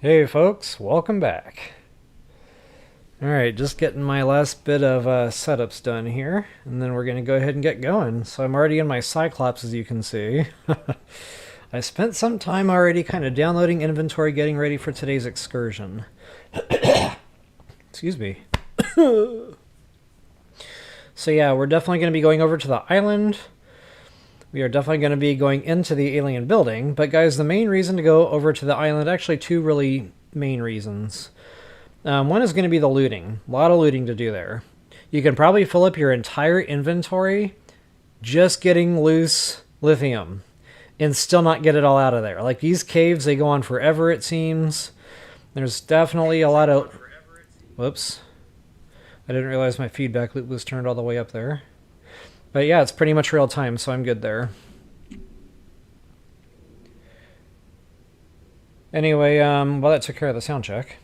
Hey folks, welcome back. Alright, just getting my last bit of setups done here, and then we're going to go ahead and get going. So I'm already in my Cyclops, as you can see. I spent some time already kind of downloading inventory, getting ready for today's excursion. Excuse me. So yeah, we're definitely going to be going over to the island. We are definitely going to be going into the alien building. But guys, the main reason to go over to the island, actually two really main reasons. One is going to be the looting. A lot of looting to do there. You can probably fill up your entire inventory just getting loose lithium and still not get it all out of there. Like these caves, they go on forever, it seems. There's definitely a lot of... Whoops. I didn't realize my feedback loop was turned all the way up there. But yeah, it's pretty much real time, so I'm good there. Anyway, well, that took care of the sound check.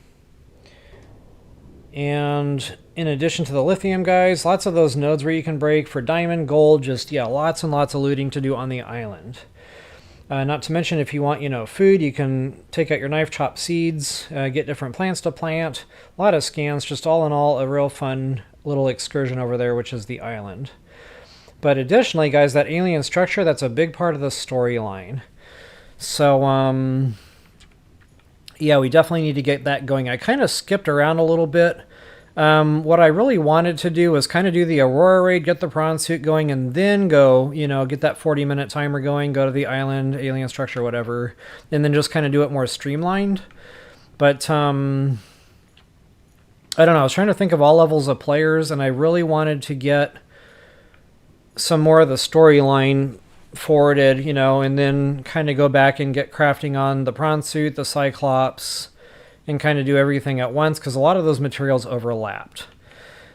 And in addition to the lithium, guys, lots of those nodes where you can break for diamond, gold, just, yeah, lots and lots of looting to do on the island. Not to mention, if you want, food, you can take out your knife, chop seeds, get different plants to plant. A lot of scans, just all in all, a real fun little excursion over there, which is the island. But additionally, guys, that alien structure, that's a big part of the storyline. So, yeah, we definitely need to get that going. I kind of skipped around a little bit. What I really wanted to do was kind of do the Aurora raid, get the prawn suit going, and then go, get that 40-minute timer going, go to the island, alien structure, whatever, and then just kind of do it more streamlined. But, I don't know, I was trying to think of all levels of players, and I really wanted to get some more of the storyline forwarded, and then kind of go back and get crafting on the prawn suit, the Cyclops, and kind of do everything at once, because a lot of those materials overlapped.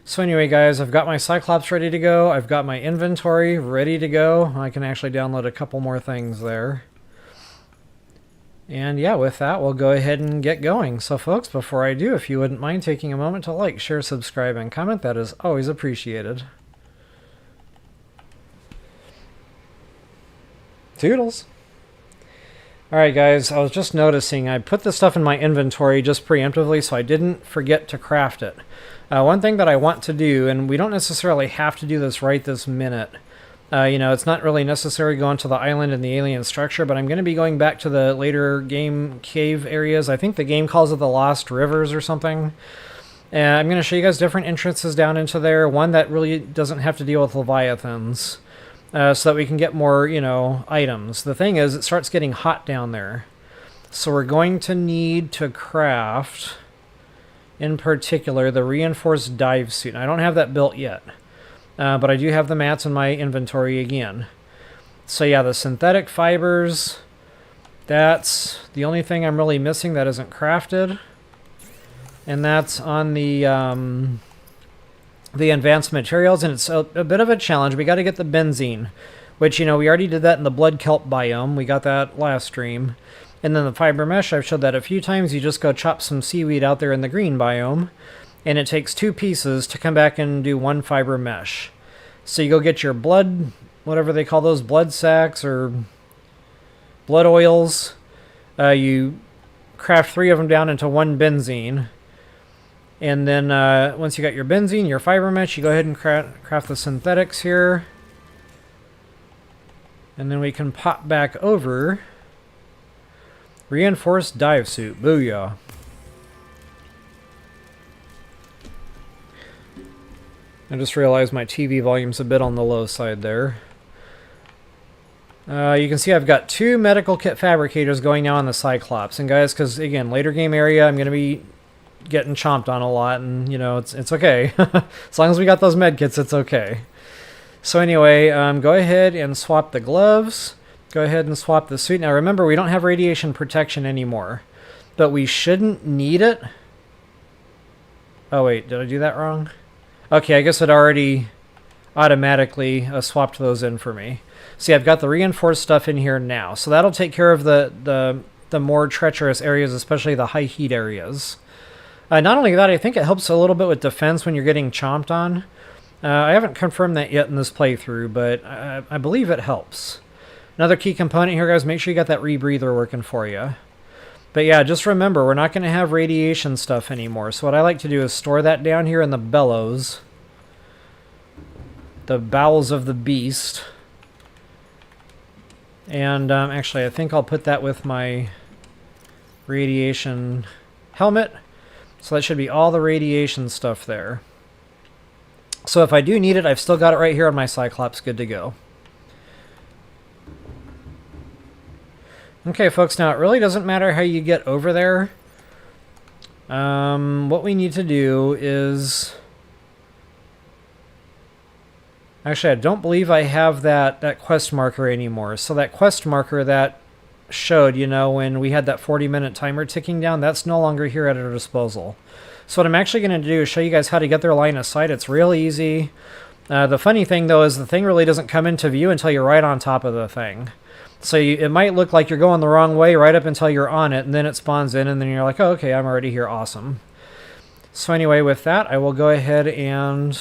So anyway, guys, I've got my Cyclops ready to go. I've got my inventory ready to go. I can actually download a couple more things there. And yeah, with that, we'll go ahead and get going. So folks, before I do, if you wouldn't mind taking a moment to like, share, subscribe, and comment, that is always appreciated. Toodles. Alright guys, I was just noticing I put this stuff in my inventory just preemptively so I didn't forget to craft it. One thing that I want to do, and we don't necessarily have to do this right this minute, it's not really necessary going to the island and the alien structure, but I'm going to be going back to the later game cave areas. I think the game calls it the Lost Rivers or something. I'm going to show you guys different entrances down into there, one that really doesn't have to deal with Leviathans. So that we can get more, items. The thing is, it starts getting hot down there. So we're going to need to craft, in particular, the reinforced dive suit. And I don't have that built yet. But I do have the mats in my inventory again. So yeah, the synthetic fibers, that's the only thing I'm really missing that isn't crafted. And that's on the advanced materials, and it's a bit of a challenge. We got to get the benzene, which, we already did that in the blood kelp biome. We got that last stream. And then the fiber mesh, I've showed that a few times. You just go chop some seaweed out there in the green biome, and it takes 2 pieces to come back and do 1 fiber mesh. So you go get your blood, whatever they call those, blood sacks or blood oils. You craft 3 of them down into 1 benzene. And then once you got your benzene, your fiber mesh, you go ahead and craft the synthetics here. And then we can pop back over reinforced dive suit. Booyah. I just realized my TV volume's a bit on the low side there. You can see I've got 2 medical kit fabricators going now on the Cyclops. And guys, because again, later game area, I'm going to be getting chomped on a lot, and it's okay. As long as we got those med kits, it's okay. So anyway, go ahead and swap the gloves, go ahead and swap the suit. Now remember, we don't have radiation protection anymore, but we shouldn't need it. Oh wait, did I do that wrong? Okay, I guess it already automatically swapped those in for me. See, I've got the reinforced stuff in here now, so that'll take care of the more treacherous areas, especially the high heat areas. Not only that, I think it helps a little bit with defense when you're getting chomped on. I haven't confirmed that yet in this playthrough, but I believe it helps. Another key component here, guys, make sure you got that rebreather working for you. But yeah, just remember, we're not going to have radiation stuff anymore. So what I like to do is store that down here in the bellows. The bowels of the beast. And actually, I think I'll put that with my radiation helmet. So that should be all the radiation stuff there. So if I do need it, I've still got it right here on my Cyclops, good to go. Okay, folks, now it really doesn't matter how you get over there. What we need to do is... Actually, I don't believe I have that quest marker anymore. So that quest marker that showed, you know, when we had that 40-minute timer ticking down, that's no longer here at our disposal. So what I'm actually going to do is show you guys how to get their line of sight. It's real easy. The funny thing, though, is the thing really doesn't come into view until you're right on top of the thing. So it might look like you're going the wrong way right up until you're on it, and then it spawns in, and then you're like, oh, okay, I'm already here. Awesome. So anyway, with that, I will go ahead and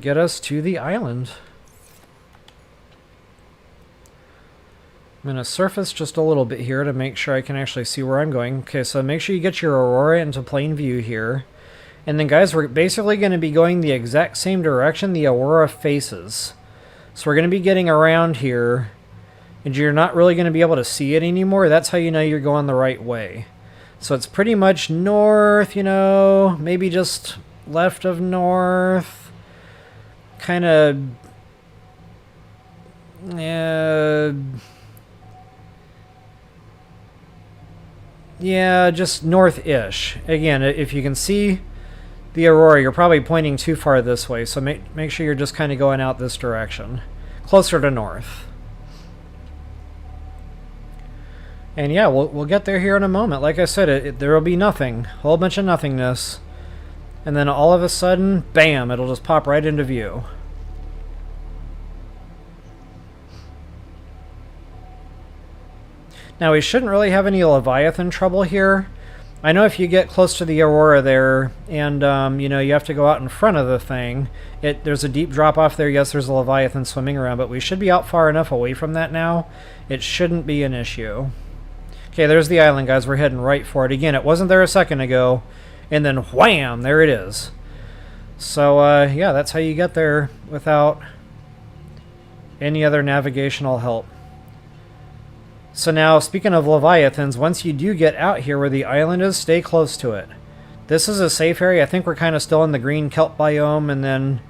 get us to the island. I'm going to surface just a little bit here to make sure I can actually see where I'm going. Okay, so make sure you get your aurora into plain view here. And then, guys, we're basically going to be going the exact same direction the aurora faces. So we're going to be getting around here, and you're not really going to be able to see it anymore. That's how you know you're going the right way. So it's pretty much north, you know, maybe just left of north. Kind of... yeah, just north-ish. Again, if you can see the aurora, you're probably pointing too far this way, so make sure you're just kind of going out this direction. Closer to north. And yeah, we'll get there here in a moment. Like I said, there will be nothing. A whole bunch of nothingness. And then all of a sudden, bam, it'll just pop right into view. Now, we shouldn't really have any Leviathan trouble here. I know if you get close to the aurora there, and you know, you have to go out in front of the thing, there's a deep drop off there. Yes, there's a Leviathan swimming around, but we should be out far enough away from that now. It shouldn't be an issue. Okay, there's the island, guys. We're heading right for it. Again, it wasn't there a second ago, and then wham, there it is. So, yeah, that's how you get there without any other navigational help. So now, speaking of Leviathans, once you do get out here where the island is, stay close to it. This is a safe area. I think we're kind of still in the green kelp biome, and then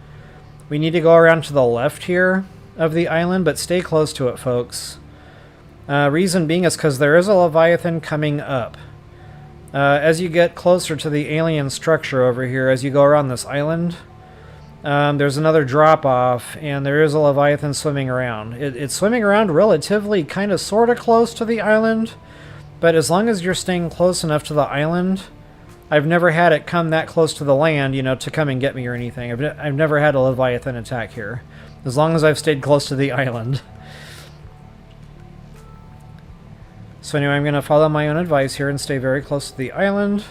we need to go around to the left here of the island, but stay close to it, folks. Reason being is because there is a Leviathan coming up. As you get closer to the alien structure over here, as you go around this island, there's another drop-off, and there is a Leviathan swimming around. It's swimming around relatively kind of sort of close to the island, but as long as you're staying close enough to the island, I've never had it come that close to the land, you know, to come and get me or anything. I've never had a Leviathan attack here, as long as I've stayed close to the island. So anyway, I'm going to follow my own advice here and stay very close to the island.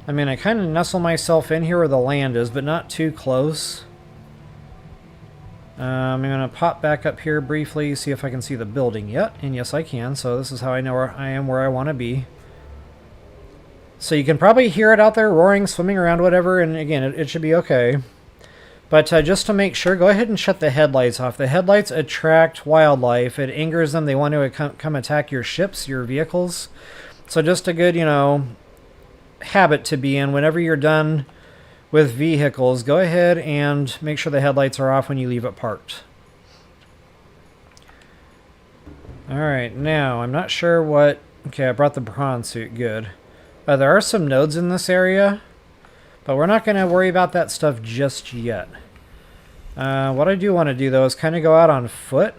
I mean, I kind of nestle myself in here where the land is, but not too close. I'm going to pop back up here briefly, see if I can see the building yet. And yes, I can, so this is how I know where I am, where I want to be. So you can probably hear it out there roaring, swimming around, whatever, and again, it should be okay. But just to make sure, go ahead and shut the headlights off. The headlights attract wildlife. It angers them. They want to come attack your ships, your vehicles. So just a good, you know, habit to be in. Whenever you're done with vehicles, go ahead and make sure the headlights are off when you leave it parked. Alright, now, I'm not sure what... Okay, I brought the prawn suit. Good. There are some nodes in this area, but we're not going to worry about that stuff just yet. What I do want to do, though, is kind of go out on foot.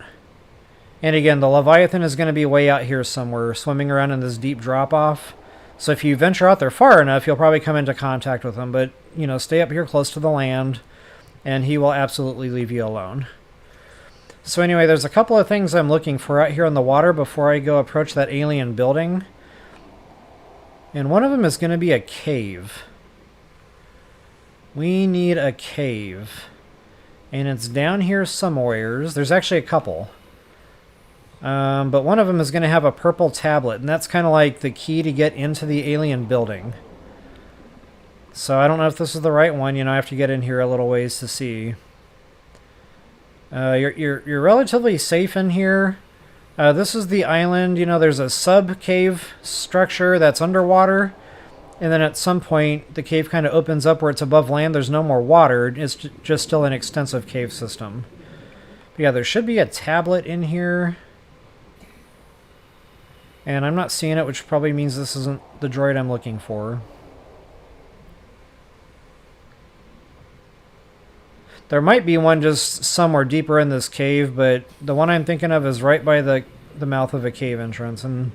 And again, the Leviathan is going to be way out here somewhere, swimming around in this deep drop-off. So if you venture out there far enough, you'll probably come into contact with him. But, you know, stay up here close to the land, and he will absolutely leave you alone. So anyway, there's a couple of things I'm looking for out here in the water before I go approach that alien building. And one of them is going to be a cave. We need a cave. And it's down here somewheres. There's actually a couple. But one of them is going to have a purple tablet, and that's kind of like the key to get into the alien building. So I don't know if this is the right one. I have to get in here a little ways to see. You're relatively safe in here. This is the island. There's a sub-cave structure that's underwater. And then at some point, the cave kind of opens up where it's above land. There's no more water. It's just still an extensive cave system. But yeah, there should be a tablet in here. And I'm not seeing it, which probably means this isn't the droid I'm looking for. There might be one just somewhere deeper in this cave, but the one I'm thinking of is right by the mouth of a cave entrance. And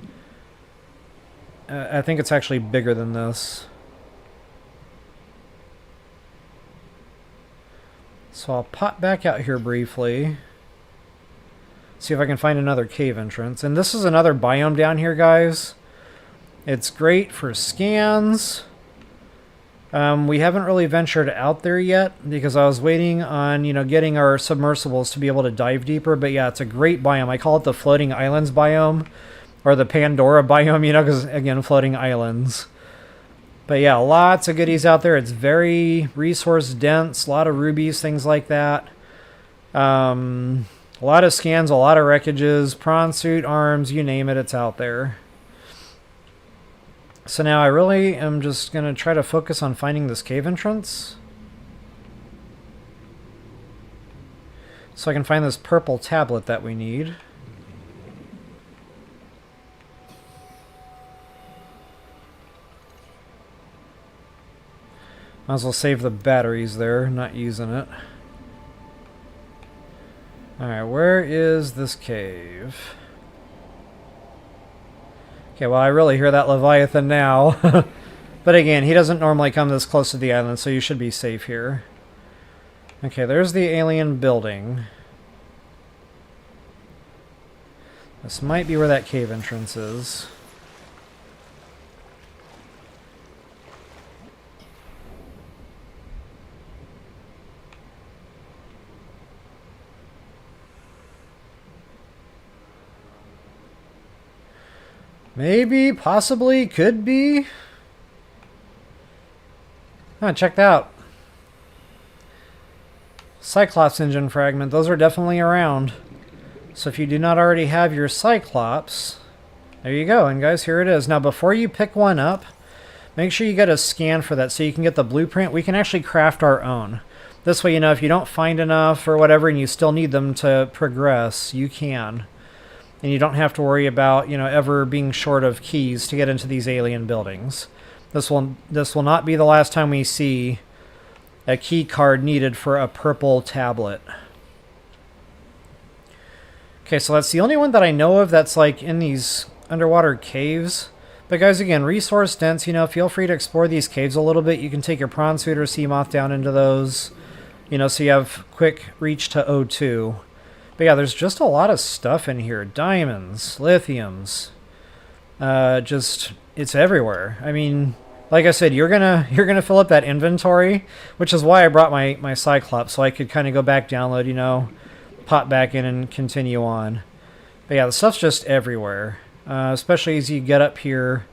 I think it's actually bigger than this. So I'll pop back out here briefly. See if I can find another cave entrance. And this is another biome down here, guys. It's great for scans. We haven't really ventured out there yet because I was waiting on, getting our submersibles to be able to dive deeper. But yeah, it's a great biome. I call it the Floating Islands biome. Or the Pandora biome, because, again, floating islands. But yeah, lots of goodies out there. It's very resource dense. A lot of rubies, things like that. A lot of scans, a lot of wreckages. Prawn suit, arms, you name it, it's out there. So now I really am just going to try to focus on finding this cave entrance. So I can find this purple tablet that we need. Might as well save the batteries there, not using it. Alright, where is this cave? Okay, well I really hear that Leviathan now. But again, he doesn't normally come this close to the island, so you should be safe here. Okay, there's the alien building. This might be where that cave entrance is. Maybe, possibly, could be. Check that out. Cyclops engine fragment. Those are definitely around. So if you do not already have your Cyclops, there you go. And guys, here it is. Now, before you pick one up, make sure you get a scan for that so you can get the blueprint. We can actually craft our own. This way, if you don't find enough or whatever and you still need them to progress, you can. And you don't have to worry about, ever being short of keys to get into these alien buildings. This will not be the last time we see a key card needed for a purple tablet. Okay, so that's the only one that I know of that's like in these underwater caves. But guys, again, resource dense, feel free to explore these caves a little bit. You can take your prawn suit or sea moth down into those, so you have quick reach to O2. But yeah, there's just a lot of stuff in here. Diamonds, lithiums. It's everywhere. I mean, like I said, you're gonna fill up that inventory, which is why I brought my Cyclops, so I could kind of go back, download, pop back in and continue on. But yeah, the stuff's just everywhere. Especially as you get up here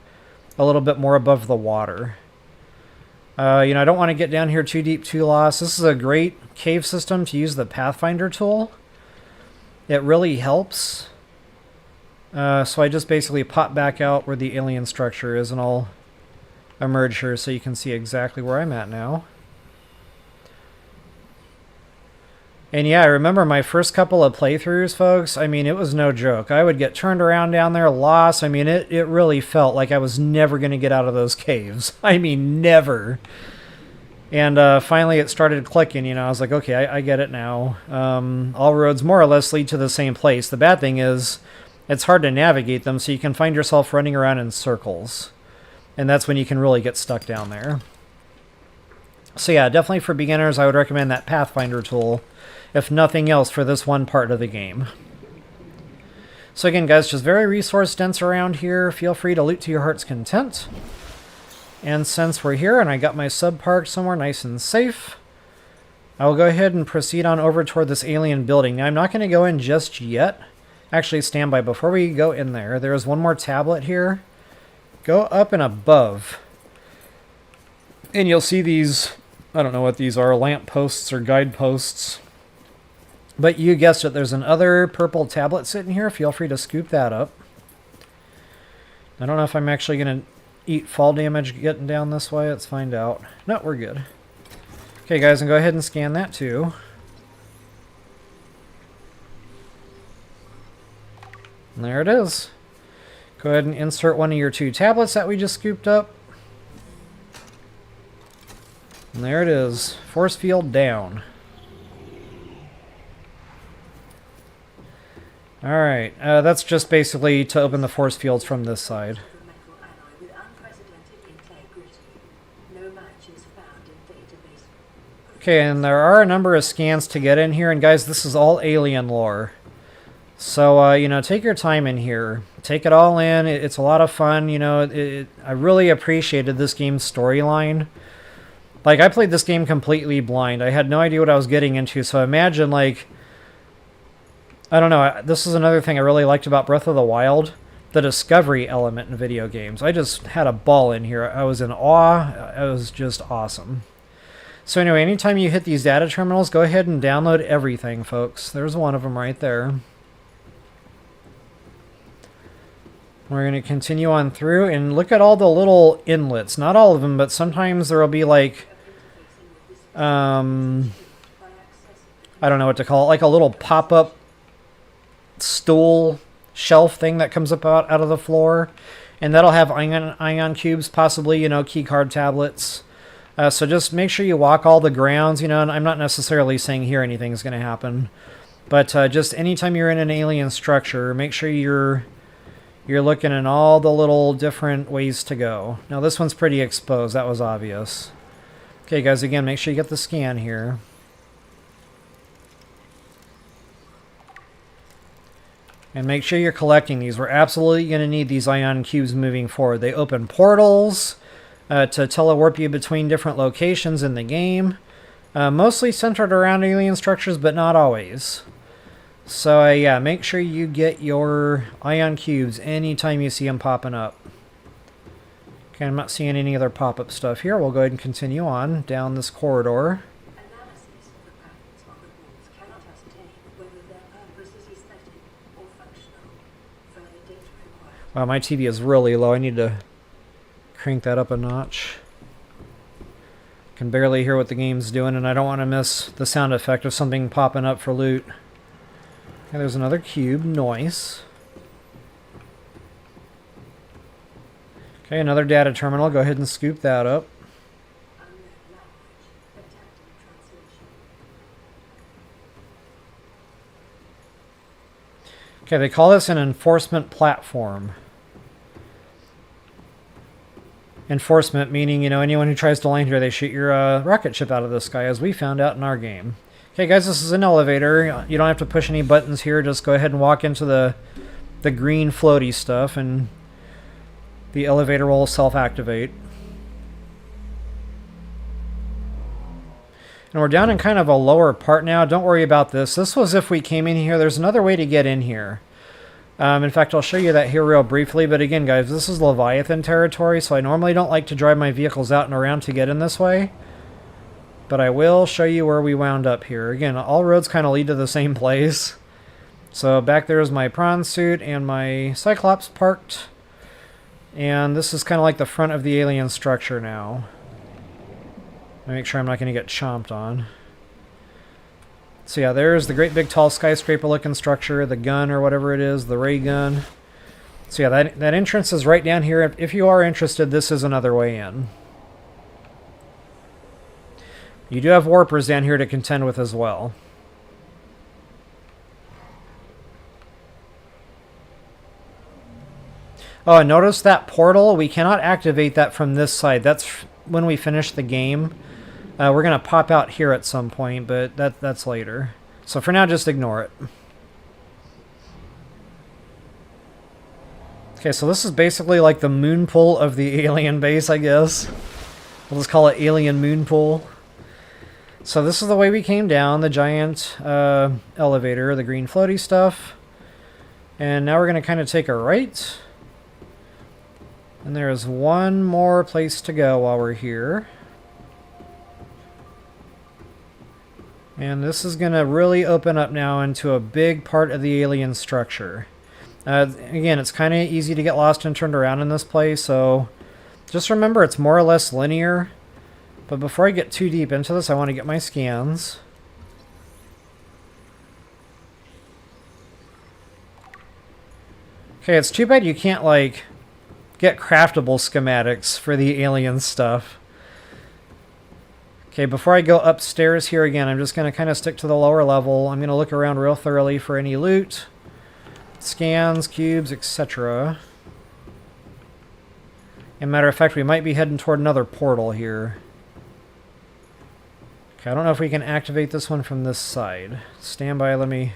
a little bit more above the water. I don't want to get down here too deep, too lost. This is a great cave system to use the Pathfinder tool. It really helps. So I just basically pop back out where the alien structure is, and I'll emerge here so you can see exactly where I'm at now. And yeah, I remember my first couple of playthroughs, folks. I mean, it was no joke. I would get turned around down there, lost. I mean, it really felt like I was never going to get out of those caves. I mean, never. And finally it started clicking, I was like, okay, I get it now. All roads more or less lead to the same place. The bad thing is it's hard to navigate them, so you can find yourself running around in circles. And that's when you can really get stuck down there. So yeah, definitely for beginners, I would recommend that Pathfinder tool, if nothing else, for this one part of the game. So again, guys, just very resource dense around here. Feel free to loot to your heart's content. And since we're here and I got my sub parked somewhere nice and safe, I will go ahead and proceed on over toward this alien building. Now, I'm not going to go in just yet Actually, stand by. Before we go in there, there is one more tablet here. Go up and above. And you'll see these, I don't know what these are, lamp posts or guideposts. But you guessed it, there's another purple tablet sitting here. Feel free to scoop that up. I don't know if I'm actually going to eat fall damage getting down this way. Let's find out. No, we're good. Okay, guys, and go ahead and scan that too. And there it is. Go ahead and insert one of your 2 tablets that we just scooped up. And there it is. Force field down. Alright, that's just basically to open the force fields from this side. Okay, and there are a number of scans to get in here, and guys, this is all alien lore. So, you know, take your time in here. Take it all in. It's a lot of fun. You know, I really appreciated this game's storyline. Like, I played this game completely blind. I had no idea what I was getting into, so imagine, like, I don't know, this is another thing I really liked about Breath of the Wild, the discovery element in video games. I just had a ball in here. I was in awe. It was just awesome. So anyway, anytime you hit these data terminals, go ahead and download everything, folks. There's one of them right there. We're going to continue on through and look at all the little inlets. Not all of them, but sometimes there will be like, I don't know what to call it, like a little pop-up stool shelf thing that comes up out of the floor. And that'll have ion cubes, possibly, you know, key card tablets. So just make sure you walk all the grounds, you know, and I'm not necessarily saying here anything's going to happen. But just anytime you're in an alien structure, make sure you're looking in all the little different ways to go. Now this one's pretty exposed, that was obvious. Okay guys, again, make sure you get the scan here. And make sure you're collecting these. We're absolutely going to need these ion cubes moving forward. They open portals to telewarp you between different locations in the game. Mostly centered around alien structures, but not always. So yeah, make sure you get your ion cubes anytime you see them popping up. Okay, I'm not seeing any other pop-up stuff here. We'll go ahead and continue on down this corridor. Wow, my TV is really low. I need to crank that up a notch. Can barely hear what the game's doing, and I don't want to miss the sound effect of something popping up for loot. Okay, there's another cube. Nice. Okay, another data terminal. Go ahead and scoop that up. Okay, they call this an enforcement platform. Enforcement meaning, you know, anyone who tries to land here, they shoot your rocket ship out of the sky, as we found out in our game. Okay, guys, this is an elevator. You don't have to push any buttons here. Just go ahead and walk into the green floaty stuff, and the elevator will self-activate. And we're down in kind of a lower part now. Don't worry about this. This was if we came in here. There's another way to get in here. In fact, I'll show you that here real briefly. But again, guys, this is Leviathan territory, so I normally don't like to drive my vehicles out and around to get in this way. But I will show you where we wound up here. Again, all roads kind of lead to the same place. So back there is my Prawn suit and my Cyclops parked. And this is kind of like the front of the alien structure now. Make sure I'm not going to get chomped on. So yeah, there's the great big tall skyscraper looking structure, the gun or whatever it is, the ray gun. So yeah, that entrance is right down here. If you are interested, this is another way in. You do have warpers down here to contend with as well. Oh, and notice that portal, we cannot activate that from this side. That's when we finish the game. We're going to pop out here at some point, but that's later. So for now, just ignore it. Okay, so this is basically like the Moonpool of the alien base, I guess. We'll just call it Alien Moonpool. So this is the way we came down, the giant elevator, the green floaty stuff. And now we're going to kind of take a right. And there is one more place to go while we're here. And this is going to really open up now into a big part of the alien structure. Again, it's kind of easy to get lost and turned around in this place, so just remember it's more or less linear. But before I get too deep into this, I want to get my scans. Okay, it's too bad you can't, like, get craftable schematics for the alien stuff. Okay, before I go upstairs here again, I'm just going to kind of stick to the lower level. I'm going to look around real thoroughly for any loot, scans, cubes, etc. As a matter of fact, we might be heading toward another portal here. Okay, I don't know if we can activate this one from this side. Stand by, let me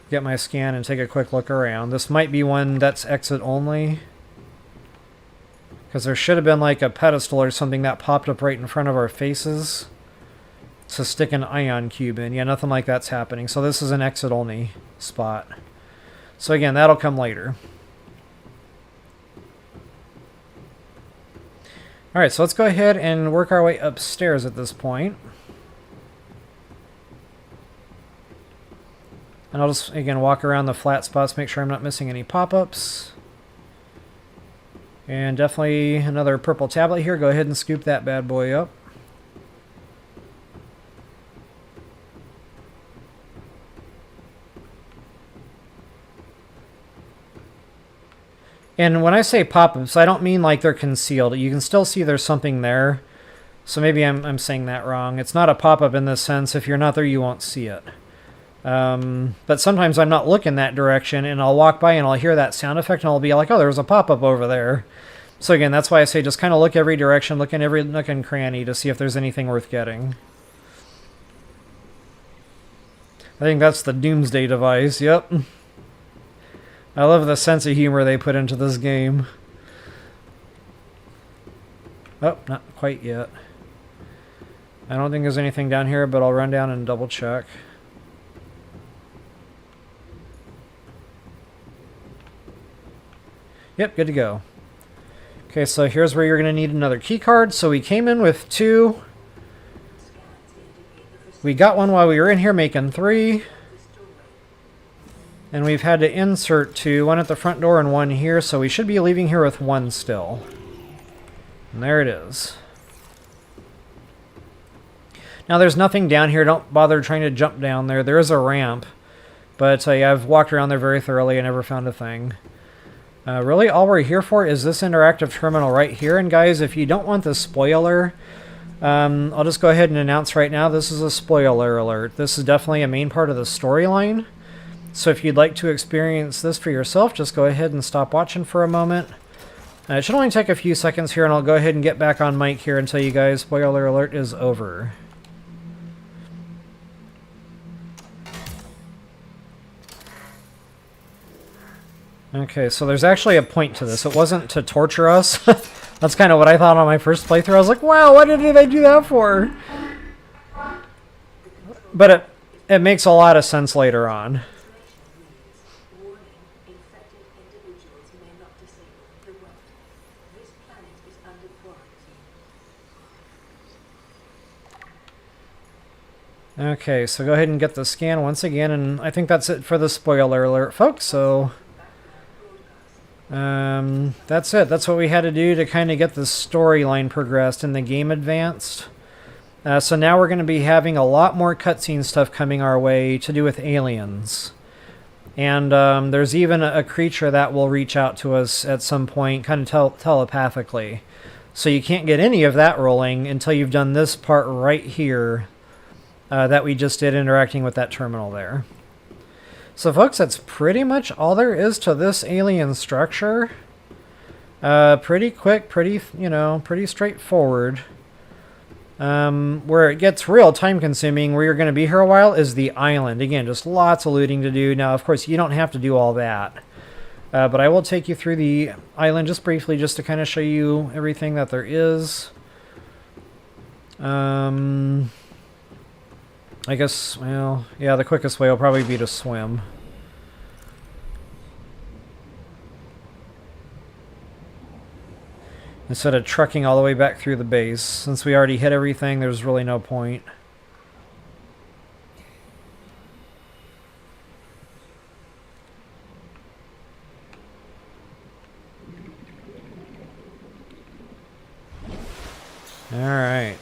get my scan and take a quick look around. This might be one that's exit only. Because there should have been like a pedestal or something that popped up right in front of our faces to stick an ion cube in. Yeah, nothing like that's happening. So this is an exit only spot. So again, that'll come later. Alright, so let's go ahead and work our way upstairs at this point. And I'll just, again, walk around the flat spots, make sure I'm not missing any pop-ups. And definitely another purple tablet here. Go ahead and scoop that bad boy up. And when I say pop-ups, I don't mean like they're concealed. You can still see there's something there. So maybe I'm saying that wrong. It's not a pop-up in this sense. If you're not there, you won't see it. But sometimes I'm not looking that direction, and I'll walk by and I'll hear that sound effect, and I'll be like, oh, there's a pop-up over there. So again, that's why I say just kind of look every direction, look in every nook and cranny to see if there's anything worth getting. I think that's the Doomsday device, yep. I love the sense of humor they put into this game. Oh, not quite yet. I don't think there's anything down here, but I'll run down and double check. Yep, good to go. Okay, so here's where you're going to need another key card. So we came in with 2. We got one while we were in here making 3. And we've had to insert 2, one at the front door and 1 here, so we should be leaving here with 1 still. And there it is. Now there's nothing down here, don't bother trying to jump down there. There is a ramp, but yeah, I've walked around there very thoroughly and never found a thing. Really, all we're here for is this interactive terminal right here. And guys, if you don't want the spoiler, I'll just go ahead and announce right now, this is a spoiler alert. This is definitely a main part of the storyline. So if you'd like to experience this for yourself, just go ahead and stop watching for a moment. It should only take a few seconds here, and I'll go ahead and get back on mic here and tell you guys spoiler alert is over. Okay, so there's actually a point to this. It wasn't to torture us. That's kind of what I thought on my first playthrough. I was like, wow, what did they do that for? But it makes a lot of sense later on. Okay, so go ahead and get the scan once again, and I think that's it for the spoiler alert, folks. So that's it. That's what we had to do to kind of get the storyline progressed and the game advanced. So now we're going to be having a lot more cutscene stuff coming our way to do with aliens. And there's even a creature that will reach out to us at some point, kind of telepathically. So you can't get any of that rolling until you've done this part right here that we just did, interacting with that terminal there. So folks, that's pretty much all there is to this alien structure. Pretty quick, pretty straightforward. Where it gets real time consuming, where you're going to be here a while, is the island. Again, just lots of looting to do. Now, of course, you don't have to do all that. But I will take you through the island just briefly, just to kind of show you everything that there is. I guess, well, yeah, the quickest way will probably be to swim. instead of trucking all the way back through the base. Since we already hit everything, there's really no point. Alright.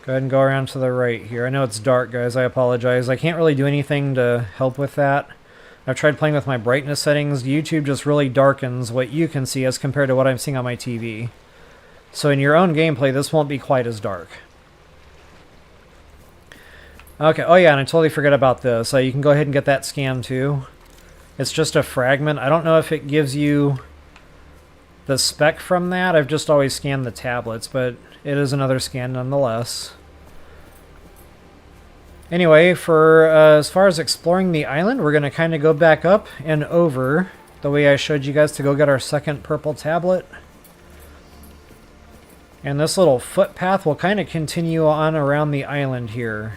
Go ahead and go around to the right here. I know it's dark, guys. I apologize. I can't really do anything to help with that. I've tried playing with my brightness settings. YouTube just really darkens what you can see as compared to what I'm seeing on my TV. So in your own gameplay, this won't be quite as dark. Okay, oh yeah, and I totally forgot about this. You can go ahead and get that scan too. It's just a fragment. I don't know if it gives you the spec from that. I've just always scanned the tablets, but it is another scan nonetheless. Anyway, for as far as exploring the island, we're going to kind of go back up and over the way I showed you guys to go get our second purple tablet. And this little footpath will kind of continue on around the island here.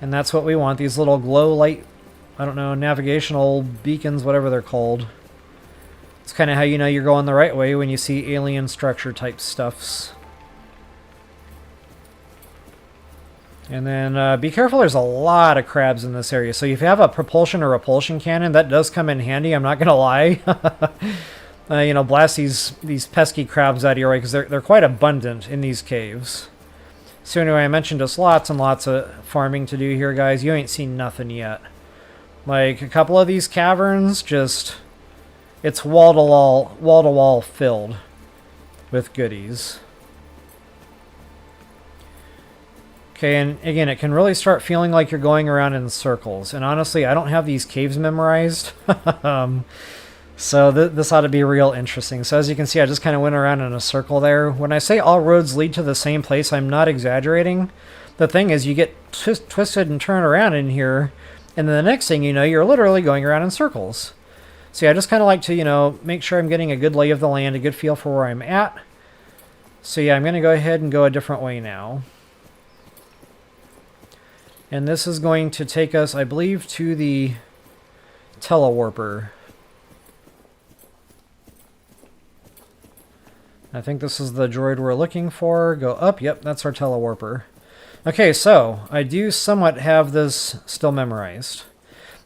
And that's what we want, these little glow light, I don't know, navigational beacons, whatever they're called. It's kind of how you know you're going the right way when you see alien structure type stuffs. And then be careful, there's a lot of crabs in this area. So if you have a propulsion or repulsion cannon, that does come in handy, I'm not going to lie. You know, blast these pesky crabs out of your way, because they're quite abundant in these caves. So anyway, I mentioned just lots and lots of farming to do here, guys. You ain't seen nothing yet. Like, a couple of these caverns, just... it's wall-to-wall filled with goodies. Okay, and again, it can really start feeling like you're going around in circles. And honestly, I don't have these caves memorized. So this ought to be real interesting. So as you can see, I just kind of went around in a circle there. When I say all roads lead to the same place, I'm not exaggerating. The thing is, you get twisted and turned around in here, and then the next thing you know, you're literally going around in circles. So yeah, I just kind of like to, you know, make sure I'm getting a good lay of the land, a good feel for where I'm at. So yeah, I'm going to go ahead and go a different way now. And this is going to take us, I believe, to the telewarper. I think this is the droid we're looking for. Go up. Yep, that's our telewarper. Okay, so I do somewhat have this still memorized.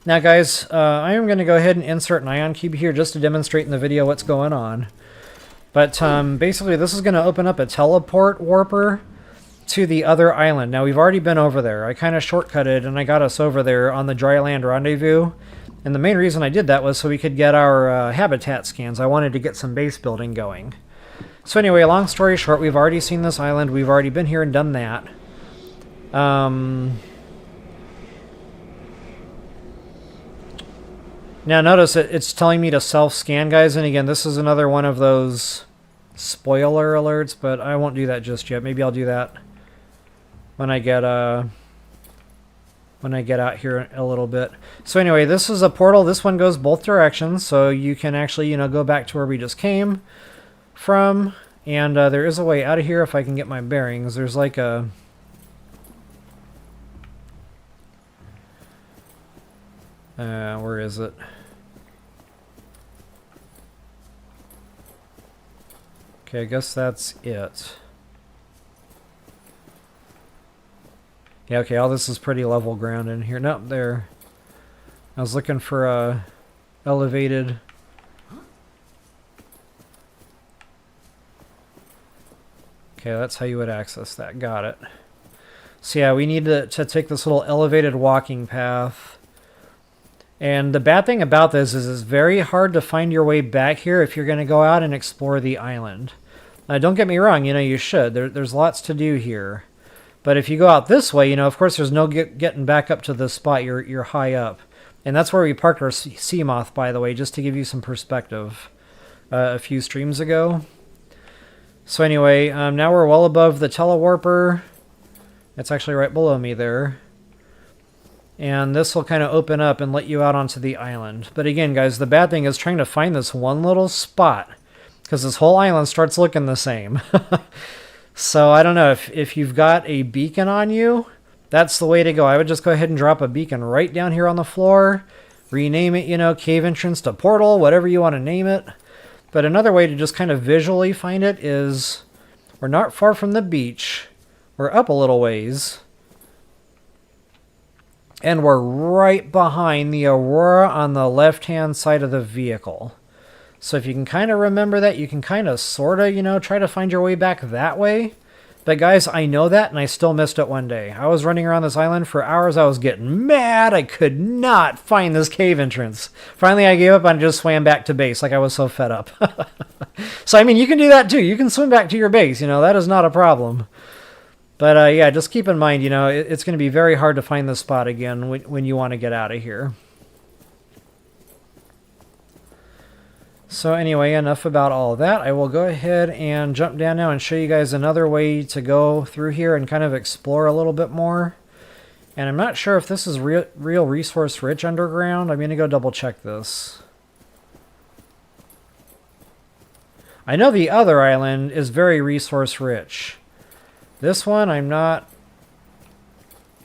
Now, guys, I am going to go ahead and insert an ion cube here just to demonstrate in the video what's going on. But basically, this is going to open up a teleport warper to the other island. Now, we've already been over there. I kind of shortcutted, and I got us over there on the dry land rendezvous. And the main reason I did that was so we could get our habitat scans. I wanted to get some base building going. So anyway, long story short, we've already seen this island. We've already been here and done that. Now notice it's telling me to self-scan, guys. And again, this is another one of those spoiler alerts, but I won't do that just yet. Maybe I'll do that when I get out here a little bit. So anyway, this is a portal. This one goes both directions, so you can actually, you know, go back to where we just came from. And there is a way out of here if I can get my bearings. There's like a... where is it? Okay, I guess that's it. Yeah, okay, all this is pretty level ground in here. Nope, there. I was looking for a elevated... Okay, that's how you would access that. Got it. So yeah, we need to take this little elevated walking path. And the bad thing about this is it's very hard to find your way back here if you're going to go out and explore the island. Don't get me wrong, you know, you should. There's lots to do here. But if you go out this way, you know, of course there's no getting back up to the spot. You're high up. And that's where we parked our Seamoth, by the way, just to give you some perspective a few streams ago. So anyway, now we're well above the telewarper. It's actually right below me there. And this will kind of open up and let you out onto the island. But again, guys, the bad thing is trying to find this one little spot, because this whole island starts looking the same. So I don't know, if you've got a beacon on you, that's the way to go. I would just go ahead and drop a beacon right down here on the floor. Rename it, you know, cave entrance to portal, whatever you want to name it. But another way to just kind of visually find it is we're not far from the beach. We're up a little ways. And we're right behind the Aurora on the left-hand side of the vehicle. So if you can kind of remember that, you can kind of sort of, you know, try to find your way back that way. But guys, I know that, and I still missed it one day. I was running around this island for hours. I was getting mad. I could not find this cave entrance. Finally, I gave up and just swam back to base. Like, I was so fed up. So, I mean, you can do that too. You can swim back to your base. You know, that is not a problem. But, yeah, just keep in mind, you know, it's going to be very hard to find this spot again when you want to get out of here. So anyway, enough about all of that. I will go ahead and jump down now and show you guys another way to go through here and kind of explore a little bit more. And I'm not sure if this is real resource rich underground. I'm going to go double check this. I know the other island is very resource rich. This one I'm not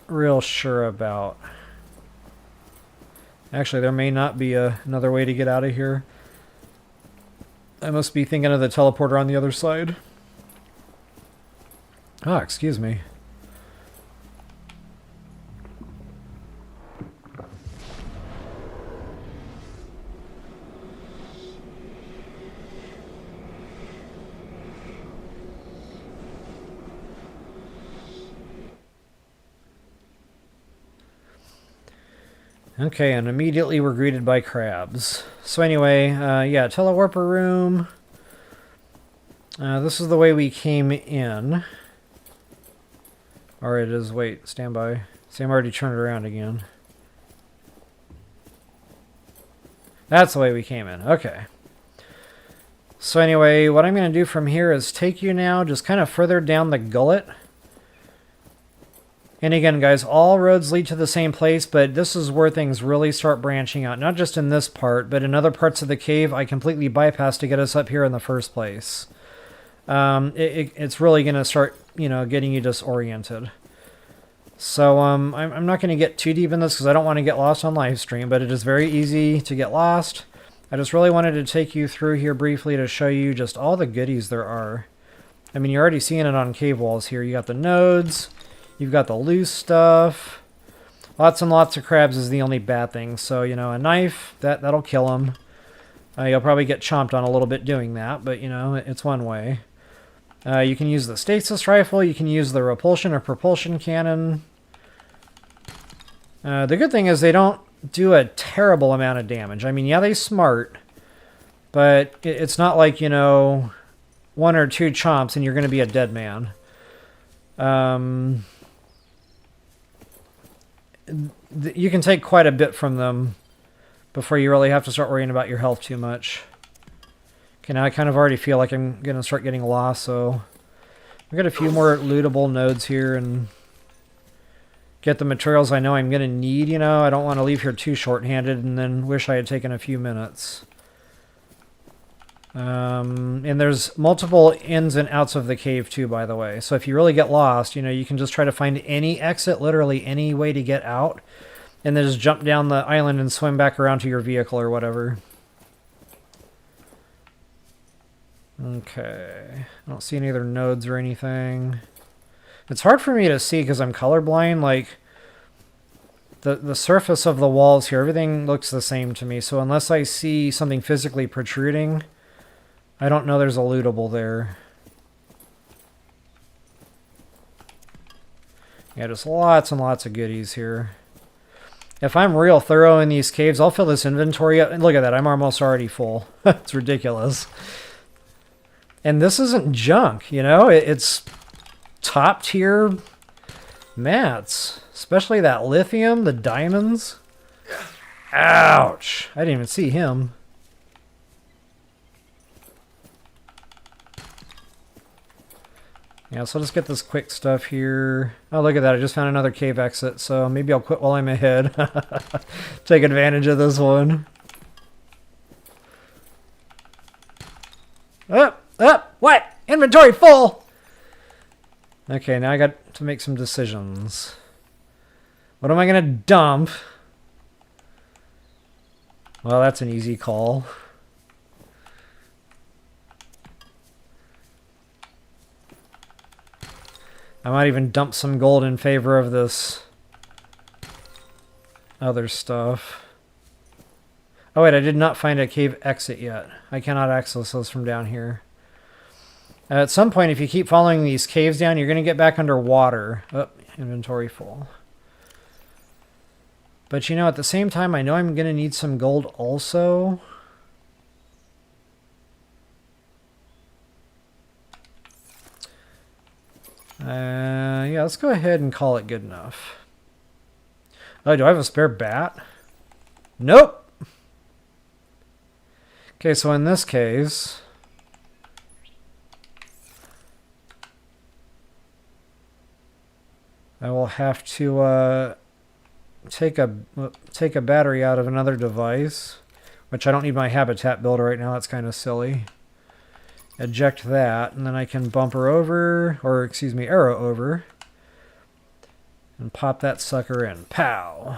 real sure about. Actually, there may not be another way to get out of here. I must be thinking of the teleporter on the other side. Ah, excuse me. Okay, and immediately we're greeted by crabs. So anyway, yeah, telewarper room. This is the way we came in. Or it is, wait, stand by. See, I'm already turned around again. That's the way we came in, okay. So anyway, what I'm going to do from here is take you now just kind of further down the gullet. And again, guys, all roads lead to the same place, but this is where things really start branching out. Not just in this part, but in other parts of the cave I completely bypassed to get us up here in the first place. It's really going to start, you know, getting you disoriented. So I'm not going to get too deep in this because I don't want to get lost on live stream, but it is very easy to get lost. I just really wanted to take you through here briefly to show you just all the goodies there are. I mean, you're already seeing it on cave walls here. You got the nodes. You've got the loose stuff. Lots and lots of crabs is the only bad thing. So, you know, a knife, that'll kill them. You'll probably get chomped on a little bit doing that, but, you know, it's one way. You can use the stasis rifle. You can use the repulsion or propulsion cannon. The good thing is they don't do a terrible amount of damage. I mean, yeah, they smart, but it's not like, you know, 1 or 2 chomps and you're going to be a dead man. You can take quite a bit from them before you really have to start worrying about your health too much. Okay, now I kind of already feel like I'm going to start getting lost, so I've got a few more lootable nodes here and get the materials I know I'm going to need, you know. I don't want to leave here too short-handed and then wish I had taken a few minutes. And there's multiple ins and outs of the cave too, by the way. So if you really get lost, you know, you can just try to find any exit, literally any way to get out, and then just jump down the island and swim back around to your vehicle or whatever. Okay. I don't see any other nodes or anything. It's hard for me to see because I'm colorblind. Like, the surface of the walls here, everything looks the same to me. So unless I see something physically protruding, I don't know there's a lootable there. Yeah, just lots and lots of goodies here. If I'm real thorough in these caves, I'll fill this inventory up. And look at that, I'm almost already full. It's ridiculous. And this isn't junk, you know? It's top tier mats. Especially that lithium, the diamonds. Ouch! I didn't even see him. Yeah, so let's get this quick stuff here. Oh, look at that. I just found another cave exit, so maybe I'll quit while I'm ahead. Take advantage of this one. What? Inventory full! Okay, now I got to make some decisions. What am I going to dump? Well, that's an easy call. I might even dump some gold in favor of this other stuff. Oh wait, I did not find a cave exit yet. I cannot access those from down here. At some point, if you keep following these caves down, you're going to get back underwater. Oh, inventory full. But you know, at the same time, I know I'm going to need some gold also. Yeah, let's go ahead and call it good enough. Oh, do I have a spare bat? Nope! Okay, so in this case, I will have to take a battery out of another device, which I don't need my habitat builder right now. That's kind of silly. Eject that, and then I can bumper over, or excuse me, arrow over, and pop that sucker in. Pow!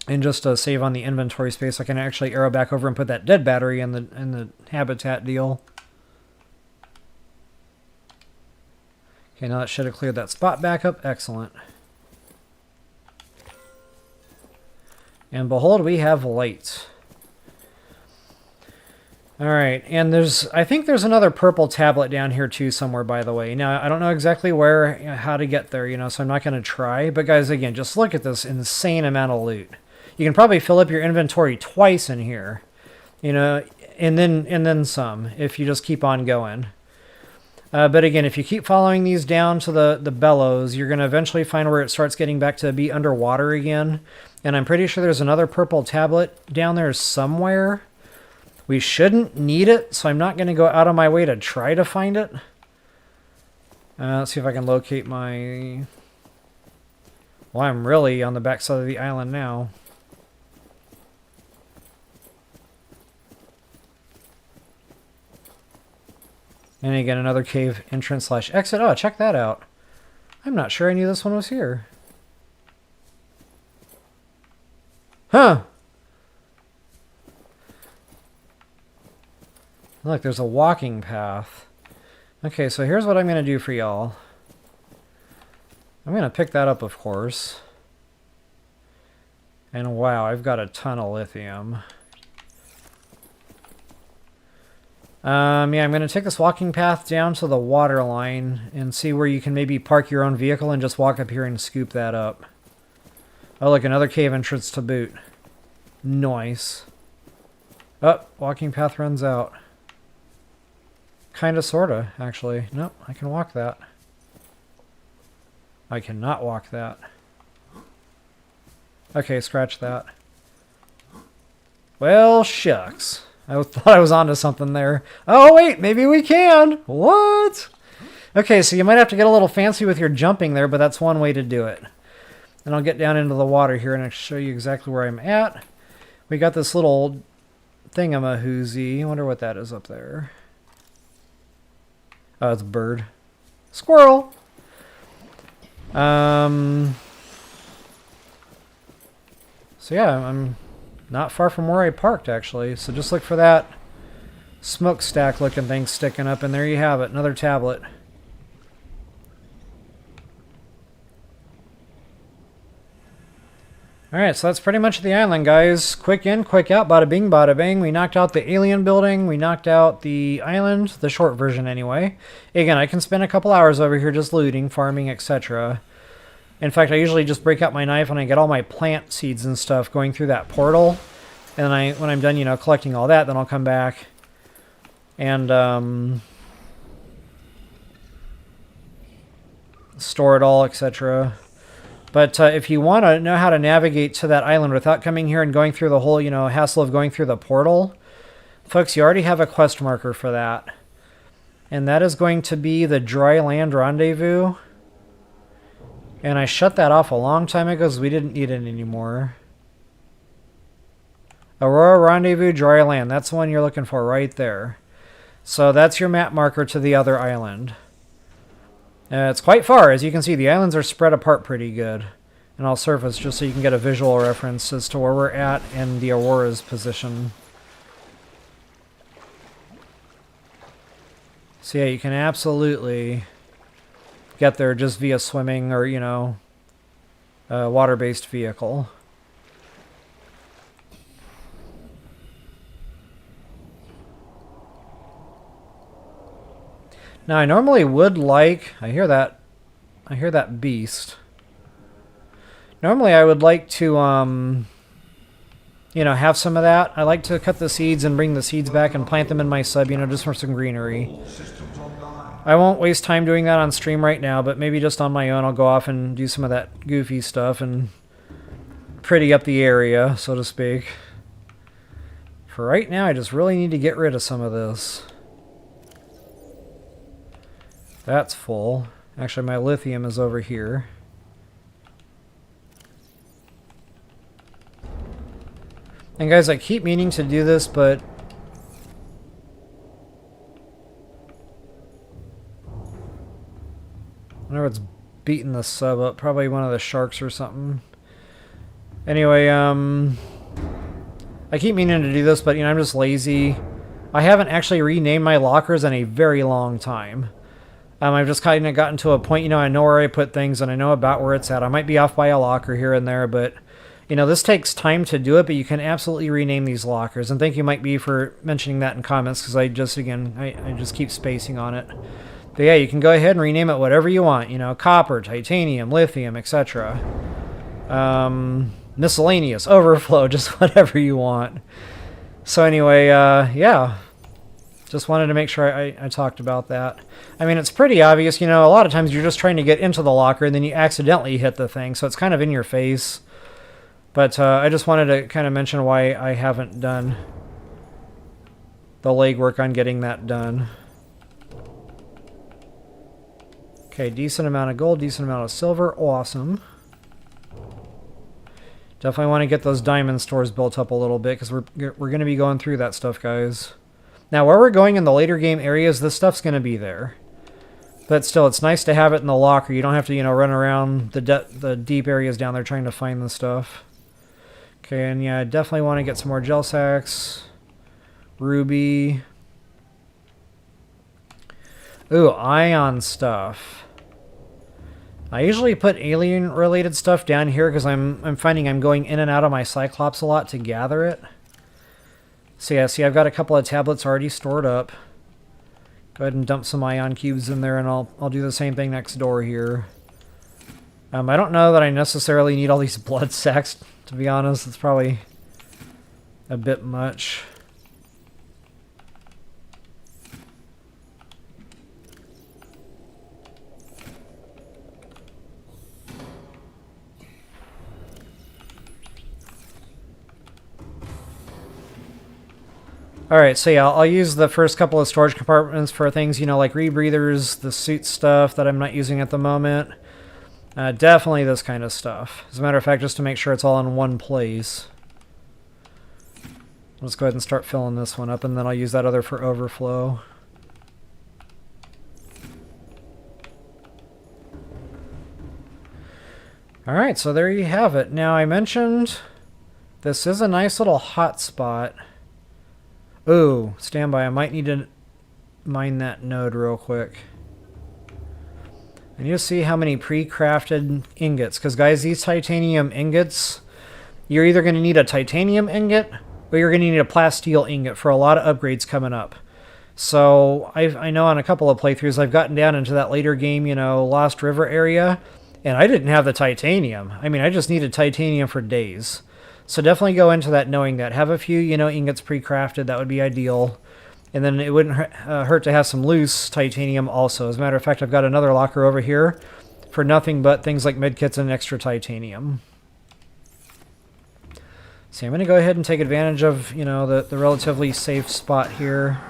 And just to save on the inventory space, I can actually arrow back over and put that dead battery in the habitat deal. Okay, now that should have cleared that spot back up. Excellent. And behold, we have light. Alright, and I think there's another purple tablet down here too somewhere, by the way. Now, I don't know exactly where, how to get there, so I'm not going to try. But guys, again, just look at this insane amount of loot. You can probably fill up your inventory twice in here, and then some, if you just keep on going. But again, if you keep following these down to the bellows, you're going to eventually find where it starts getting back to be underwater again. And I'm pretty sure there's another purple tablet down there somewhere. We shouldn't need it, so I'm not going to go out of my way to try to find it. Let's see if I can locate my... Well, I'm really on the backside of the island now. And again, another cave entrance / exit. Oh, check that out. I'm not sure I knew this one was here. Huh! Look, there's a walking path. Okay, so here's what I'm going to do for y'all. I'm going to pick that up, of course. And wow, I've got a ton of lithium. Yeah, I'm going to take this walking path down to the water line and see where you can maybe park your own vehicle and just walk up here and scoop that up. Oh, look, another cave entrance to boot. Nice. Oh, walking path runs out. Kinda, sorta, actually. Nope, I can walk that. I cannot walk that. Okay, scratch that. Well, shucks. I thought I was onto something there. Oh, wait, maybe we can. What? Okay, so you might have to get a little fancy with your jumping there, but that's one way to do it. And I'll get down into the water here and I'll show you exactly where I'm at. We got this little thingamahoozy. I wonder what that is up there. Oh, it's a bird. Squirrel! So yeah, I'm not far from where I parked, actually. So just look for that smokestack looking thing sticking up, and there you have it, another tablet. Alright, so that's pretty much the island, guys. Quick in, quick out, bada bing, bada bang. We knocked out the alien building, we knocked out the island, the short version anyway. Again, I can spend a couple hours over here just looting, farming, etc. In fact, I usually just break out my knife and I get all my plant seeds and stuff going through that portal. And then when I'm done, collecting all that, then I'll come back and store it all, etc. But if you want to know how to navigate to that island without coming here and going through the whole, hassle of going through the portal, folks, you already have a quest marker for that. And that is going to be the Dry Land Rendezvous. And I shut that off a long time ago because we didn't need it anymore. Aurora Rendezvous, Dry Land. That's the one you're looking for right there. So that's your map marker to the other island. It's quite far. As you can see, the islands are spread apart pretty good. And I'll surface just so you can get a visual reference as to where we're at and the Aurora's position. So yeah, you can absolutely get there just via swimming or, you know, a water-based vehicle. Now, I normally would like... I hear that beast. Normally, I would like to, you know, have some of that. I like to cut the seeds and bring the seeds back and plant them in my sub, you know, just for some greenery. I won't waste time doing that on stream right now, but maybe just on my own I'll go off and do some of that goofy stuff and pretty up the area, so to speak. For right now, I just really need to get rid of some of this. That's full. Actually, my lithium is over here. And guys, I keep meaning to do this, but I wonder what's beating the sub up. Probably one of the sharks or something. Anyway, I keep meaning to do this, but you know, I'm just lazy. I haven't actually renamed my lockers in a very long time. I've just kind of gotten to a point, you know, I know where I put things and I know about where it's at. I might be off by a locker here and there, but, you know, this takes time to do it, but you can absolutely rename these lockers. And thank you, Mike B, for mentioning that in comments, because I just, again, I just keep spacing on it. But yeah, you can go ahead and rename it whatever you want, you know, copper, titanium, lithium, etc. Miscellaneous, overflow, just whatever you want. So anyway, yeah. Just wanted to make sure I talked about that. I mean, it's pretty obvious, you know, a lot of times you're just trying to get into the locker and then you accidentally hit the thing, so it's kind of in your face. But I just wanted to kind of mention why I haven't done the legwork on getting that done. Okay, decent amount of gold, decent amount of silver, awesome. Definitely want to get those diamond stores built up a little bit, because we're going to be going through that stuff, guys. Now, where we're going in the later game areas, this stuff's going to be there. But still, it's nice to have it in the locker. You don't have to, you know, run around the deep areas down there trying to find the stuff. Okay, and yeah, I definitely want to get some more gel sacks. Ruby. Ooh, ion stuff. I usually put alien-related stuff down here because I'm finding I'm going in and out of my Cyclops a lot to gather it. So yeah, see, I've got a couple of tablets already stored up. Go ahead and dump some ion cubes in there, and I'll do the same thing next door here. I don't know that I necessarily need all these blood sacks, to be honest. It's probably a bit much. Alright, so yeah, I'll use the first couple of storage compartments for things, you know, like rebreathers, the suit stuff that I'm not using at the moment. Definitely this kind of stuff. As a matter of fact, just to make sure it's all in one place. Let's go ahead and start filling this one up, and then I'll use that other for overflow. Alright, so there you have it. Now, I mentioned this is a nice little hot spot. Ooh, stand by. I might need to mine that node real quick. I need to see how many pre-crafted ingots. Because, guys, these titanium ingots, you're either going to need a titanium ingot or you're going to need a plasteel ingot for a lot of upgrades coming up. So, I know on a couple of playthroughs I've gotten down into that later game, you know, Lost River area, and I didn't have the titanium. I mean, I just needed titanium for days. So definitely go into that knowing that. Have a few, you know, ingots pre-crafted. That would be ideal. And then it wouldn't hurt to have some loose titanium also. As a matter of fact, I've got another locker over here for nothing but things like medkits and extra titanium. So I'm going to go ahead and take advantage of, you know, the relatively safe spot here.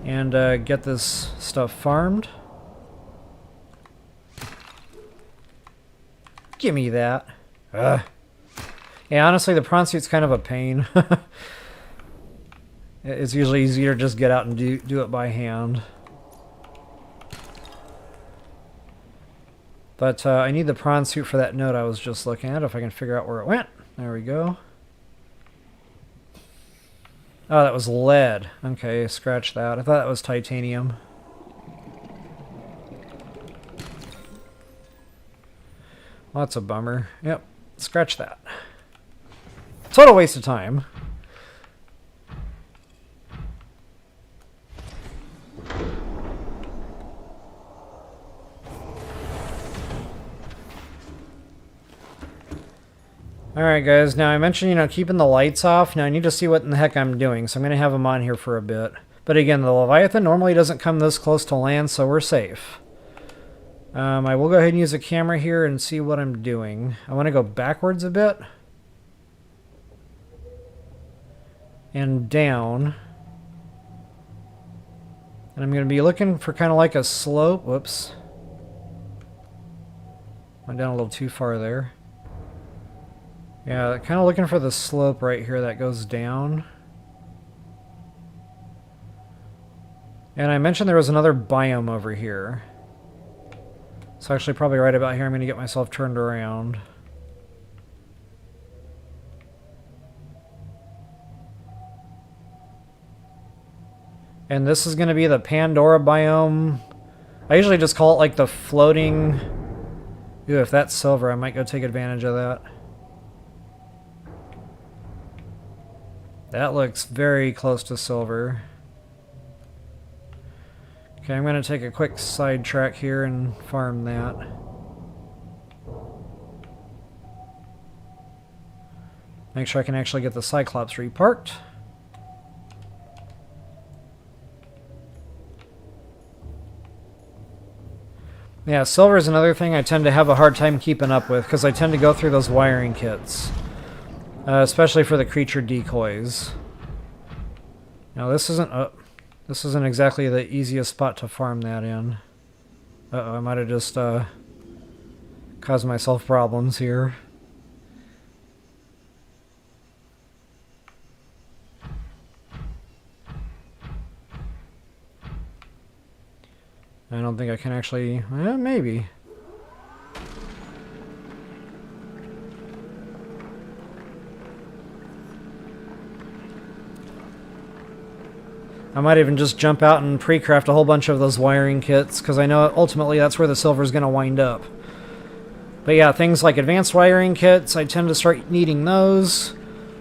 And get this stuff farmed. Give me that. Ugh. Yeah, honestly, the prawn suit's kind of a pain. It's usually easier to just get out and do it by hand. But I need the prawn suit for that node I was just looking at, if I can figure out where it went. There we go. Oh, that was lead. Okay, scratch that. I thought that was titanium. Well, that's a bummer. Yep, scratch that. Total waste of time. Alright guys, now I mentioned, keeping the lights off. Now I need to see what in the heck I'm doing, so I'm going to have them on here for a bit. But again, the Leviathan normally doesn't come this close to land, so we're safe. I will go ahead and use a camera here and see what I'm doing. I want to go backwards a bit. And down. And I'm going to be looking for kind of like a slope. Whoops. Went down a little too far there. Yeah, kind of looking for the slope right here that goes down. And I mentioned there was another biome over here. So actually probably right about here I'm going to get myself turned around. And this is going to be the Pandora biome. I usually just call it like the floating... Ooh, if that's silver, I might go take advantage of that. That looks very close to silver. Okay, I'm going to take a quick sidetrack here and farm that. Make sure I can actually get the Cyclops reparked. Yeah, silver is another thing I tend to have a hard time keeping up with because I tend to go through those wiring kits. Especially for the creature decoys. Now this isn't exactly the easiest spot to farm that in. Uh-oh, I might have just caused myself problems here. I don't think I can actually... maybe. I might even just jump out and pre-craft a whole bunch of those wiring kits, because I know ultimately that's where the silver is going to wind up. But yeah, things like advanced wiring kits, I tend to start needing those.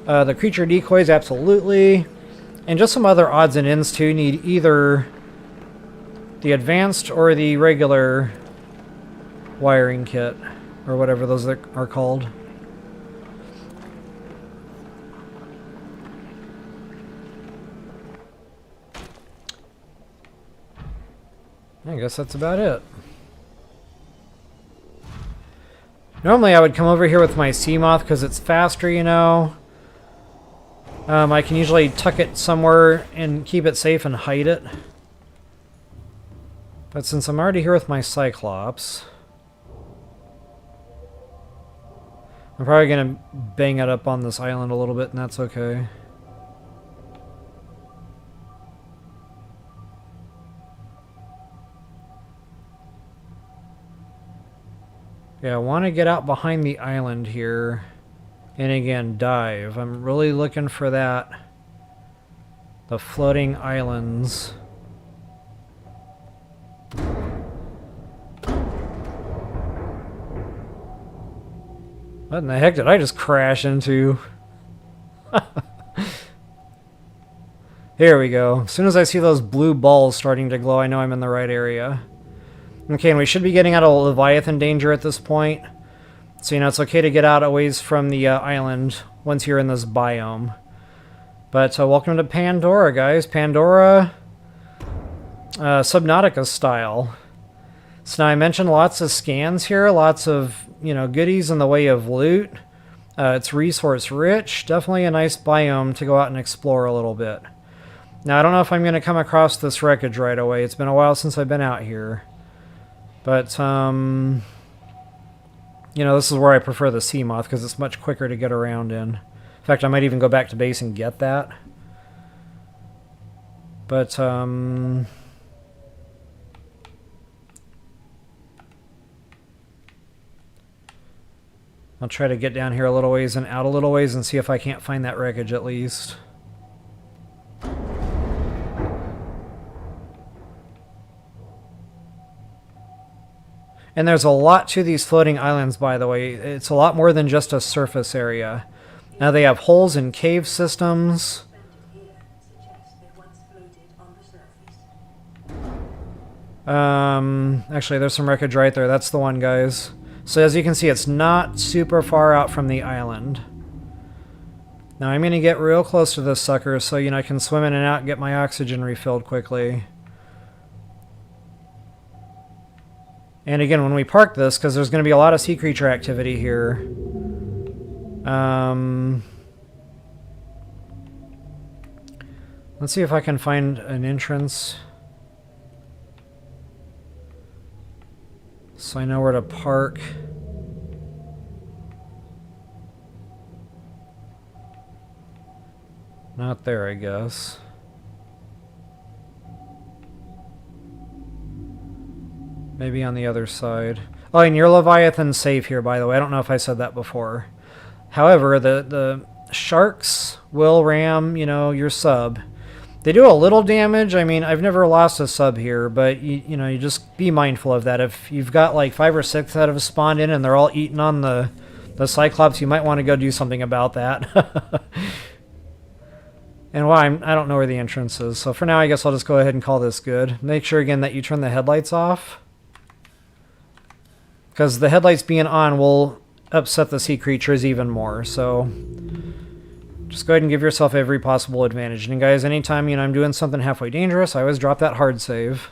The creature decoys, absolutely. And just some other odds and ends too need either the advanced or the regular wiring kit, or whatever those are called. I guess that's about it. Normally I would come over here with my sea moth because it's faster, I can usually tuck it somewhere and keep it safe and hide it. But since I'm already here with my Cyclops, I'm probably going to bang it up on this island a little bit, and that's okay. Yeah, I want to get out behind the island here. And again, dive. I'm really looking for that. The floating islands. What in the heck did I just crash into? Here we go. As soon as I see those blue balls starting to glow, I know I'm in the right area. Okay, and we should be getting out of Leviathan danger at this point. So, it's okay to get out a ways from the island once you're in this biome. But welcome to Pandora, guys. Pandora, Subnautica style. So now I mentioned lots of scans here, lots of, goodies in the way of loot. It's resource rich. Definitely a nice biome to go out and explore a little bit. Now, I don't know if I'm going to come across this wreckage right away. It's been a while since I've been out here. But, this is where I prefer the sea moth because it's much quicker to get around in. In fact, I might even go back to base and get that. But, I'll try to get down here a little ways and out a little ways and see if I can't find that wreckage at least. And there's a lot to these floating islands, by the way. It's a lot more than just a surface area. Now they have holes and cave systems. Actually, there's some wreckage right there. That's the one, guys. So as you can see, it's not super far out from the island. Now I'm going to get real close to this sucker so, you know, I can swim in and out and get my oxygen refilled quickly. And again, when we park this, because there's going to be a lot of sea creature activity here. Let's see if I can find an entrance. So I know where to park. Not there, I guess. Maybe on the other side. Oh, and your Leviathan's safe here, by the way. I don't know if I said that before. However, the sharks will ram, you know, your sub. They do a little damage. I mean, I've never lost a sub here, but you know, you just be mindful of that. If you've got like 5 or 6 that have spawned in and they're all eating on the Cyclops, you might want to go do something about that. And why I don't know where the entrance is. So for now, I guess I'll just go ahead and call this good. Make sure again that you turn the headlights off, because the headlights being on will upset the sea creatures even more. So just go ahead and give yourself every possible advantage. And guys, anytime, you know, I'm doing something halfway dangerous, I always drop that hard save.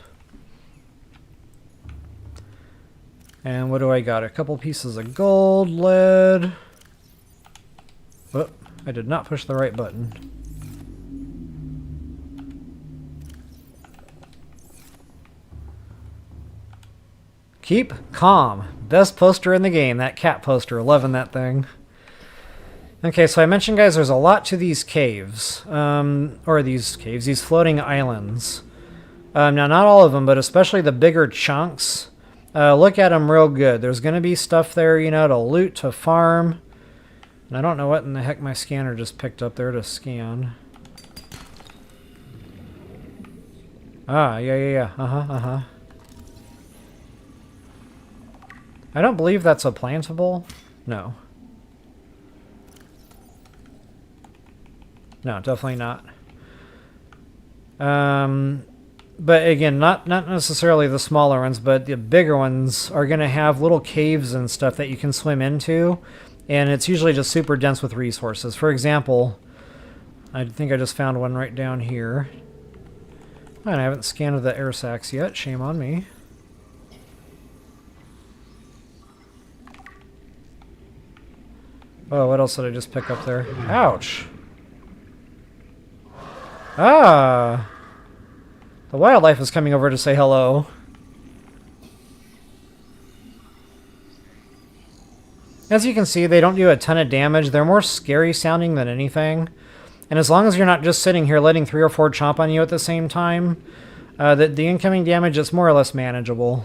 And what do I got? A couple pieces of gold, lead. Oh, I did not push the right button. Keep calm. Best poster in the game, that cat poster. Loving that thing. Okay, so I mentioned, guys, there's a lot to these caves. These floating islands. Now, not all of them, but especially the bigger chunks. Look at them real good. There's going to be stuff there, you know, to loot, to farm. And I don't know what in the heck my scanner just picked up there to scan. Ah, yeah. I don't believe that's a plantable. No. No, definitely not. But again, not necessarily the smaller ones, but the bigger ones are going to have little caves and stuff that you can swim into. And it's usually just super dense with resources. For example, I think I just found one right down here. Oh, and I haven't scanned the air sacs yet. Shame on me. Oh, what else did I just pick up there? Ouch! Ah! The wildlife is coming over to say hello. As you can see, they don't do a ton of damage. They're more scary sounding than anything. And as long as you're not just sitting here letting 3 or 4 chomp on you at the same time, the incoming damage is more or less manageable.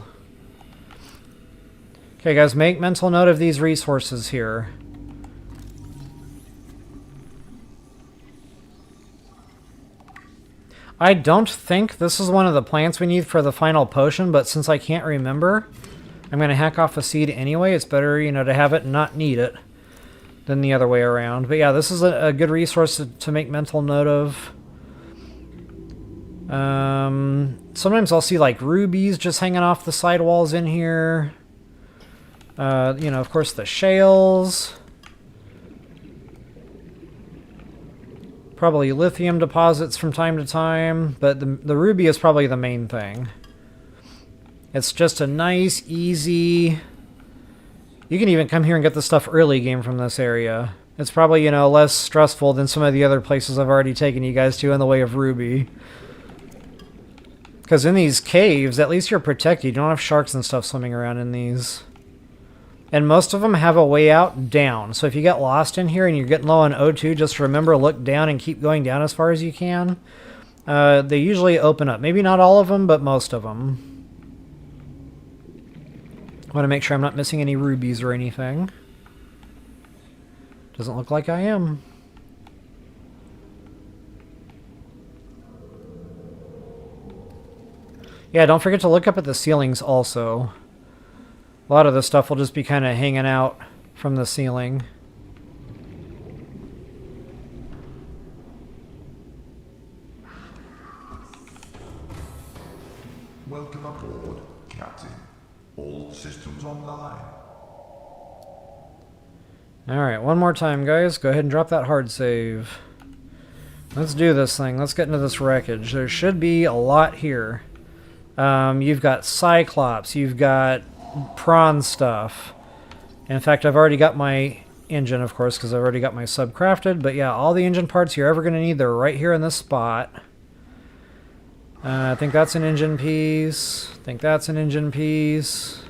Okay, guys, make mental note of these resources here. I don't think this is one of the plants we need for the final potion, but since I can't remember, I'm going to hack off a seed anyway. It's better, you know, to have it and not need it than the other way around. But yeah, this is a good resource to make mental note of. Sometimes I'll see like rubies just hanging off the sidewalls in here. You know, of course, the shales. Probably lithium deposits from time to time, but the ruby is probably the main thing. It's just a nice, easy... You can even come here and get the stuff early game from this area. It's probably, you know, less stressful than some of the other places I've already taken you guys to in the way of ruby. Because in these caves, at least you're protected. You don't have sharks and stuff swimming around in these. And most of them have a way out down. So if you get lost in here and you're getting low on O2, just remember, look down and keep going down as far as you can. They usually open up. Maybe not all of them, but most of them. I want to make sure I'm not missing any rubies or anything. Doesn't look like I am. Yeah, don't forget to look up at the ceilings also. A lot of the stuff will just be kind of hanging out from the ceiling. Welcome aboard, Captain. All systems online. Alright, one more time, guys. Go ahead and drop that hard save. Let's do this thing. Let's get into this wreckage. There should be a lot here. You've got Cyclops. You've got Prawn stuff. In fact, I've already got my engine, of course, because I've already got my sub crafted. But yeah, all the engine parts you're ever going to need, they're right here in this spot. I think that's an engine piece. I think that's an engine piece.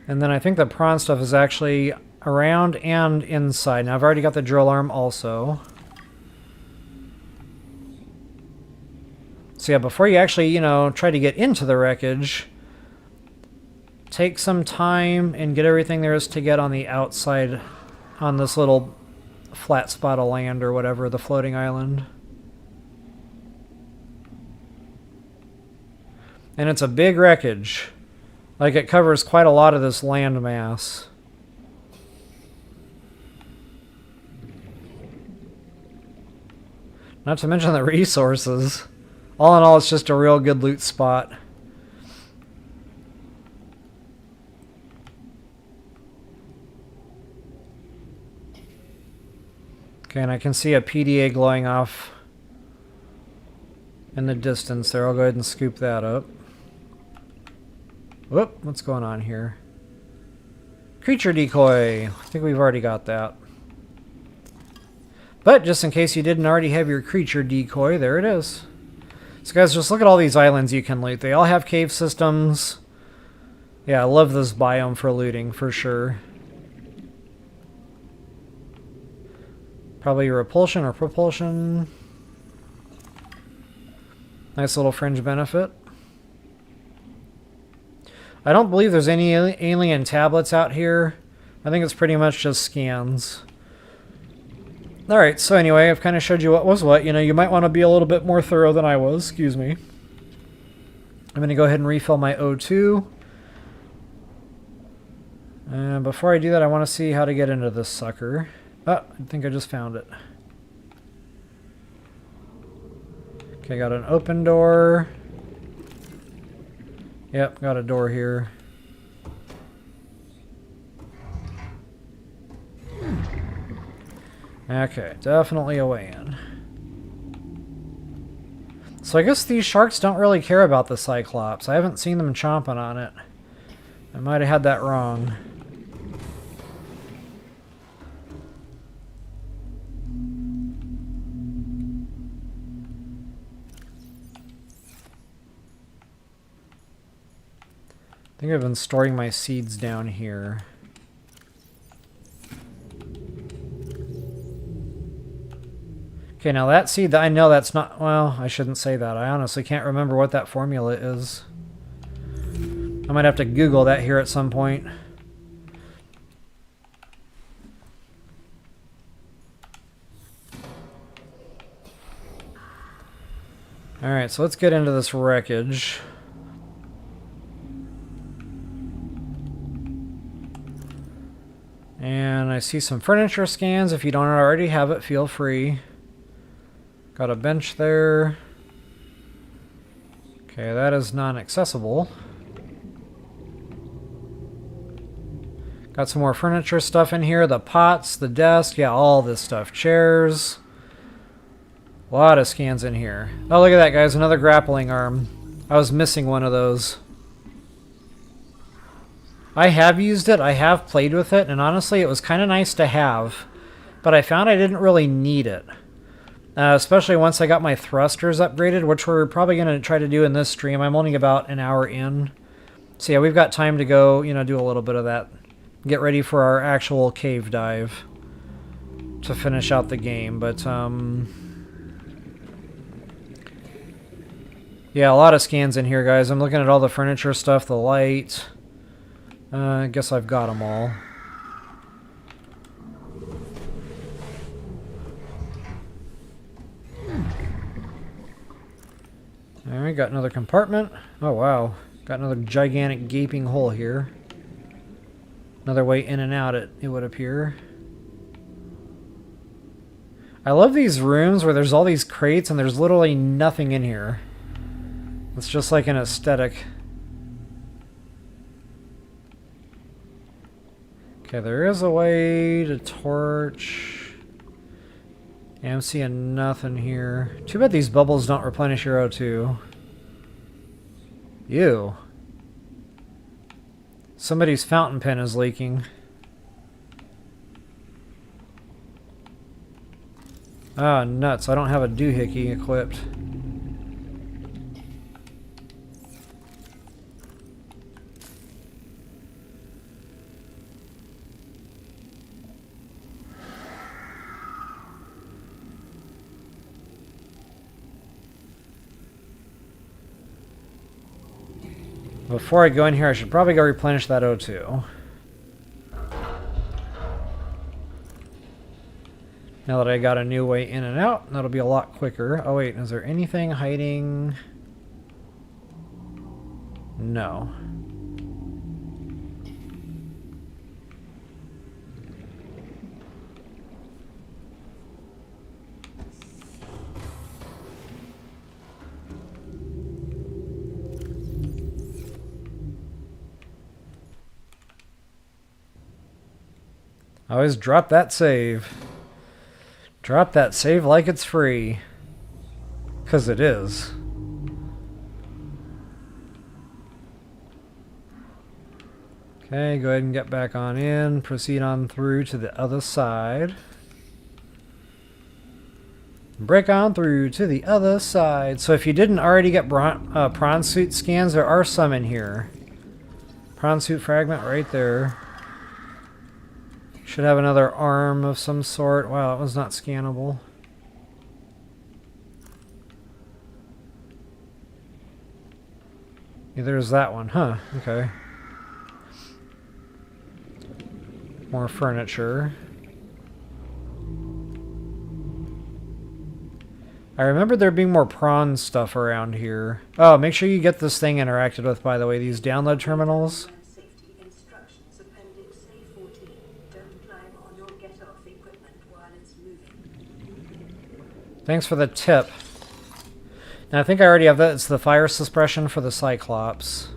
And then I think the Prawn stuff is actually around and inside. Now I've already got the drill arm also. So yeah, before you actually, you know, try to get into the wreckage, take some time and get everything there is to get on the outside, on this little flat spot of land or whatever, the floating island. And it's a big wreckage. Like, it covers quite a lot of this land mass. Not to mention the resources. All in all, it's just a real good loot spot. Okay, and I can see a PDA glowing off in the distance there. I'll go ahead and scoop that up. Whoop, what's going on here? Creature Decoy. I think we've already got that. But just in case you didn't already have your Creature Decoy, there it is. So guys, just look at all these islands you can loot. They all have cave systems. Yeah, I love this biome for looting, for sure. Probably repulsion or propulsion. Nice little fringe benefit. I don't believe there's any alien tablets out here. I think it's pretty much just scans. Alright, so anyway, I've kind of showed you what was what. You know, you might want to be a little bit more thorough than I was. Excuse me. I'm going to go ahead and refill my O2. And before I do that, I want to see how to get into this sucker. Oh, I think I just found it. Okay, got an open door. Yep, got a door here. Okay, definitely a way in. So I guess these sharks don't really care about the Cyclops. I haven't seen them chomping on it. I might have had that wrong. I think I've been storing my seeds down here. Okay, now that seed, I know that's not... Well, I shouldn't say that. I honestly can't remember what that formula is. I might have to Google that here at some point. Alright, so let's get into this wreckage. And I see some furniture scans. If you don't already have it, feel free. Got a bench there. Okay, that is non-accessible. Got some more furniture stuff in here. The pots, the desk, yeah, all this stuff. Chairs. A lot of scans in here. Oh, look at that, guys. Another grappling arm. I was missing one of those. I have used it. I have played with it. And honestly, it was kind of nice to have. But I found I didn't really need it. Especially once I got my thrusters upgraded, which we're probably going to try to do in this stream. I'm only about an hour in. So yeah, we've got time to go, you know, do a little bit of that. Get ready for our actual cave dive to finish out the game. But, yeah, a lot of scans in here, guys. I'm looking at all the furniture stuff, the light. I guess I've got them all. Alright, got another compartment. Oh wow, got another gigantic gaping hole here. Another way in and out, it would appear. I love these rooms where there's all these crates and there's literally nothing in here. It's just like an aesthetic. Okay, there is a way to torch. Yeah, I'm seeing nothing here. Too bad these bubbles don't replenish your O2. Ew. Somebody's fountain pen is leaking. Ah, nuts. I don't have a doohickey equipped. Before I go in here, I should probably go replenish that O2. Now that I got a new way in and out, that'll be a lot quicker. Oh wait, is there anything hiding? No. I always drop that save. Drop that save like it's free. 'Cause it is. Okay, go ahead and get back on in. Proceed on through to the other side. Break on through to the other side. So if you didn't already get prawn suit scans, there are some in here. Prawn suit fragment right there. Should have another arm of some sort. Wow, that was not scannable. Yeah, there's that one. Huh, okay. More furniture. I remember there being more prawn stuff around here. Oh, make sure you get this thing interacted with, by the way, these download terminals. Thanks for the tip. Now, I think I already have that. It's the fire suppression for the Cyclops.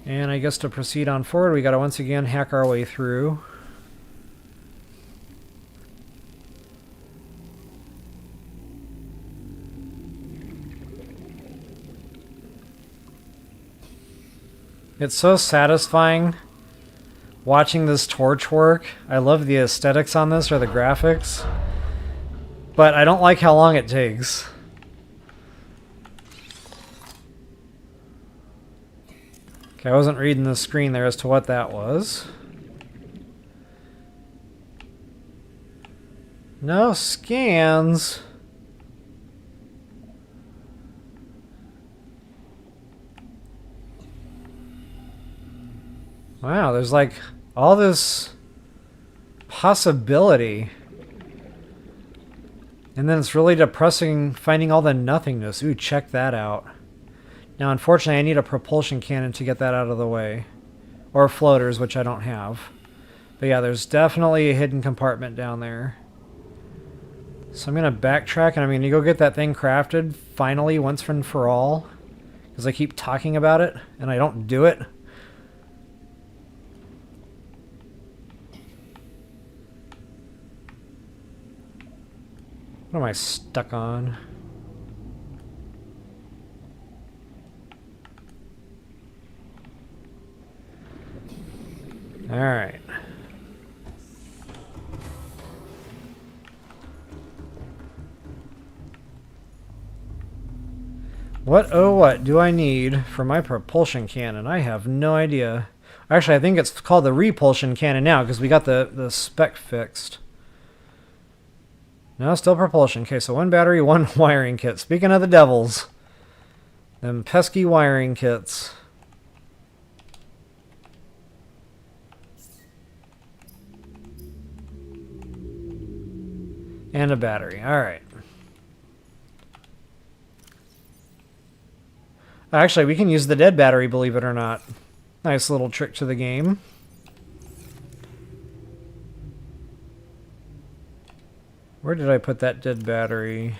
And I guess to proceed on forward, we gotta once again hack our way through. It's so satisfying watching this torch work. I love the aesthetics on this, or the graphics. But I don't like how long it takes. Okay, I wasn't reading the screen there as to what that was. No scans. Wow, there's like all this possibility. And then it's really depressing finding all the nothingness. Ooh, check that out. Now, unfortunately, I need a propulsion cannon to get that out of the way. Or floaters, which I don't have. But yeah, there's definitely a hidden compartment down there. So I'm going to backtrack and I'm going to go get that thing crafted, finally, once and for all. Because I keep talking about it, and I don't do it. What am I stuck on? All right. What do I need for my propulsion cannon? I have no idea. Actually, I think it's called the repulsion cannon now because we got the spec fixed. No, still propulsion. Okay, so one battery, one wiring kit. Speaking of the devils. Them pesky wiring kits. And a battery. Alright. Actually, we can use the dead battery, believe it or not. Nice little trick to the game. Where did I put that dead battery?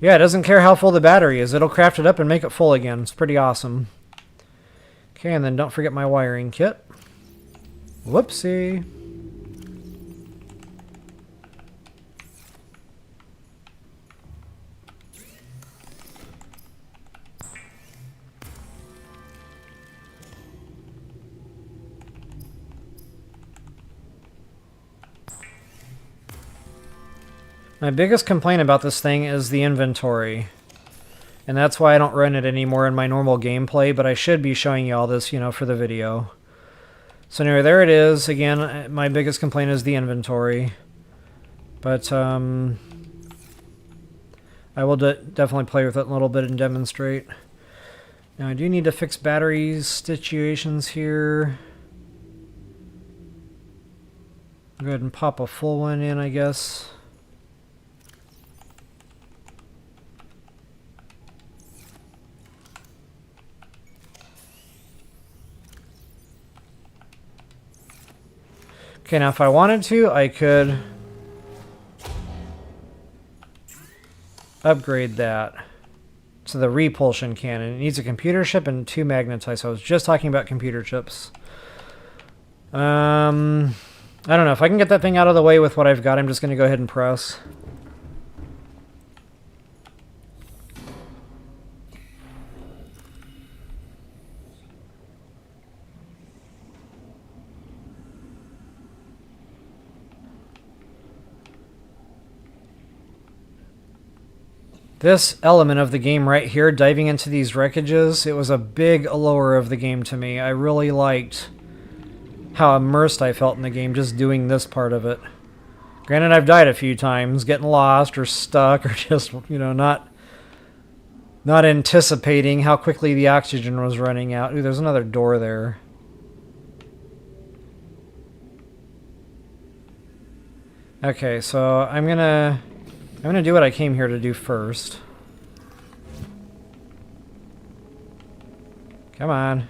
Yeah, it doesn't care how full the battery is. It'll craft it up and make it full again. It's pretty awesome. Okay, and then don't forget my wiring kit. Whoopsie. My biggest complaint about this thing is the inventory. And that's why I don't run it anymore in my normal gameplay, but I should be showing you all this, you know, for the video. So anyway, there it is. Again, my biggest complaint is the inventory. But, I will definitely play with it a little bit and demonstrate. Now, I do need to fix battery situations here. Go ahead and pop a full one in, I guess. Okay, now if I wanted to, I could upgrade that to the repulsion cannon. It needs a computer chip and 2 magnetites. I was just talking about computer chips. I don't know. If I can get that thing out of the way with what I've got, I'm just going to go ahead and press. This element of the game right here, diving into these wreckages, it was a big allure of the game to me. I really liked how immersed I felt in the game just doing this part of it. Granted, I've died a few times, getting lost or stuck or just, you know, not anticipating how quickly the oxygen was running out. Ooh, there's another door there. Okay, so I'm gonna do what I came here to do first. Come on.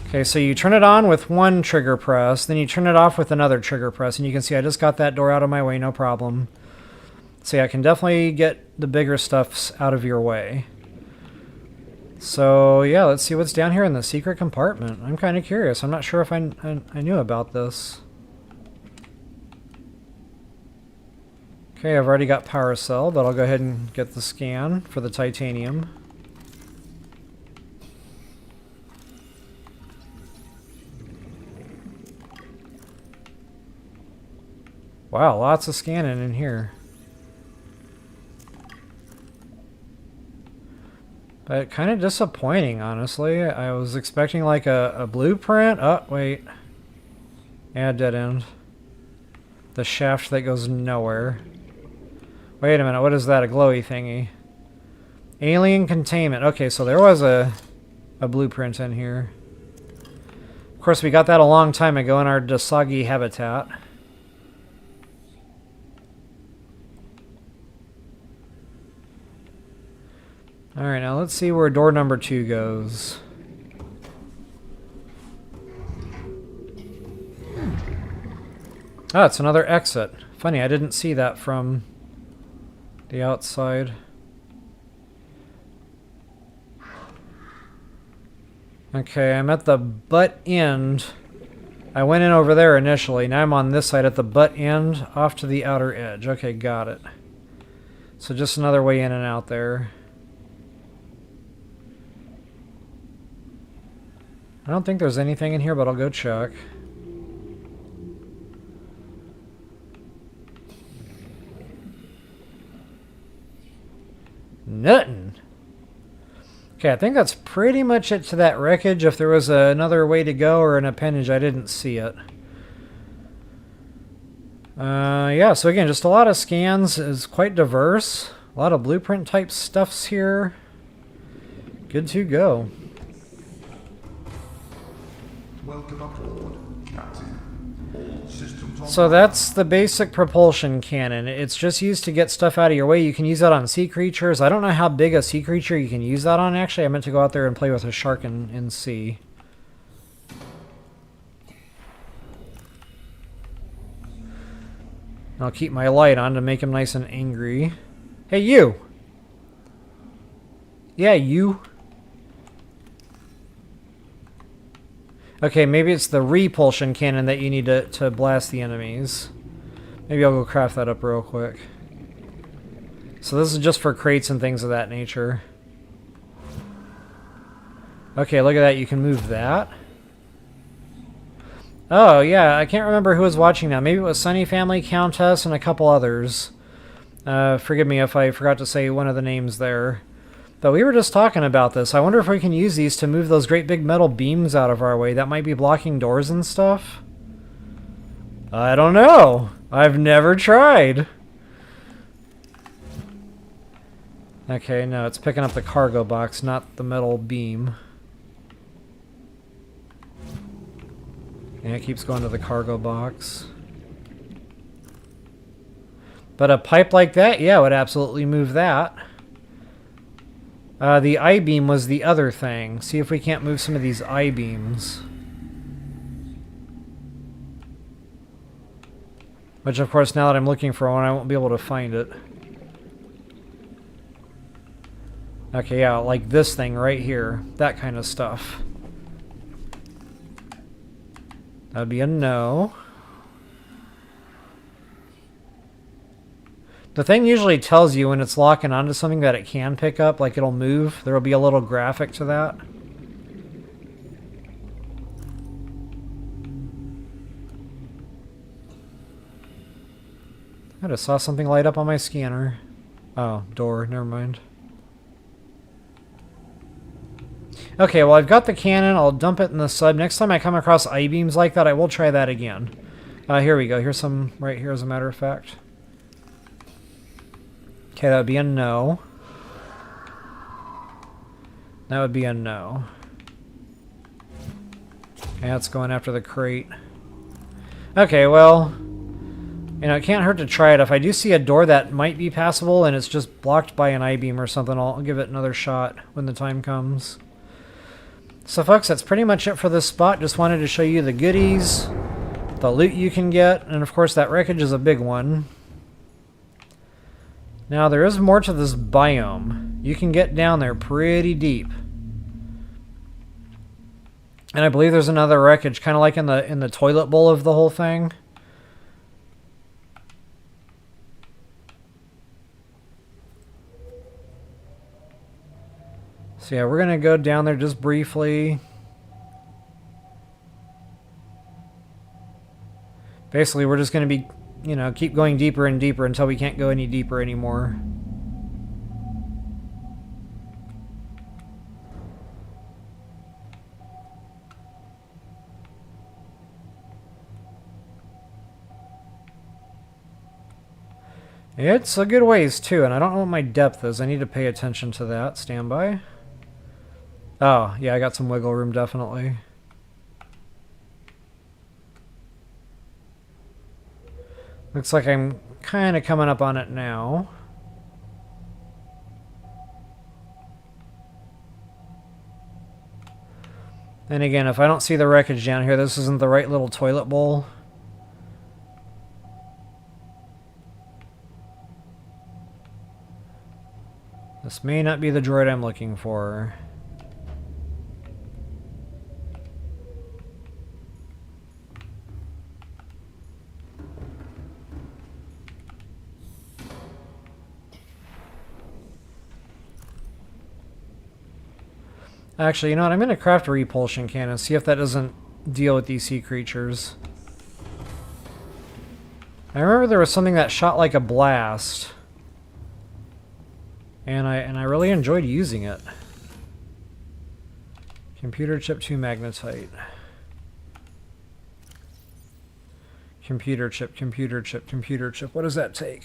Okay, so you turn it on with one trigger press, then you turn it off with another trigger press, and you can see I just got that door out of my way, no problem. See, I can definitely get the bigger stuffs out of your way. So, yeah, let's see what's down here in the secret compartment. I'm kind of curious. I'm not sure if I knew about this. Okay, I've already got power cell, but I'll go ahead and get the scan for the titanium. Wow, lots of scanning in here. But kind of disappointing, honestly. I was expecting like a blueprint. Oh, wait. Yeah, dead end. The shaft that goes nowhere. Wait a minute, what is that? A glowy thingy. Alien containment. Okay, so there was a blueprint in here. Of course, we got that a long time ago in our Dasagi habitat. Alright, now let's see where door number 2 goes. Ah, it's another exit. Funny, I didn't see that from the outside. Okay, I'm at the butt end. I went in over there initially. Now I'm on this side at the butt end, off to the outer edge. Okay, got it. So just another way in and out there. I don't think there's anything in here, but I'll go check. Nothing. Okay, I think that's pretty much it to that wreckage. If there was another way to go or an appendage, I didn't see it. Yeah, so again, just a lot of scans. Is quite diverse. A lot of blueprint type stuffs here. Good to go. Welcome aboard, Captain. All systems systems So online. that's the basic propulsion cannon. It's just used to get stuff out of your way. You can use that on sea creatures. I don't know how big a sea creature you can use that on, actually. I meant to go out there and play with a shark in sea. I'll keep my light on to make him nice and angry. Hey, you! Yeah, you. Okay, maybe it's the repulsion cannon that you need to blast the enemies. Maybe I'll go craft that up real quick. So this is just for crates and things of that nature. Okay, look at that. You can move that. Oh, yeah. I can't remember who was watching that. Maybe it was Sunny Family, Countess, and a couple others. Forgive me if I forgot to say one of the names there. But we were just talking about this. I wonder if we can use these to move those great big metal beams out of our way. That might be blocking doors and stuff. I don't know. I've never tried. Okay, no, it's picking up the cargo box, not the metal beam. And it keeps going to the cargo box. But a pipe like that, yeah, would absolutely move that. The I-beam was the other thing. See if we can't move some of these I-beams. Which, of course, now that I'm looking for one, I won't be able to find it. Okay, yeah, like this thing right here. That kind of stuff. That would be a no. The thing usually tells you when it's locking onto something that it can pick up, like it'll move. There will be a little graphic to that. I just saw something light up on my scanner. Oh, door, never mind. Okay, well I've got the cannon, I'll dump it in the sub. Next time I come across I-beams like that, I will try that again. Here we go, here's some right here as a matter of fact. Okay, that would be a no. That would be a no. Okay, that's going after the crate. Okay, well, you know, it can't hurt to try it. If I do see a door that might be passable and it's just blocked by an I-beam or something, I'll give it another shot when the time comes. So folks, that's pretty much it for this spot. Just wanted to show you the goodies, the loot you can get, and of course that wreckage is a big one. Now, there is more to this biome. You can get down there pretty deep. And I believe there's another wreckage, kind of like in the toilet bowl of the whole thing. So yeah, we're going to go down there just briefly. Basically, we're just going to be, you know, keep going deeper and deeper until we can't go any deeper anymore. It's a good ways too, and I don't know what my depth is. I need to pay attention to that. Stand by. Oh, yeah, I got some wiggle room, definitely. Looks like I'm kind of coming up on it now. And again, if I don't see the wreckage down here, this isn't the right little toilet bowl. This may not be the droid I'm looking for. Actually, you know what? I'm going to craft a repulsion cannon, see if that doesn't deal with these sea creatures. I remember there was something that shot like a blast. And I really enjoyed using it. Computer chip 2 magnetite. Computer chip, computer chip, computer chip. What does that take?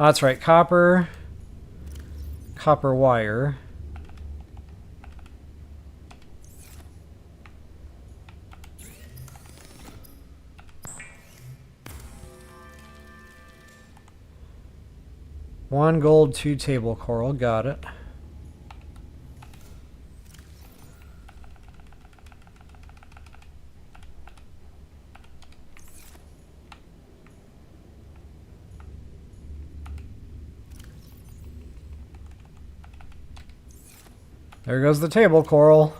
Oh, that's right. Copper. Copper wire. 1 gold, 2 table coral. Got it. There goes the table coral.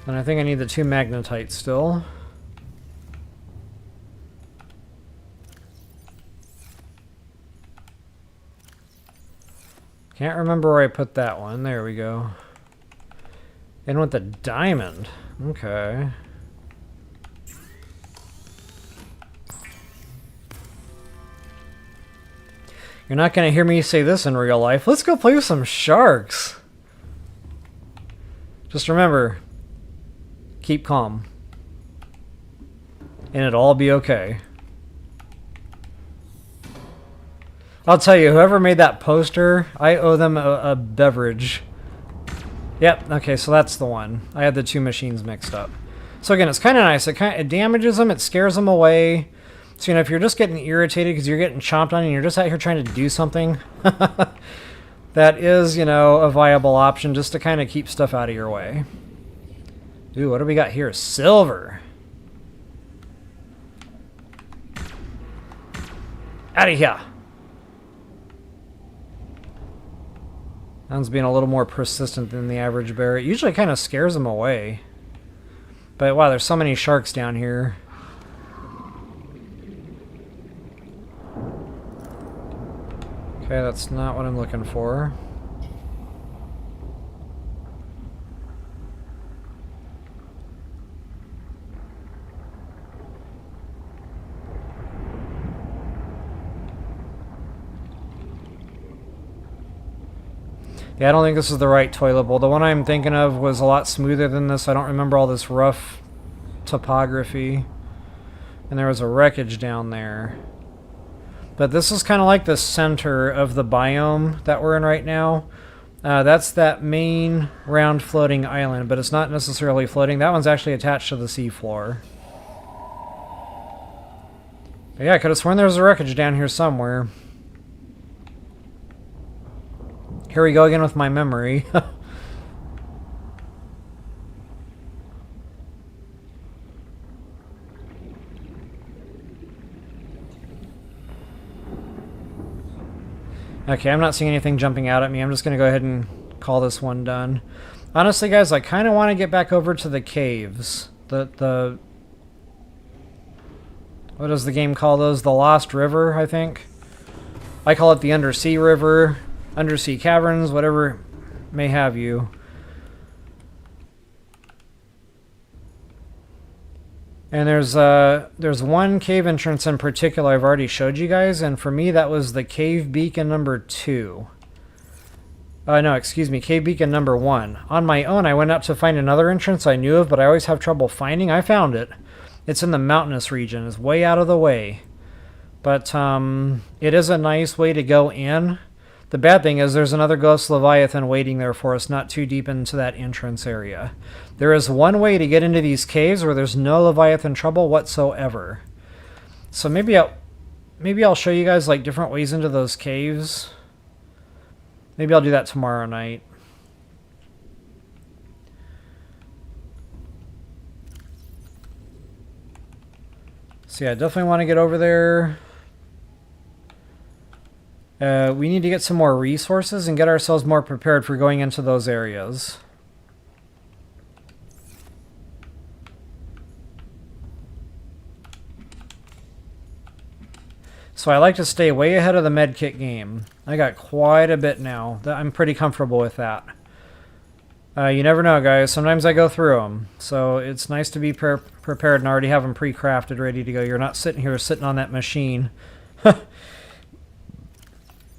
And I think I need the 2 magnetite still. Can't remember where I put that one. There we go. In with the diamond. Okay. You're not going to hear me say this in real life. Let's go play with some sharks. Just remember, keep calm. And it'll all be okay. I'll tell you, whoever made that poster, I owe them a beverage. Yep, okay, so that's the one. I had the 2 machines mixed up. So again, it's kind of nice. It damages them, it scares them away. So, you know, if you're just getting irritated because you're getting chomped on and you're just out here trying to do something, that is, you know, a viable option just to kind of keep stuff out of your way. Ooh, what do we got here? Silver. Out of here. That one's being a little more persistent than the average bear. It usually kind of scares them away. But wow, there's so many sharks down here. Okay, that's not what I'm looking for. Yeah, I don't think this is the right toilet bowl. The one I'm thinking of was a lot smoother than this. I don't remember all this rough topography. And there was a wreckage down there. But this is kind of like the center of the biome that we're in right now. That's that main round floating island, but it's not necessarily floating. That one's actually attached to the seafloor. But yeah, I could have sworn there was a wreckage down here somewhere. Here we go again with my memory. Okay, I'm not seeing anything jumping out at me. I'm just going to go ahead and call this one done. Honestly, guys, I kind of want to get back over to the caves. The what does the game call those? The Lost River, I think. I call it the Undersea River, Undersea Caverns, whatever may have you. And there's one cave entrance in particular I've already showed you guys, and for me that was the cave beacon number 2. No, excuse me, cave beacon number 1. On my own, I went out to find another entrance I knew of, but I always have trouble finding. I found it. It's in the mountainous region. It's way out of the way. But it is a nice way to go in. The bad thing is there's another ghost Leviathan waiting there for us not too deep into that entrance area. There is one way to get into these caves where there's no Leviathan trouble whatsoever. So maybe I'll show you guys like different ways into those caves. Maybe I'll do that tomorrow night. So yeah, definitely want to get over there. We need to get some more resources and get ourselves more prepared for going into those areas. So I like to stay way ahead of the medkit game. I got quite a bit now. I'm pretty comfortable with that. You never know, guys. Sometimes I go through them. So it's nice to be prepared and already have them pre-crafted, ready to go. You're not sitting on that machine.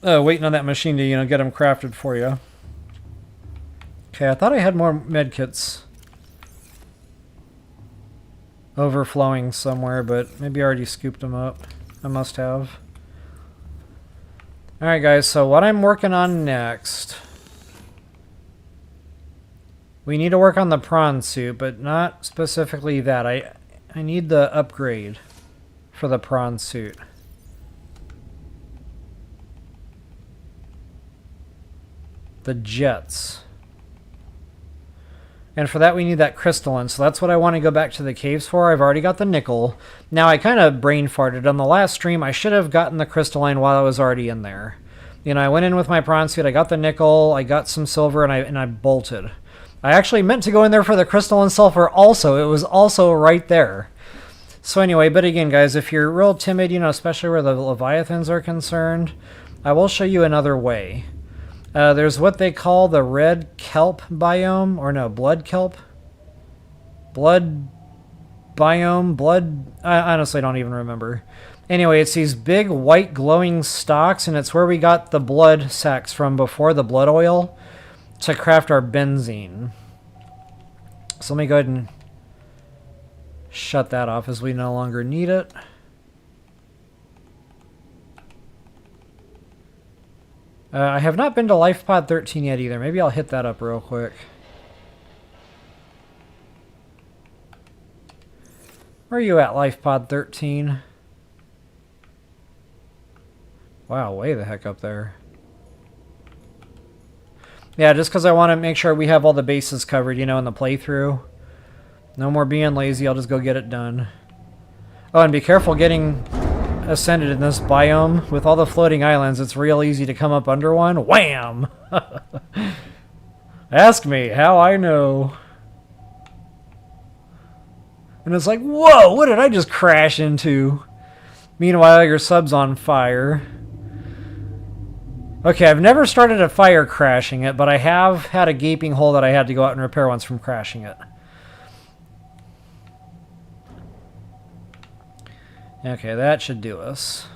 Waiting on that machine to, you know, get them crafted for you. Okay, I thought I had more medkits overflowing somewhere, but maybe I already scooped them up. I must have. Alright guys, so what I'm working on next... We need to work on the prawn suit, but not specifically that. I need the upgrade for the prawn suit. The jets. And for that we need that crystalline, so that's what I want to go back to the caves for. I've already got the nickel. Now I kind of brain farted. On the last stream, I should have gotten the crystalline while I was already in there. You know, I went in with my prawn suit, I got the nickel, I got some silver, and I bolted. I actually meant to go in there for the crystalline sulfur also. It was also right there. So anyway, but again, guys, if you're real timid, you know, especially where the leviathans are concerned, I will show you another way. There's what they call the red kelp biome, or no, blood kelp? Blood biome, blood... I honestly don't even remember. Anyway, it's these big white glowing stalks, and it's where we got the blood sacks from before, the blood oil, to craft our benzene. So let me go ahead and shut that off as we no longer need it. I have not been to Life Pod 13 yet either. Maybe I'll hit that up real quick. Where are you at, Life Pod 13? Wow, way the heck up there. Yeah, just because I want to make sure we have all the bases covered, you know, in the playthrough. No more being lazy, I'll just go get it done. Oh, and be careful getting ascended in this biome. With all the floating islands, it's real easy to come up under one. Wham! Ask me how I know. And it's like, whoa, what did I just crash into? Meanwhile, your sub's on fire. Okay, I've never started a fire crashing it, but I have had a gaping hole that I had to go out and repair once from crashing it. Okay, that should do us.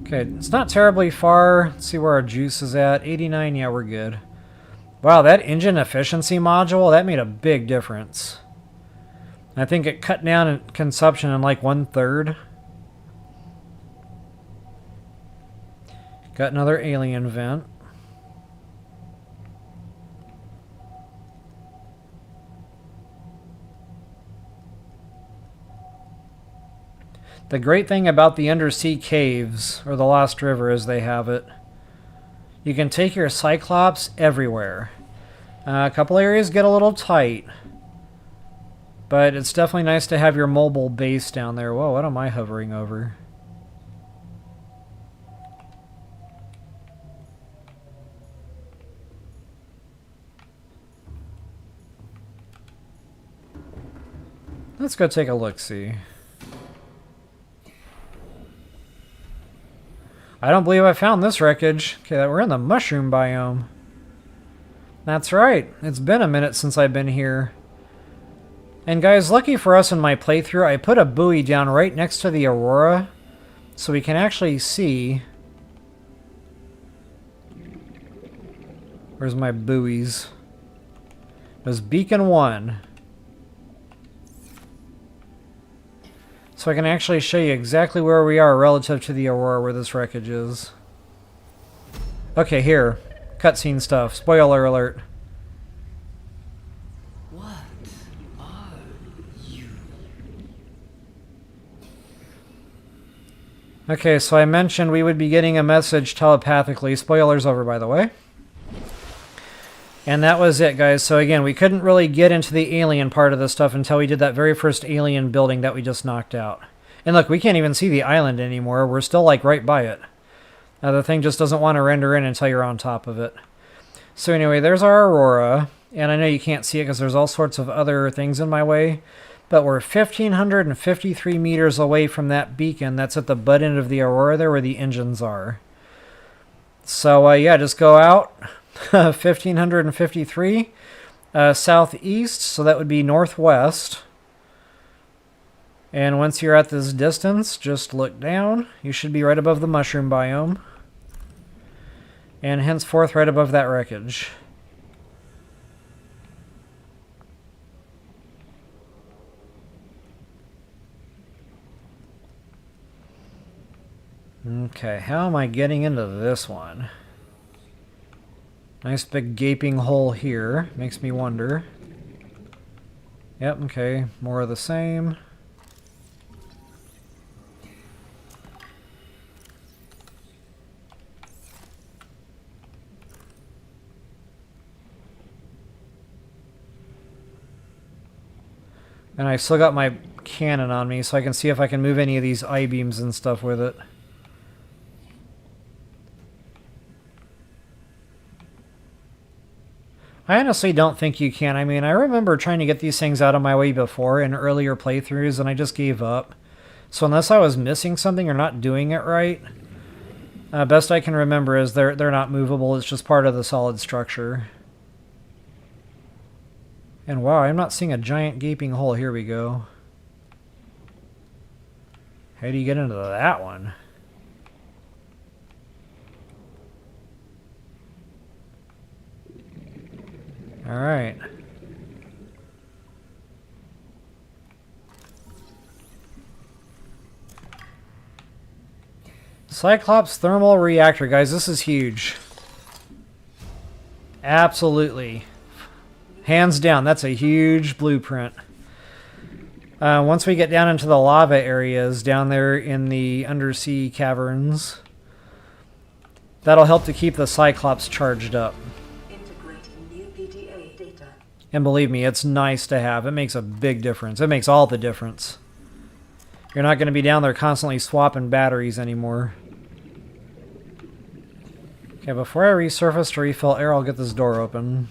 Okay, it's not terribly far. Let's see where our juice is at. 89, yeah, we're good. Wow, that engine efficiency module, that made a big difference. I think it cut down in consumption in like 1/3. Got another alien vent. The great thing about the undersea caves, or the Lost River as they have it, you can take your Cyclops everywhere. A couple areas get a little tight, but it's definitely nice to have your mobile base down there. Whoa, what am I hovering over? Let's go take a look-see. I don't believe I found this wreckage. Okay, we're in the mushroom biome. That's right. It's been a minute since I've been here. And guys, lucky for us in my playthrough, I put a buoy down right next to the Aurora, so we can actually see... Where's my buoys? It was Beacon 1. So I can actually show you exactly where we are relative to the Aurora, where this wreckage is. Okay, here. Cutscene stuff. Spoiler alert. What are you? Okay, so I mentioned we would be getting a message telepathically. Spoilers over, by the way. And that was it, guys. So again, we couldn't really get into the alien part of this stuff until we did that very first alien building that we just knocked out. And look, we can't even see the island anymore. We're still, like, right by it. The thing just doesn't want to render in until you're on top of it. So anyway, there's our Aurora. And I know you can't see it because there's all sorts of other things in my way. But we're 1,553 meters away from that beacon. That's at the butt end of the Aurora there where the engines are. So, yeah, just go out. 1,553 southeast, so that would be northwest. And once you're at this distance, just look down. You should be right above the mushroom biome. And henceforth right above that wreckage. Okay, how am I getting into this one? Nice big gaping hole here. Makes me wonder. Yep, okay. More of the same. And I still got my cannon on me, so I can see if I can move any of these I-beams and stuff with it. I honestly don't think you can. I mean, I remember trying to get these things out of my way before in earlier playthroughs, and I just gave up. So unless I was missing something or not doing it right, best I can remember is they're not movable. It's just part of the solid structure. And wow, I'm not seeing a giant gaping hole. Here we go. How do you get into that one? All right. Cyclops thermal reactor, guys. This is huge. Absolutely. Hands down, that's a huge blueprint. Once we get down into the lava areas down there in the undersea caverns, that'll help to keep the Cyclops charged up. Integrating new PDA data. And believe me, it's nice to have. It makes a big difference. It makes all the difference. You're not going to be down there constantly swapping batteries anymore. Okay, before I resurface to refill air, I'll get this door open.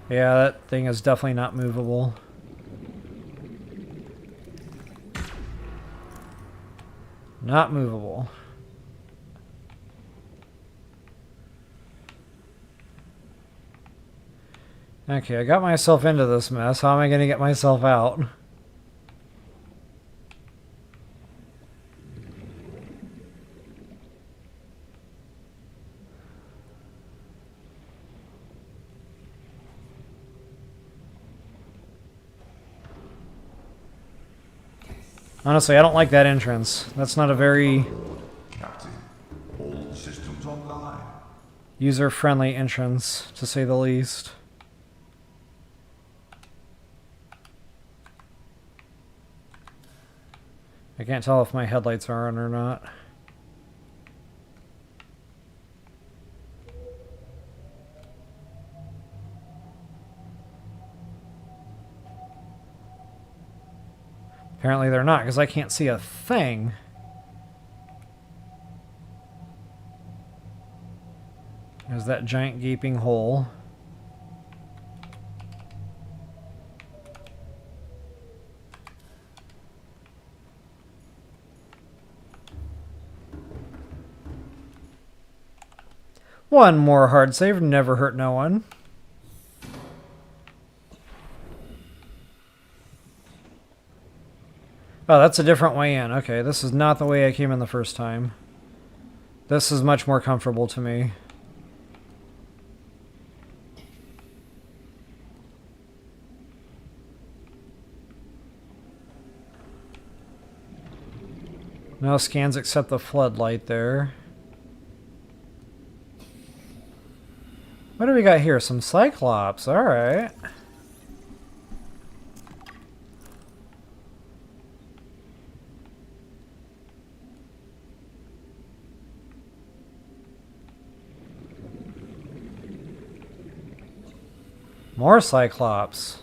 Yeah, that thing is definitely not movable. Not movable. Okay, I got myself into this mess. How am I going to get myself out? Honestly, I don't like that entrance. That's not a very Captain, all systems online. user-friendly entrance, to say the least. I can't tell if my headlights are on or not. Apparently they're not, because I can't see a thing. There's that giant gaping hole. One more hard save, never hurt no one. Oh, that's a different way in. Okay, this is not the way I came in the first time. This is much more comfortable to me. No scans except the floodlight there. What do we got here? Some Cyclops. Alright. More Cyclops.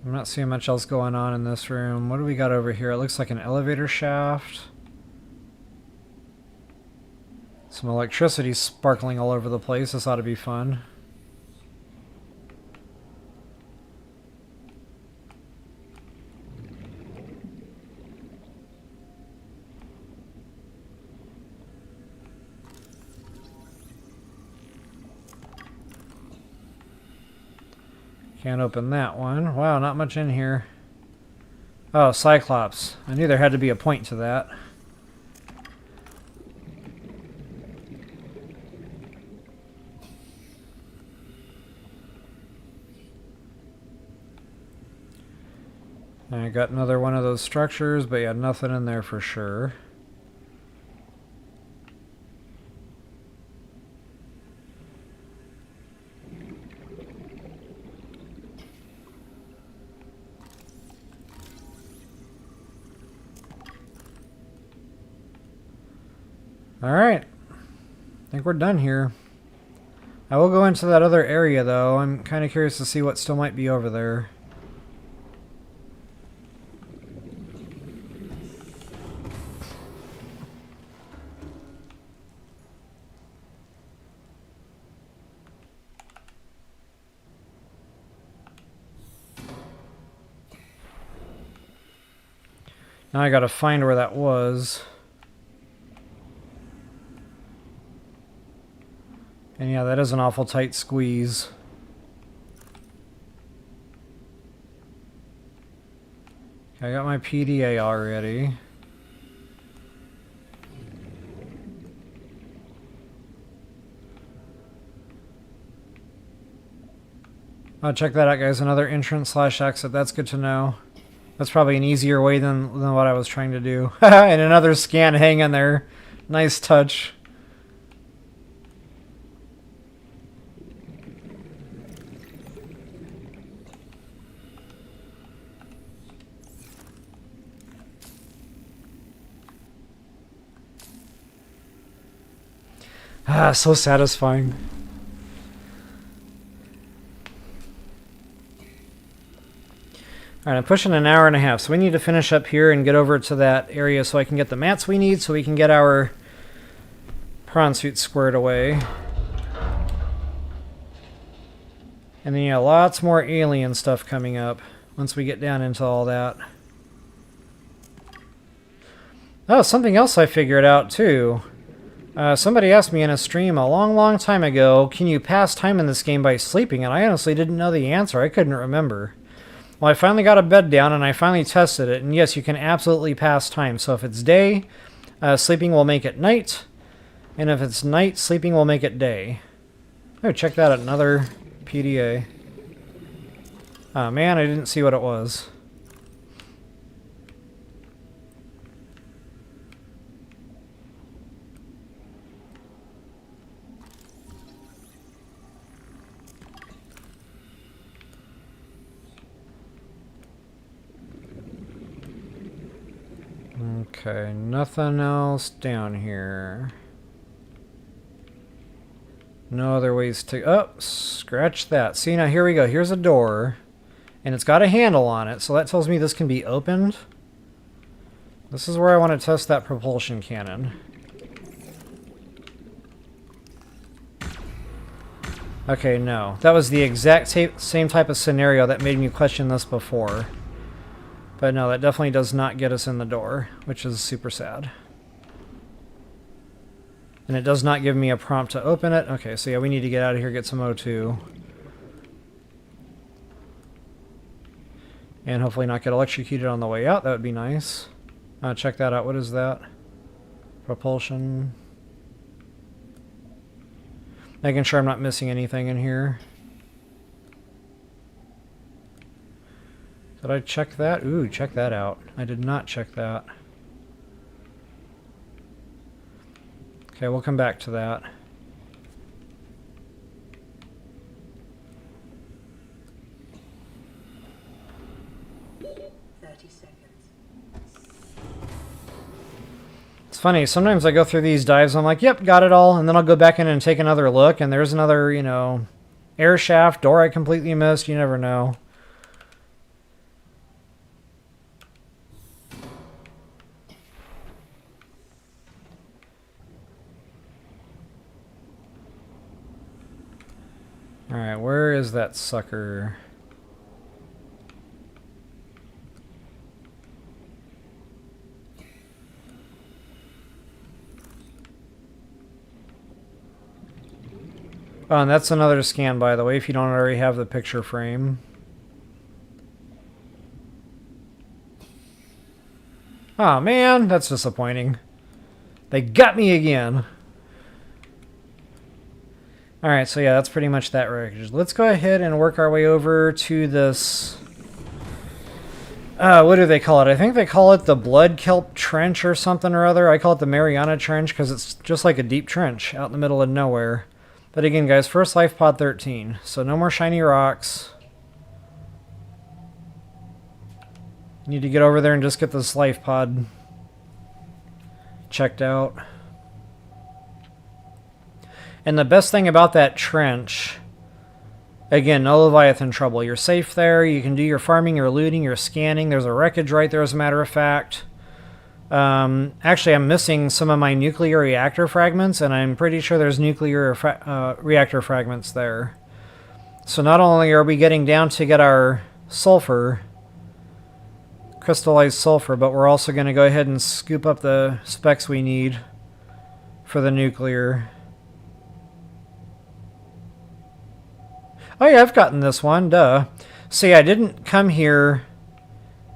I'm not seeing much else going on in this room. What do we got over here? It looks like an elevator shaft. Some electricity sparkling all over the place. This ought to be fun. Can't open that one. Wow, not much in here. Oh, Cyclops. I knew there had to be a point to that. I got another one of those structures, but yeah, nothing in there for sure. Alright. I think we're done here. I will go into that other area, though. I'm kind of curious to see what still might be over there. Now I gotta find where that was. And yeah, that is an awful tight squeeze. Okay, I got my PDA already. Oh, check that out, guys. Another entrance / exit. That's good to know. That's probably an easier way than what I was trying to do. And another scan hanging there. Nice touch. Ah, so satisfying. Alright, I'm pushing an hour and a half, so we need to finish up here and get over to that area so I can get the mats we need so we can get our prawn suit squared away. And then, yeah, lots more alien stuff coming up once we get down into all that. Oh, something else I figured out, too. Somebody asked me in a stream a long time ago, can you pass time in this game by sleeping? And I honestly didn't know the answer. I couldn't remember. Well, I finally got a bed down and I finally tested it. And yes, you can absolutely pass time. So if it's day, sleeping will make it night. And if it's night, sleeping will make it day. Oh, check that out. Another PDA. Oh, man, I didn't see what it was. Okay, nothing else down here. No other ways to... Oh, scratch that. See, now here we go. Here's a door. And it's got a handle on it, so that tells me this can be opened. This is where I want to test that propulsion cannon. Okay, no. That was the exact same type of scenario that made me question this before. But no, that definitely does not get us in the door, which is super sad. And it does not give me a prompt to open it. Okay, so yeah, we need to get out of here, get some O2. And hopefully not get electrocuted on the way out. That would be nice. Check that out. What is that? Propulsion. Making sure I'm not missing anything in here. Did I check that? Ooh, check that out. I did not check that. Okay, we'll come back to that. It's funny, sometimes I go through these dives, I'm like, yep, got it all, and then I'll go back in and take another look, and there's another, you know, air shaft, door I completely missed, you never know. Alright, where is that sucker? Oh, and that's another scan, by the way, if you don't already have the picture frame. Oh man, that's disappointing. They got me again. Alright, so yeah, that's pretty much that wreckage. Let's go ahead and work our way over to this... what do they call it? I think they call it the Blood Kelp Trench or something or other. I call it the Mariana Trench because it's just like a deep trench out in the middle of nowhere. But again, guys, first life pod 13. So no more shiny rocks. Need to get over there and just get this life pod checked out. And the best thing about that trench, again, no Leviathan trouble. You're safe there. You can do your farming, your looting, your scanning. There's a wreckage right there, as a matter of fact. Actually, I'm missing some of my nuclear reactor fragments, and I'm pretty sure there's nuclear reactor fragments there. So not only are we getting down to get our sulfur, crystallized sulfur, but we're also going to go ahead and scoop up the specs we need for the nuclear. Oh yeah, I've gotten this one, duh. See, I didn't come here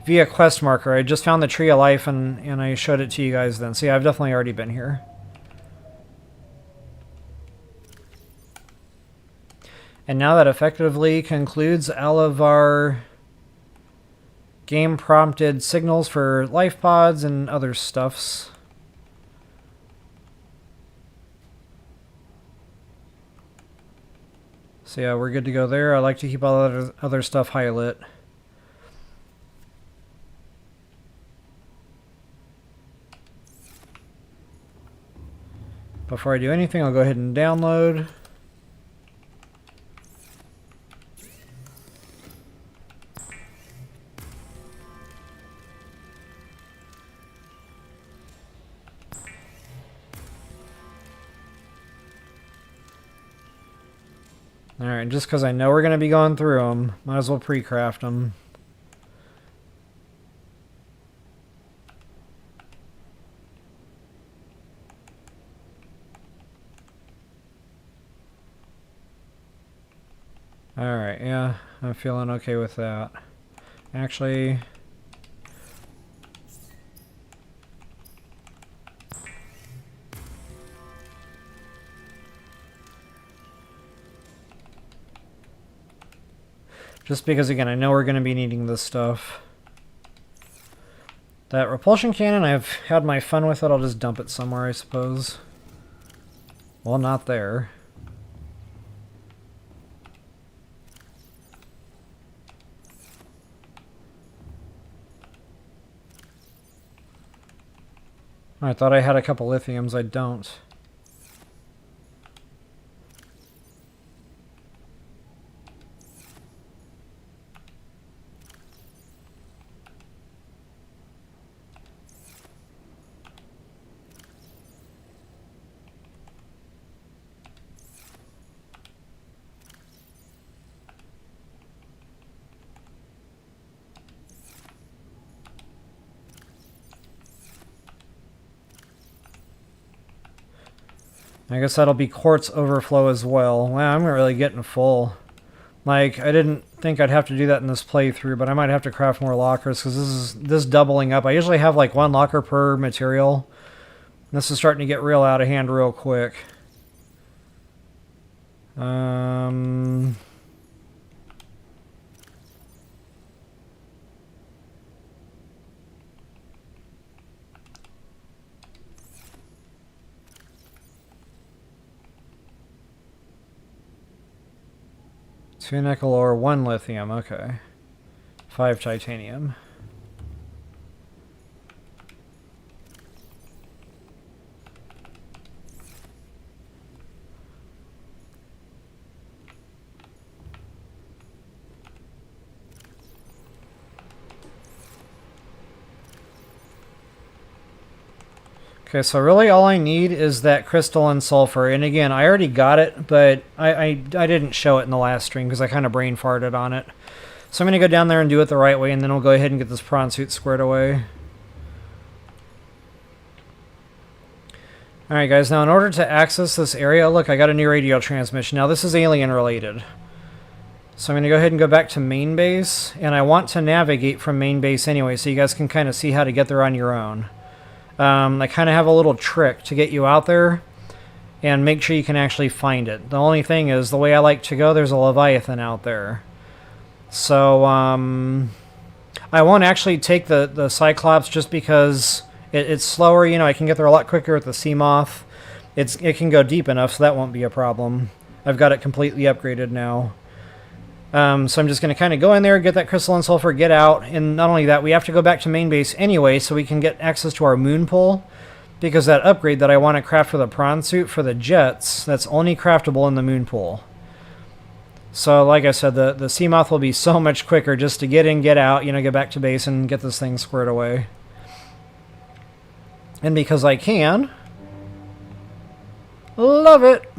via quest marker. I just found the Tree of Life and I showed it to you guys then. See, I've definitely already been here. And now that effectively concludes all of our game prompted signals for life pods and other stuffs. So yeah, we're good to go there. I like to keep all that other stuff high lit. Before I do anything, I'll go ahead and download. Alright, just because I know we're going to be going through them, might as well pre-craft them. Alright, yeah, I'm feeling okay with that. Actually... just because, again, I know we're going to be needing this stuff. That repulsion cannon, I've had my fun with it. I'll just dump it somewhere, I suppose. Well, not there. I thought I had a couple lithiums. I don't. I guess that'll be quartz overflow as well. Wow, I'm really getting full. Like, I didn't think I'd have to do that in this playthrough, but I might have to craft more lockers because this doubling up. I usually have like one locker per material. This is starting to get real out of hand real quick. Two nickel ore, 1 lithium, okay. 5 titanium. Okay, so really all I need is that crystalline sulfur. And again, I already got it, but I didn't show it in the last stream because I kind of brain farted on it. So I'm going to go down there and do it the right way, and then we'll go ahead and get this prawn suit squared away. Alright guys, now in order to access this area, look, I got a new radio transmission. Now this is alien related. So I'm going to go ahead and go back to main base, and I want to navigate from main base anyway, so you guys can kind of see how to get there on your own. I kind of have a little trick to get you out there and make sure you can actually find it. The only thing is, the way I like to go, there's a Leviathan out there. So I won't actually take the Cyclops just because it's slower. You know, I can get there a lot quicker with the Seamoth. It can go deep enough, so that won't be a problem. I've got it completely upgraded now. So I'm just going to kind of go in there, get that Crystalline Sulphur, get out. And not only that, we have to go back to main base anyway so we can get access to our Moonpool. Because that upgrade that I want to craft for the Prawn suit for the jets, that's only craftable in the Moonpool. So like I said, the Seamoth will be so much quicker just to get in, get out, you know, get back to base and get this thing squared away. And because I can, love it!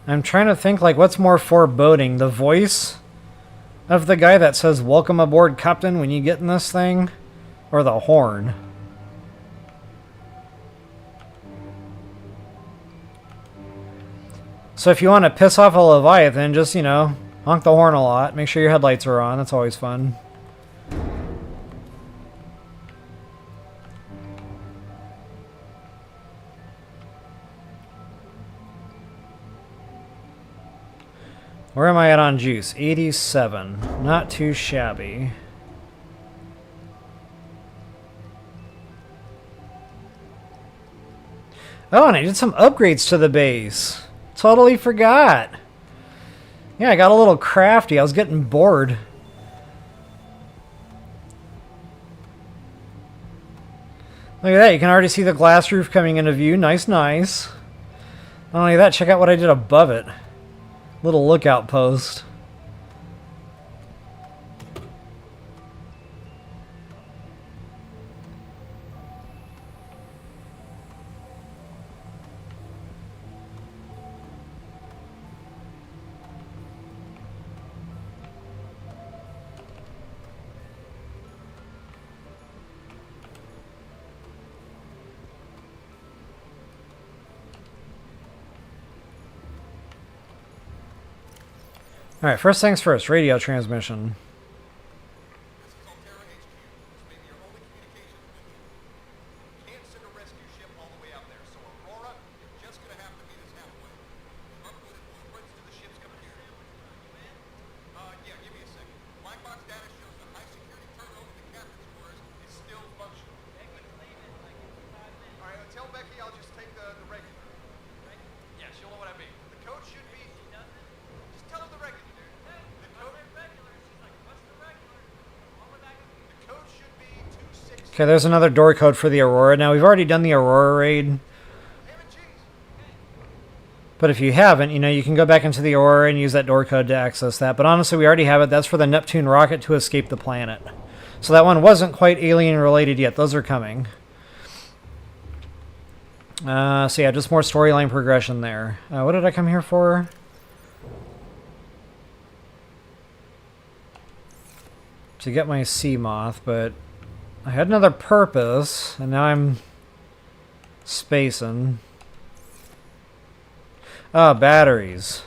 I'm trying to think, like, what's more foreboding? The voice of the guy that says, "Welcome aboard, Captain," when you get in this thing? Or the horn? So if you want to piss off a Leviathan, just, you know, honk the horn a lot. Make sure your headlights are on. That's always fun. Where am I at on juice? 87. Not too shabby. Oh, and I did some upgrades to the base. Totally forgot. Yeah, I got a little crafty. I was getting bored. Look at that. You can already see the glass roof coming into view. Nice, nice. Not only that, check out what I did above it. Little lookout post. Alright, first things first, radio transmission. Okay, there's another door code for the Aurora. Now, we've already done the Aurora raid. But if you haven't, you know, you can go back into the Aurora and use that door code to access that. But honestly, we already have it. That's for the Neptune rocket to escape the planet. So that one wasn't quite alien-related yet. Those are coming. So yeah, just more storyline progression there. What did I come here for? To get my Seamoth, but I had another purpose, and now I'm spacing. Ah, batteries.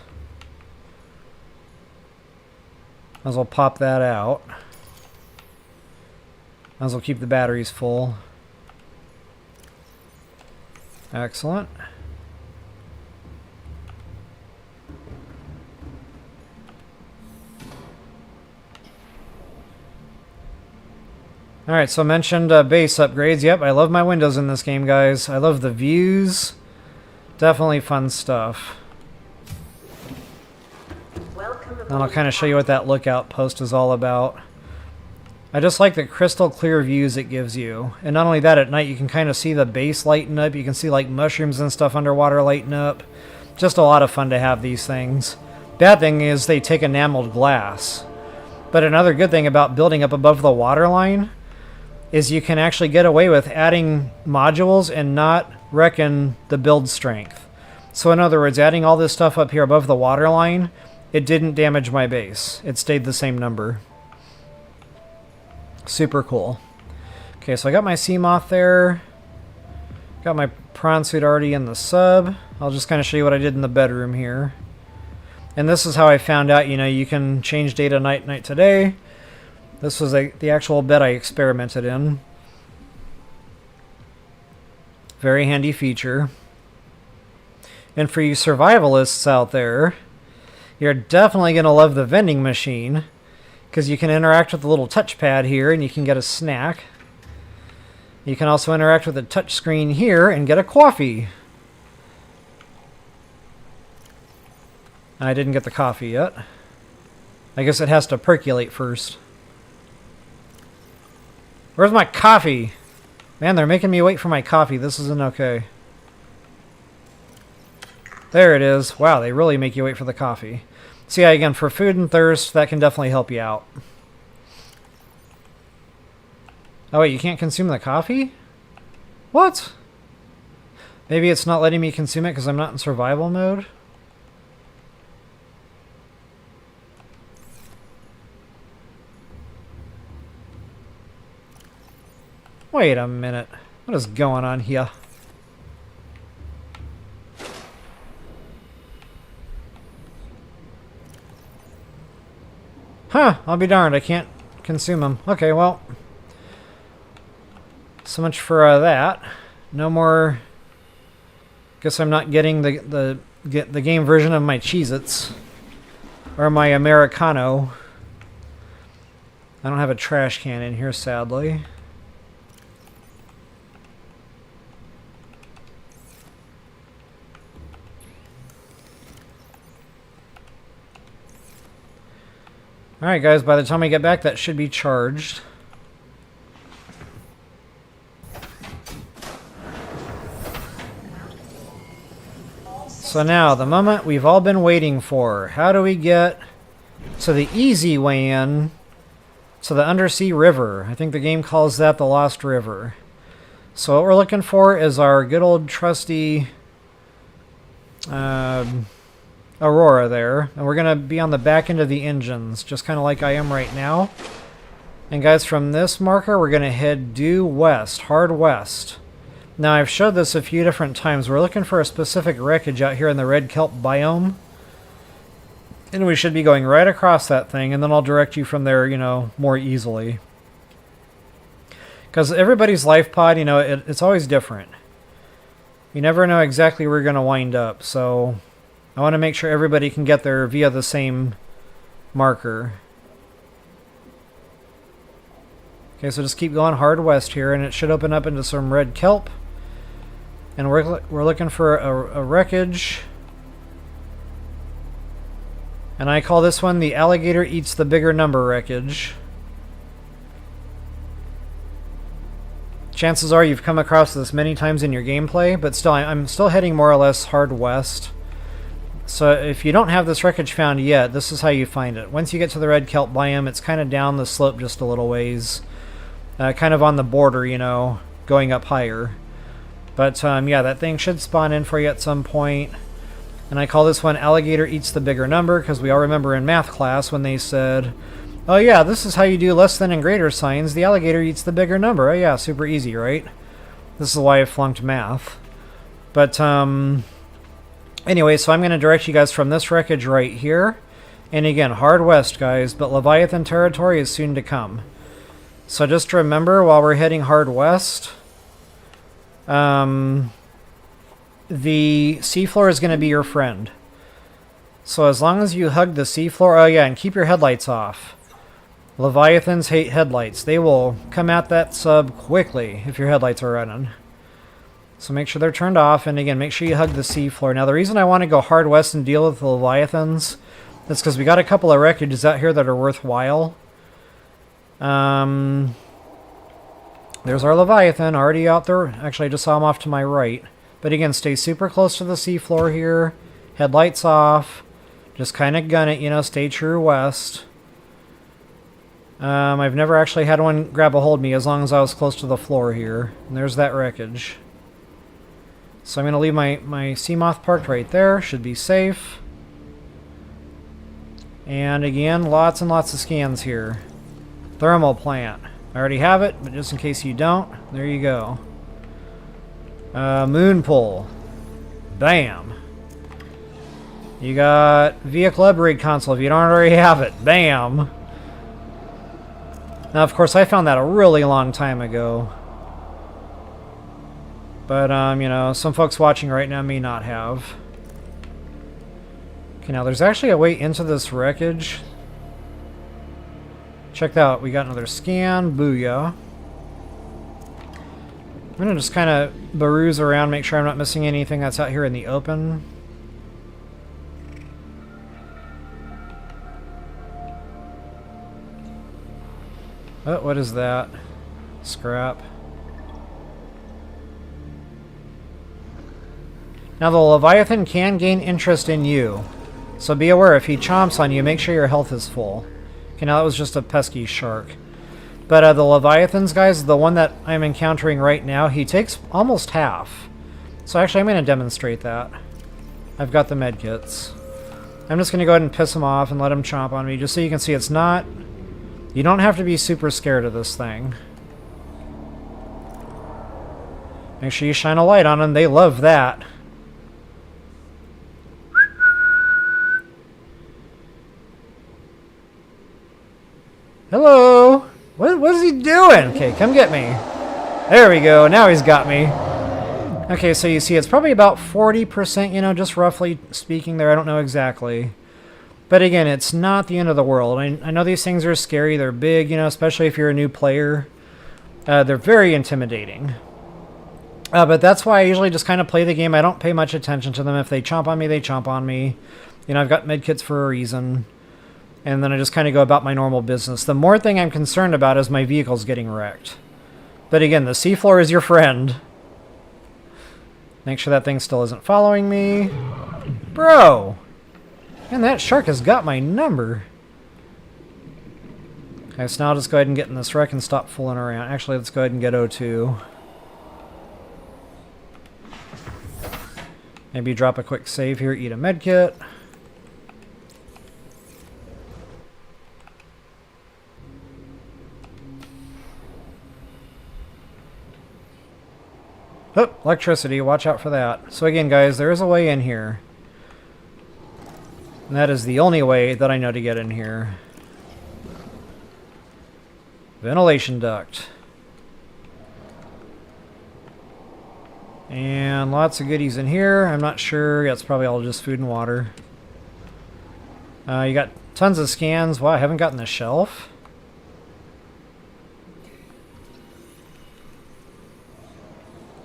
Might as well pop that out. Might as well keep the batteries full. Excellent. Alright, so I mentioned base upgrades. Yep, I love my windows in this game, guys. I love the views. Definitely fun stuff. And I'll kind of show you what that lookout post is all about. I just like the crystal clear views it gives you. And not only that, at night you can kind of see the base lighten up. You can see like mushrooms and stuff underwater lighten up. Just a lot of fun to have these things. Bad thing is they take enameled glass. But another good thing about building up above the waterline is you can actually get away with adding modules and not wrecking the build strength. So in other words, adding all this stuff up here above the waterline, it didn't damage my base. It stayed the same number. Super cool. Okay, so I got my Seamoth there. Got my prawn suit already in the sub. I'll just kind of show you what I did in the bedroom here. And this is how I found out, you know, you can change day to night, night to day. This was the actual bed I experimented in. Very handy feature. And for you survivalists out there, you're definitely going to love the vending machine, because you can interact with the little touchpad here and you can get a snack. You can also interact with the touch screen here and get a coffee. I didn't get the coffee yet. I guess it has to percolate first. Where's my coffee? Man, they're making me wait for my coffee. This isn't okay. There it is. Wow, they really make you wait for the coffee. So yeah, again, for food and thirst, that can definitely help you out. Oh wait, you can't consume the coffee? What? Maybe it's not letting me consume it because I'm not in survival mode? Wait a minute. What is going on here? Huh, I'll be darned. I can't consume them. Okay, well. So much for that. No more. Guess I'm not getting the game version of my Cheez-Its. Or my Americano. I don't have a trash can in here, sadly. Alright guys, by the time I get back that should be charged. So now, the moment we've all been waiting for. How do we get to the easy way in to the undersea river? I think the game calls that the Lost River. So what we're looking for is our good old trusty Aurora there, and we're gonna be on the back end of the engines, just kind of like I am right now. And guys, from this marker we're gonna head due west, hard west. Now I've showed this a few different times. We're looking for a specific wreckage out here in the red kelp biome, and we should be going right across that thing, and then I'll direct you from there, you know, more easily. Because everybody's life pod, you know, it's always different. You never know exactly where you're gonna wind up, so I want to make sure everybody can get there via the same marker. Okay, so just keep going hard west here, and it should open up into some red kelp. And we're looking for a wreckage. And I call this one the alligator eats the bigger number wreckage. Chances are you've come across this many times in your gameplay, but still, I'm still heading more or less hard west. So if you don't have this wreckage found yet, this is how you find it. Once you get to the red kelp biome, it's kind of down the slope just a little ways. Kind of on the border, you know, going up higher. But yeah, that thing should spawn in for you at some point. And I call this one alligator eats the bigger number, because we all remember in math class when they said, oh yeah, this is how you do less than and greater signs. The alligator eats the bigger number. Oh yeah, super easy, right? This is why I flunked math. But anyway, so I'm going to direct you guys from this wreckage right here. And again, hard west, guys, but Leviathan territory is soon to come. So just remember, while we're heading hard west, the seafloor is going to be your friend. So as long as you hug the seafloor, oh yeah, and keep your headlights off. Leviathans hate headlights. They will come at that sub quickly if your headlights are running. So make sure they're turned off, and again, make sure you hug the seafloor. Now the reason I want to go hard west and deal with the Leviathans is because we got a couple of wreckages out here that are worthwhile. There's our Leviathan already out there. Actually, I just saw him off to my right. But again, stay super close to the seafloor here. Headlights off. Just kind of gun it, you know, stay true west. I've never actually had one grab a hold of me as long as I was close to the floor here. And there's that wreckage. So I'm going to leave my Seamoth parked right there. Should be safe. And again, lots and lots of scans here. Thermal plant. I already have it, but just in case you don't, there you go. Moonpool. Bam. You got vehicle upgrade console if you don't already have it. Bam. Now, of course, I found that a really long time ago. But, you know, some folks watching right now may not have. Okay, now there's actually a way into this wreckage. Check that out. We got another scan. Booyah. I'm going to just kind of peruse around, make sure I'm not missing anything that's out here in the open. Oh, what is that? Scrap. Now the Leviathan can gain interest in you. So be aware, if he chomps on you, make sure your health is full. Okay, now that was just a pesky shark. But the Leviathans, guys, the one that I'm encountering right now, he takes almost half. So actually, I'm going to demonstrate that. I've got the medkits. I'm just going to go ahead and piss him off and let him chomp on me, just so you can see it's not... You don't have to be super scared of this thing. Make sure you shine a light on them. They love that. Hello! What is he doing? Okay, come get me. There we go. Now he's got me. Okay, so you see it's probably about 40%, you know, just roughly speaking there. I don't know exactly. But again, it's not the end of the world. I know these things are scary. They're big, you know, especially if you're a new player. They're very intimidating. But that's why I usually just kind of play the game. I don't pay much attention to them. If they chomp on me, they chomp on me. You know, I've got medkits for a reason. And then I just kind of go about my normal business. The more thing I'm concerned about is my vehicle's getting wrecked. But again, the seafloor is your friend. Make sure that thing still isn't following me. Bro! And that shark has got my number. Okay, so now I'll just go ahead and get in this wreck and stop fooling around. Actually, let's go ahead and get O2. Maybe drop a quick save here, eat a medkit. Oh, electricity. Watch out for that. So again, guys, there is a way in here. And that is the only way that I know to get in here. Ventilation duct. And lots of goodies in here. I'm not sure. Yeah, it's probably all just food and water. You got tons of scans. Wow, I haven't gotten the shelf.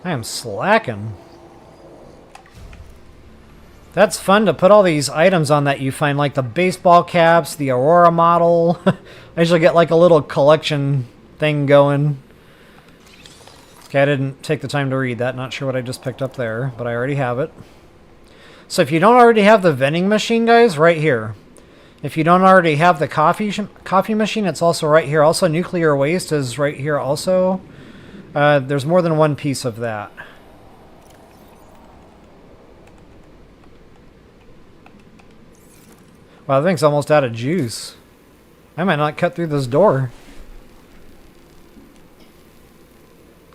I am slacking. That's fun to put all these items on that you find, like the baseball caps, the Aurora model. I usually get like a little collection thing going. Okay, I didn't take the time to read that. Not sure what I just picked up there, but I already have it. So if you don't already have the vending machine, guys, right here. If you don't already have the coffee machine, it's also right here. Also, nuclear waste is right here also. There's more than one piece of that. Wow, that thing's almost out of juice. I might not cut through this door.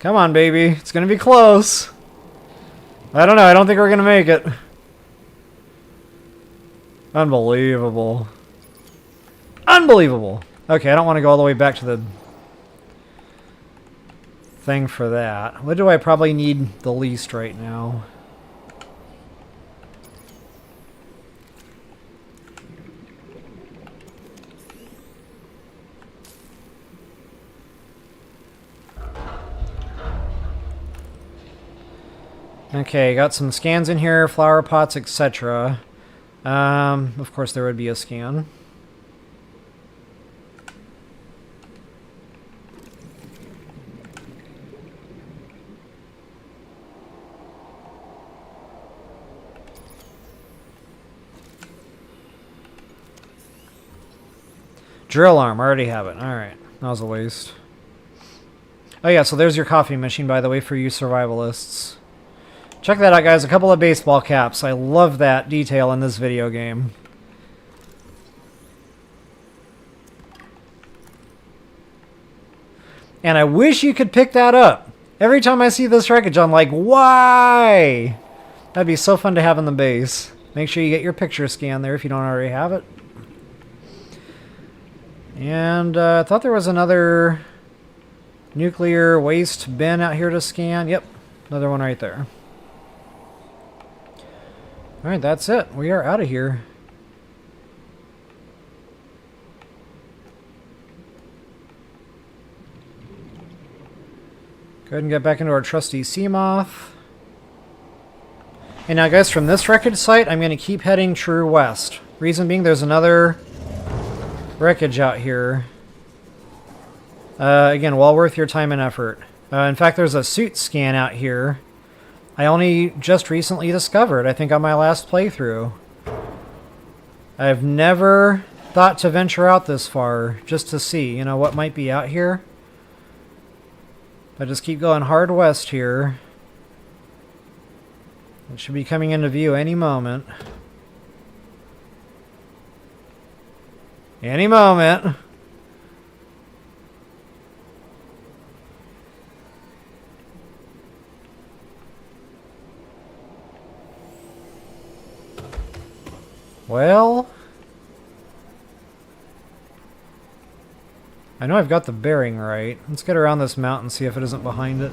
Come on, baby. It's going to be close. I don't know. I don't think we're going to make it. Unbelievable. Unbelievable. Okay, I don't want to go all the way back to the thing for that. What do I probably need the least right now? Okay, got some scans in here, flower pots, etc. Of course there would be a scan. Drill arm, I already have it. Alright, that was a waste. Oh yeah, so there's your coffee machine, by the way, for you survivalists. Check that out, guys. A couple of baseball caps. I love that detail in this video game. And I wish you could pick that up. Every time I see this wreckage, I'm like, why? That'd be so fun to have in the base. Make sure you get your picture scan there if you don't already have it. And I thought there was another nuclear waste bin out here to scan. Yep, another one right there. Alright, that's it. We are out of here. Go ahead and get back into our trusty Seamoth. And now guys, from this wreckage site, I'm going to keep heading true west. Reason being, there's another wreckage out here. Again, well worth your time and effort. In fact, there's a suit scan out here. I only just recently discovered, I think on my last playthrough. I've never thought to venture out this far just to see, you know, what might be out here. I just keep going hard west here. It should be coming into view any moment. Any moment. Well, I know I've got the bearing right. Let's get around this mountain and see if it isn't behind it.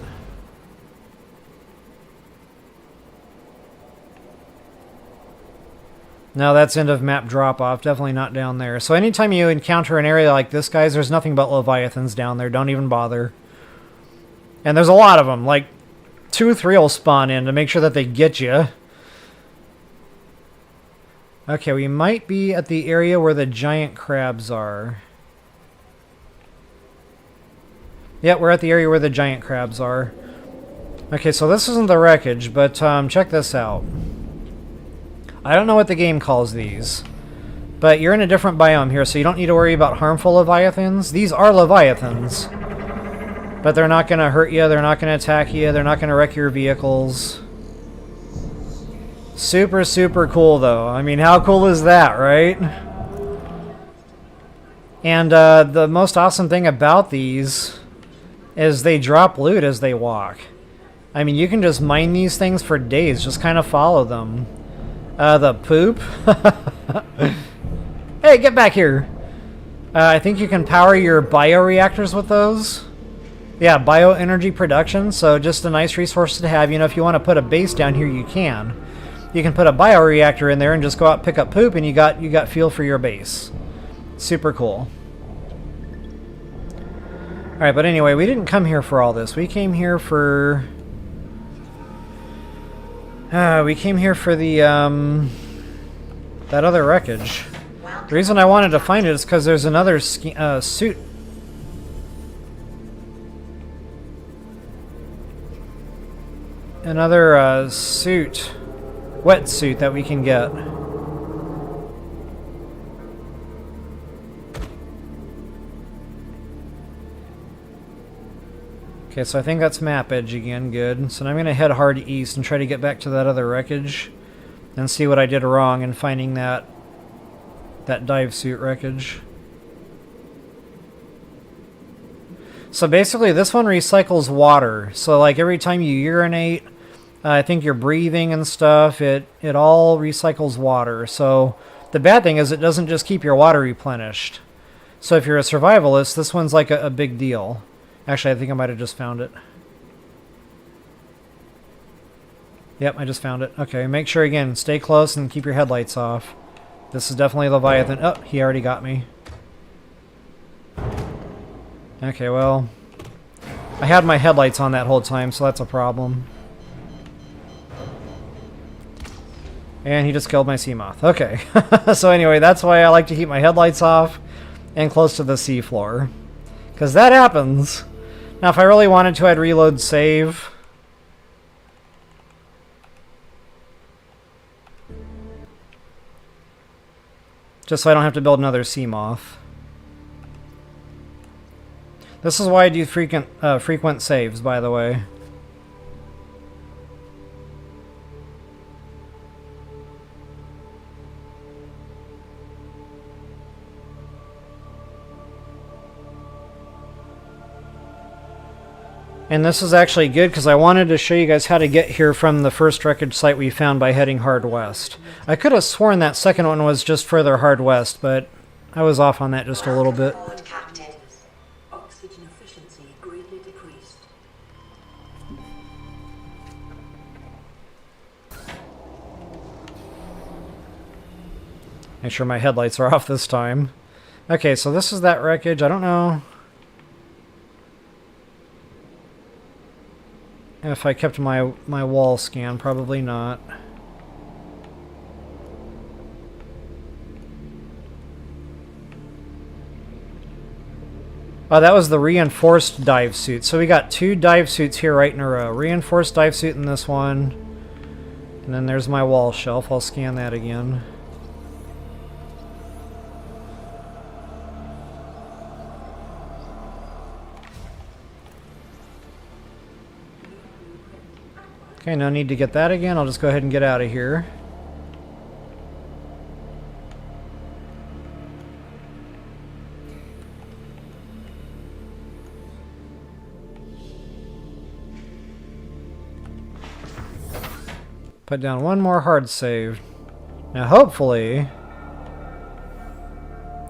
No, that's end of map drop-off. Definitely not down there. So anytime you encounter an area like this, guys, there's nothing but Leviathans down there. Don't even bother. And there's a lot of them. Like, 2 or 3 will spawn in to make sure that they get you. Okay, we might be at the area where the giant crabs are. Yep, we're at the area where the giant crabs are. Okay, so this isn't the wreckage, but check this out. I don't know what the game calls these, but you're in a different biome here, so you don't need to worry about harmful Leviathans. These are Leviathans, but they're not going to hurt you, they're not going to attack you, they're not going to wreck your vehicles. Super, super cool, though. I mean, how cool is that, right? And the most awesome thing about these is they drop loot as they walk. I mean, you can just mine these things for days, just kind of follow them. The poop. Hey, get back here. I think you can power your bioreactors with those. Yeah, bioenergy production, so just a nice resource to have. You know, if you want to put a base down here, you can. You can put a bioreactor in there and just go out, pick up poop, and you got fuel for your base. Super cool. Alright, but anyway, we didn't come here for all this. We came here for... the, that other wreckage. The reason I wanted to find it is because there's another suit. Another, suit. Wetsuit that we can get. Okay, so I think that's map edge again. Good. So now I'm going to head hard east and try to get back to that other wreckage and see what I did wrong in finding that dive suit wreckage. So basically this one recycles water. So like every time you urinate, I think you're breathing and stuff, it all recycles water. So the bad thing is it doesn't just keep your water replenished. So if you're a survivalist, this one's like a big deal. Actually, I think I might have just found it. Yep, I just found it. Okay, make sure, again, stay close and keep your headlights off. This is definitely Leviathan. Oh, he already got me. Okay, well, I had my headlights on that whole time, so that's a problem. And he just killed my Seamoth. Okay, so anyway, that's why I like to keep my headlights off and close to the seafloor. Because that happens. Now, if I really wanted to, I'd reload save. Just so I don't have to build another Seamoth. This is why I do frequent saves, by the way. And this is actually good because I wanted to show you guys how to get here from the first wreckage site we found by heading hard west. I could have sworn that second one was just further hard west, but I was off on that just a little bit. Oxygen efficiency greatly decreased. Make sure my headlights are off this time. Okay, so this is that wreckage. I don't know if I kept my wall scan. Probably not. Oh, that was the reinforced dive suit. So we got 2 dive suits here right in a row. Reinforced dive suit in this one. And then there's my wall shelf. I'll scan that again. Okay, no need to get that again. I'll just go ahead and get out of here. Put down one more hard save. Now hopefully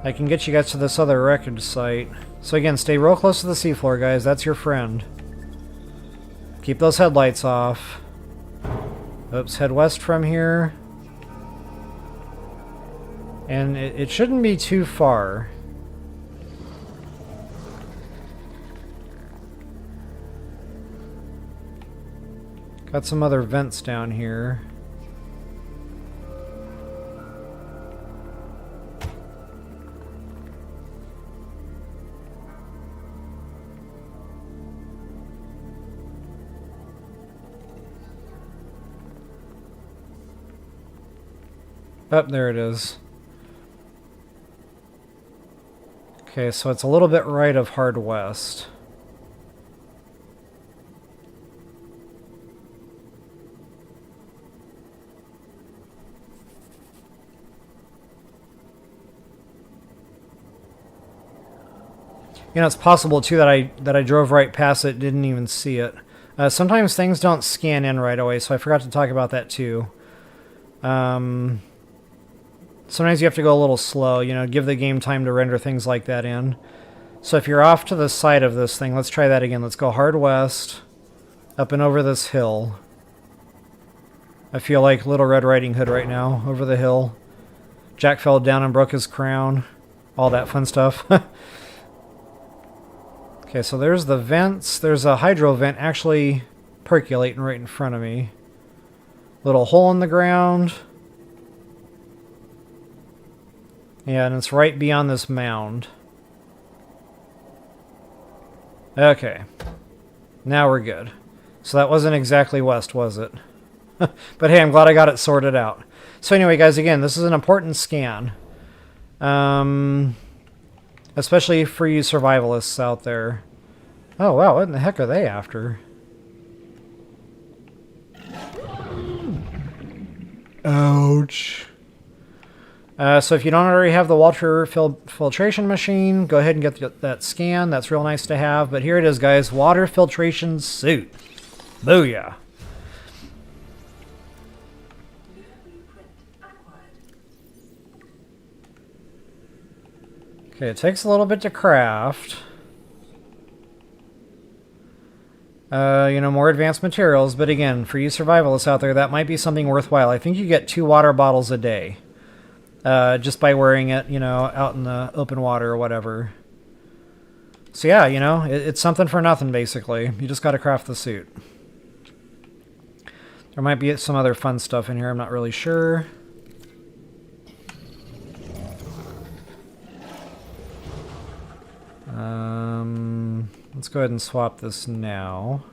I can get you guys to this other wreckage site. So again, stay real close to the seafloor, guys. That's your friend. Keep those headlights off. Oops, head west from here. And it shouldn't be too far. Got some other vents down here. Oh, there it is. Okay, so it's a little bit right of hard west. You know, it's possible too that I drove right past it, didn't even see it. Sometimes things don't scan in right away, so I forgot to talk about that too. Sometimes you have to go a little slow, you know, give the game time to render things like that in. So if you're off to the side of this thing, let's try that again. Let's go hard west, up and over this hill. I feel like Little Red Riding Hood right now, over the hill. Jack fell down and broke his crown. All that fun stuff. Okay, so there's the vents. There's a hydro vent actually percolating right in front of me. Little hole in the ground. Yeah, and it's right beyond this mound. Okay. Now we're good. So that wasn't exactly west, was it? But hey, I'm glad I got it sorted out. So anyway, guys, again, this is an important scan. Especially for you survivalists out there. Oh, wow, what in the heck are they after? Ouch. So if you don't already have the water filtration machine, go ahead and get that scan. That's real nice to have. But here it is, guys. Water filtration suit. Booyah. Okay, it takes a little bit to craft. You know, more advanced materials. But again, for you survivalists out there, that might be something worthwhile. I think you get 2 water bottles a day. Just by wearing it, you know, out in the open water or whatever. So yeah, you know, it's something for nothing, basically. You just got to craft the suit. There might be some other fun stuff in here, I'm not really sure. Let's go ahead and swap this now.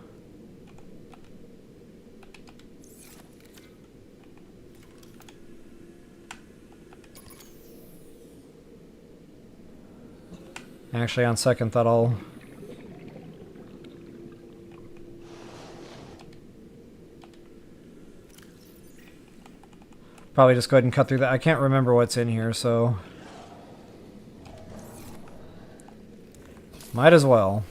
Actually, on second thought, I'll... probably just go ahead and cut through that. I can't remember what's in here, so... might as well.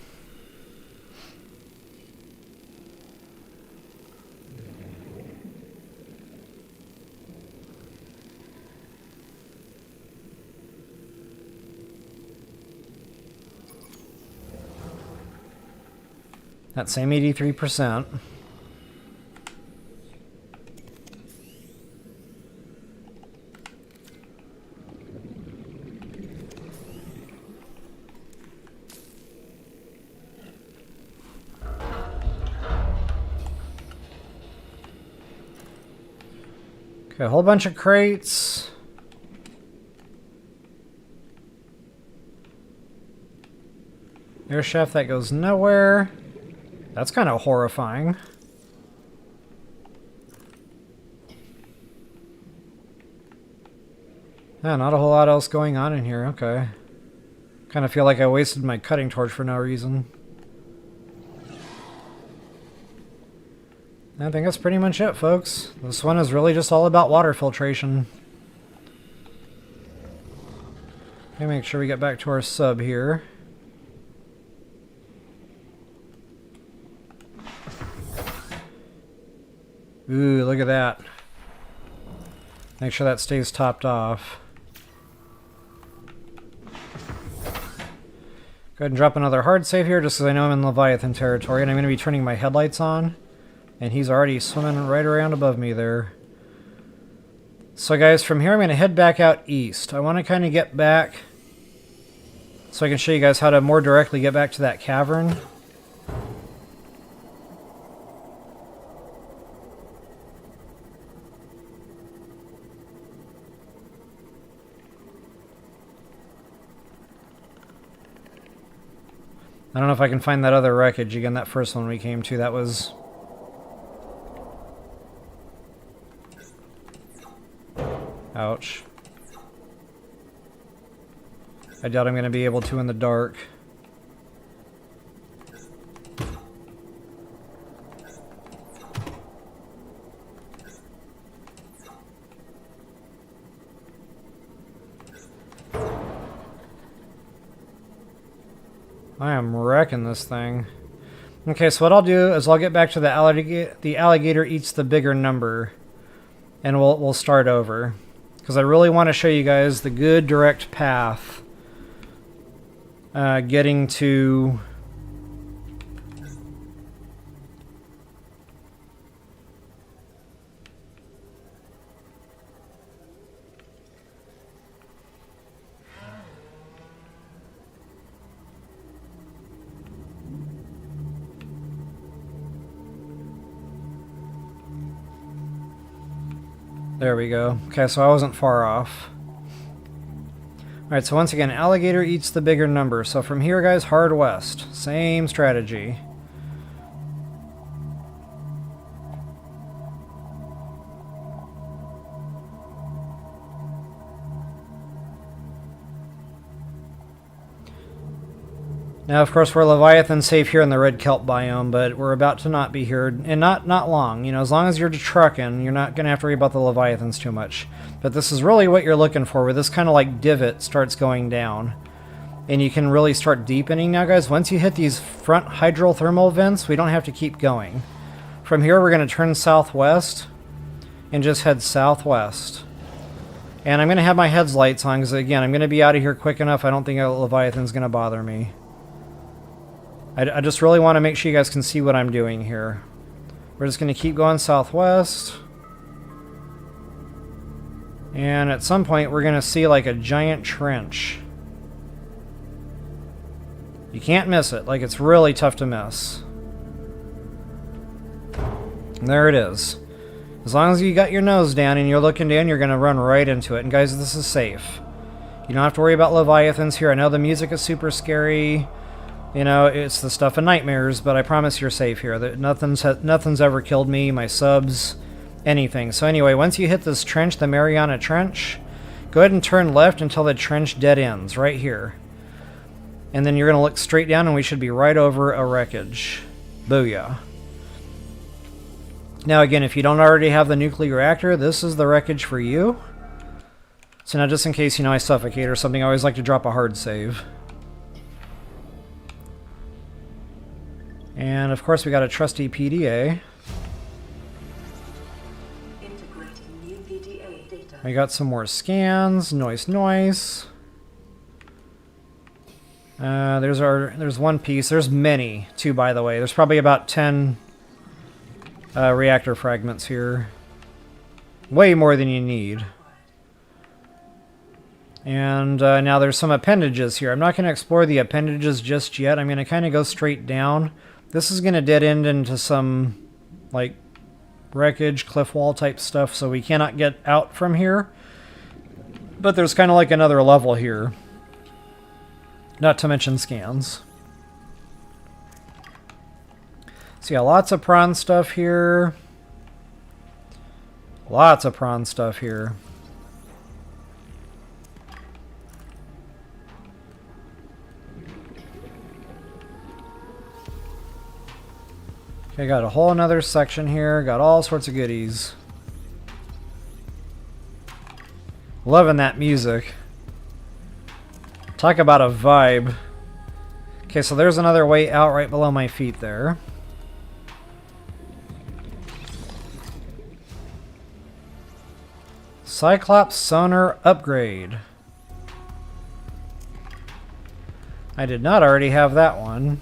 That same 83%. Okay, a whole bunch of crates. Air shaft that goes nowhere. That's kind of horrifying. Yeah, not a whole lot else going on in here. Okay. Kind of feel like I wasted my cutting torch for no reason. I think that's pretty much it, folks. This one is really just all about water filtration. Okay, make sure we get back to our sub here. Ooh, look at that. Make sure that stays topped off. Go ahead and drop another hard save here, just because I know I'm in Leviathan territory, and I'm going to be turning my headlights on. And he's already swimming right around above me there. So guys, from here I'm going to head back out east. I want to kind of get back so I can show you guys how to more directly get back to that cavern. I don't know if I can find that other wreckage again. That first one we came to, that was... Ouch. I doubt I'm going to be able to in the dark. I am wrecking this thing. Okay, so what I'll do is I'll get back to the alligator eats the bigger number, and we'll start over. Because I really want to show you guys the good direct path getting to... There we go. Okay, so I wasn't far off. Alright, so once again, alligator eats the bigger number. So from here, guys, hard west. Same strategy. Now, of course, we're Leviathan safe here in the red kelp biome, but we're about to not be here, and not long. You know, as long as you're trucking, you're not going to have to worry about the Leviathans too much. But this is really what you're looking for, where this kind of like divot starts going down. And you can really start deepening now, guys. Once you hit these front hydrothermal vents, we don't have to keep going. From here, we're going to turn southwest and just head southwest. And I'm going to have my headlights on, because again, I'm going to be out of here quick enough. I don't think a Leviathan's going to bother me. I just really want to make sure you guys can see what I'm doing here. We're just going to keep going southwest. And at some point, we're going to see like a giant trench. You can't miss it. Like, it's really tough to miss. And there it is. As long as you got your nose down and you're looking down, you're going to run right into it. And guys, this is safe. You don't have to worry about Leviathans here. I know the music is super scary. You know, it's the stuff of nightmares, but I promise you're safe here. Nothing's ever killed me, my subs, anything. So anyway, once you hit this trench, the Mariana Trench, go ahead and turn left until the trench dead ends, right here. And then you're going to look straight down, and we should be right over a wreckage. Booyah. Now again, if you don't already have the nuclear reactor, this is the wreckage for you. So now just in case, you know, I suffocate or something, I always like to drop a hard save. And of course we got a trusty PDA. Integrating new PDA data. We got some more scans. Nice. There's one piece. There's many, too, by the way. There's probably about 10 reactor fragments here. Way more than you need. And now there's some appendages here. I'm not going to explore the appendages just yet. I'm going to kind of go straight down. This is going to dead end into some, like, wreckage, cliff wall type stuff, so we cannot get out from here. But there's kind of like another level here. Not to mention scans. So yeah, lots of prawn stuff here. Lots of prawn stuff here. Okay, got a whole another section here. Got all sorts of goodies. Loving that music. Talk about a vibe. Okay, so there's another way out right below my feet there. Cyclops Sonar upgrade. I did not already have that one.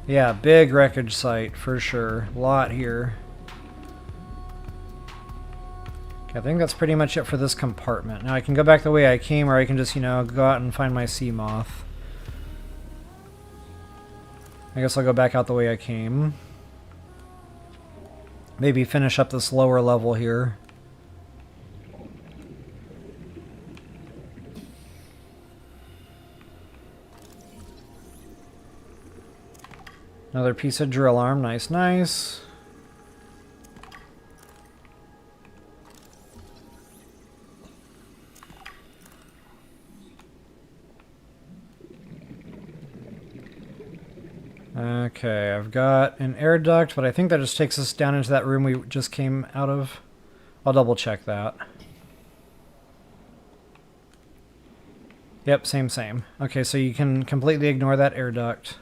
Yeah, big wreckage site for sure. A lot here. Okay, I think that's pretty much it for this compartment. Now I can go back the way I came, or I can just, you know, go out and find my sea moth. I guess I'll go back out the way I came. Maybe finish up this lower level here. Another piece of drill arm. Nice, nice. Okay, I've got an air duct, but I think that just takes us down into that room we just came out of. I'll double check that. Yep, same. Okay, so you can completely ignore that air duct.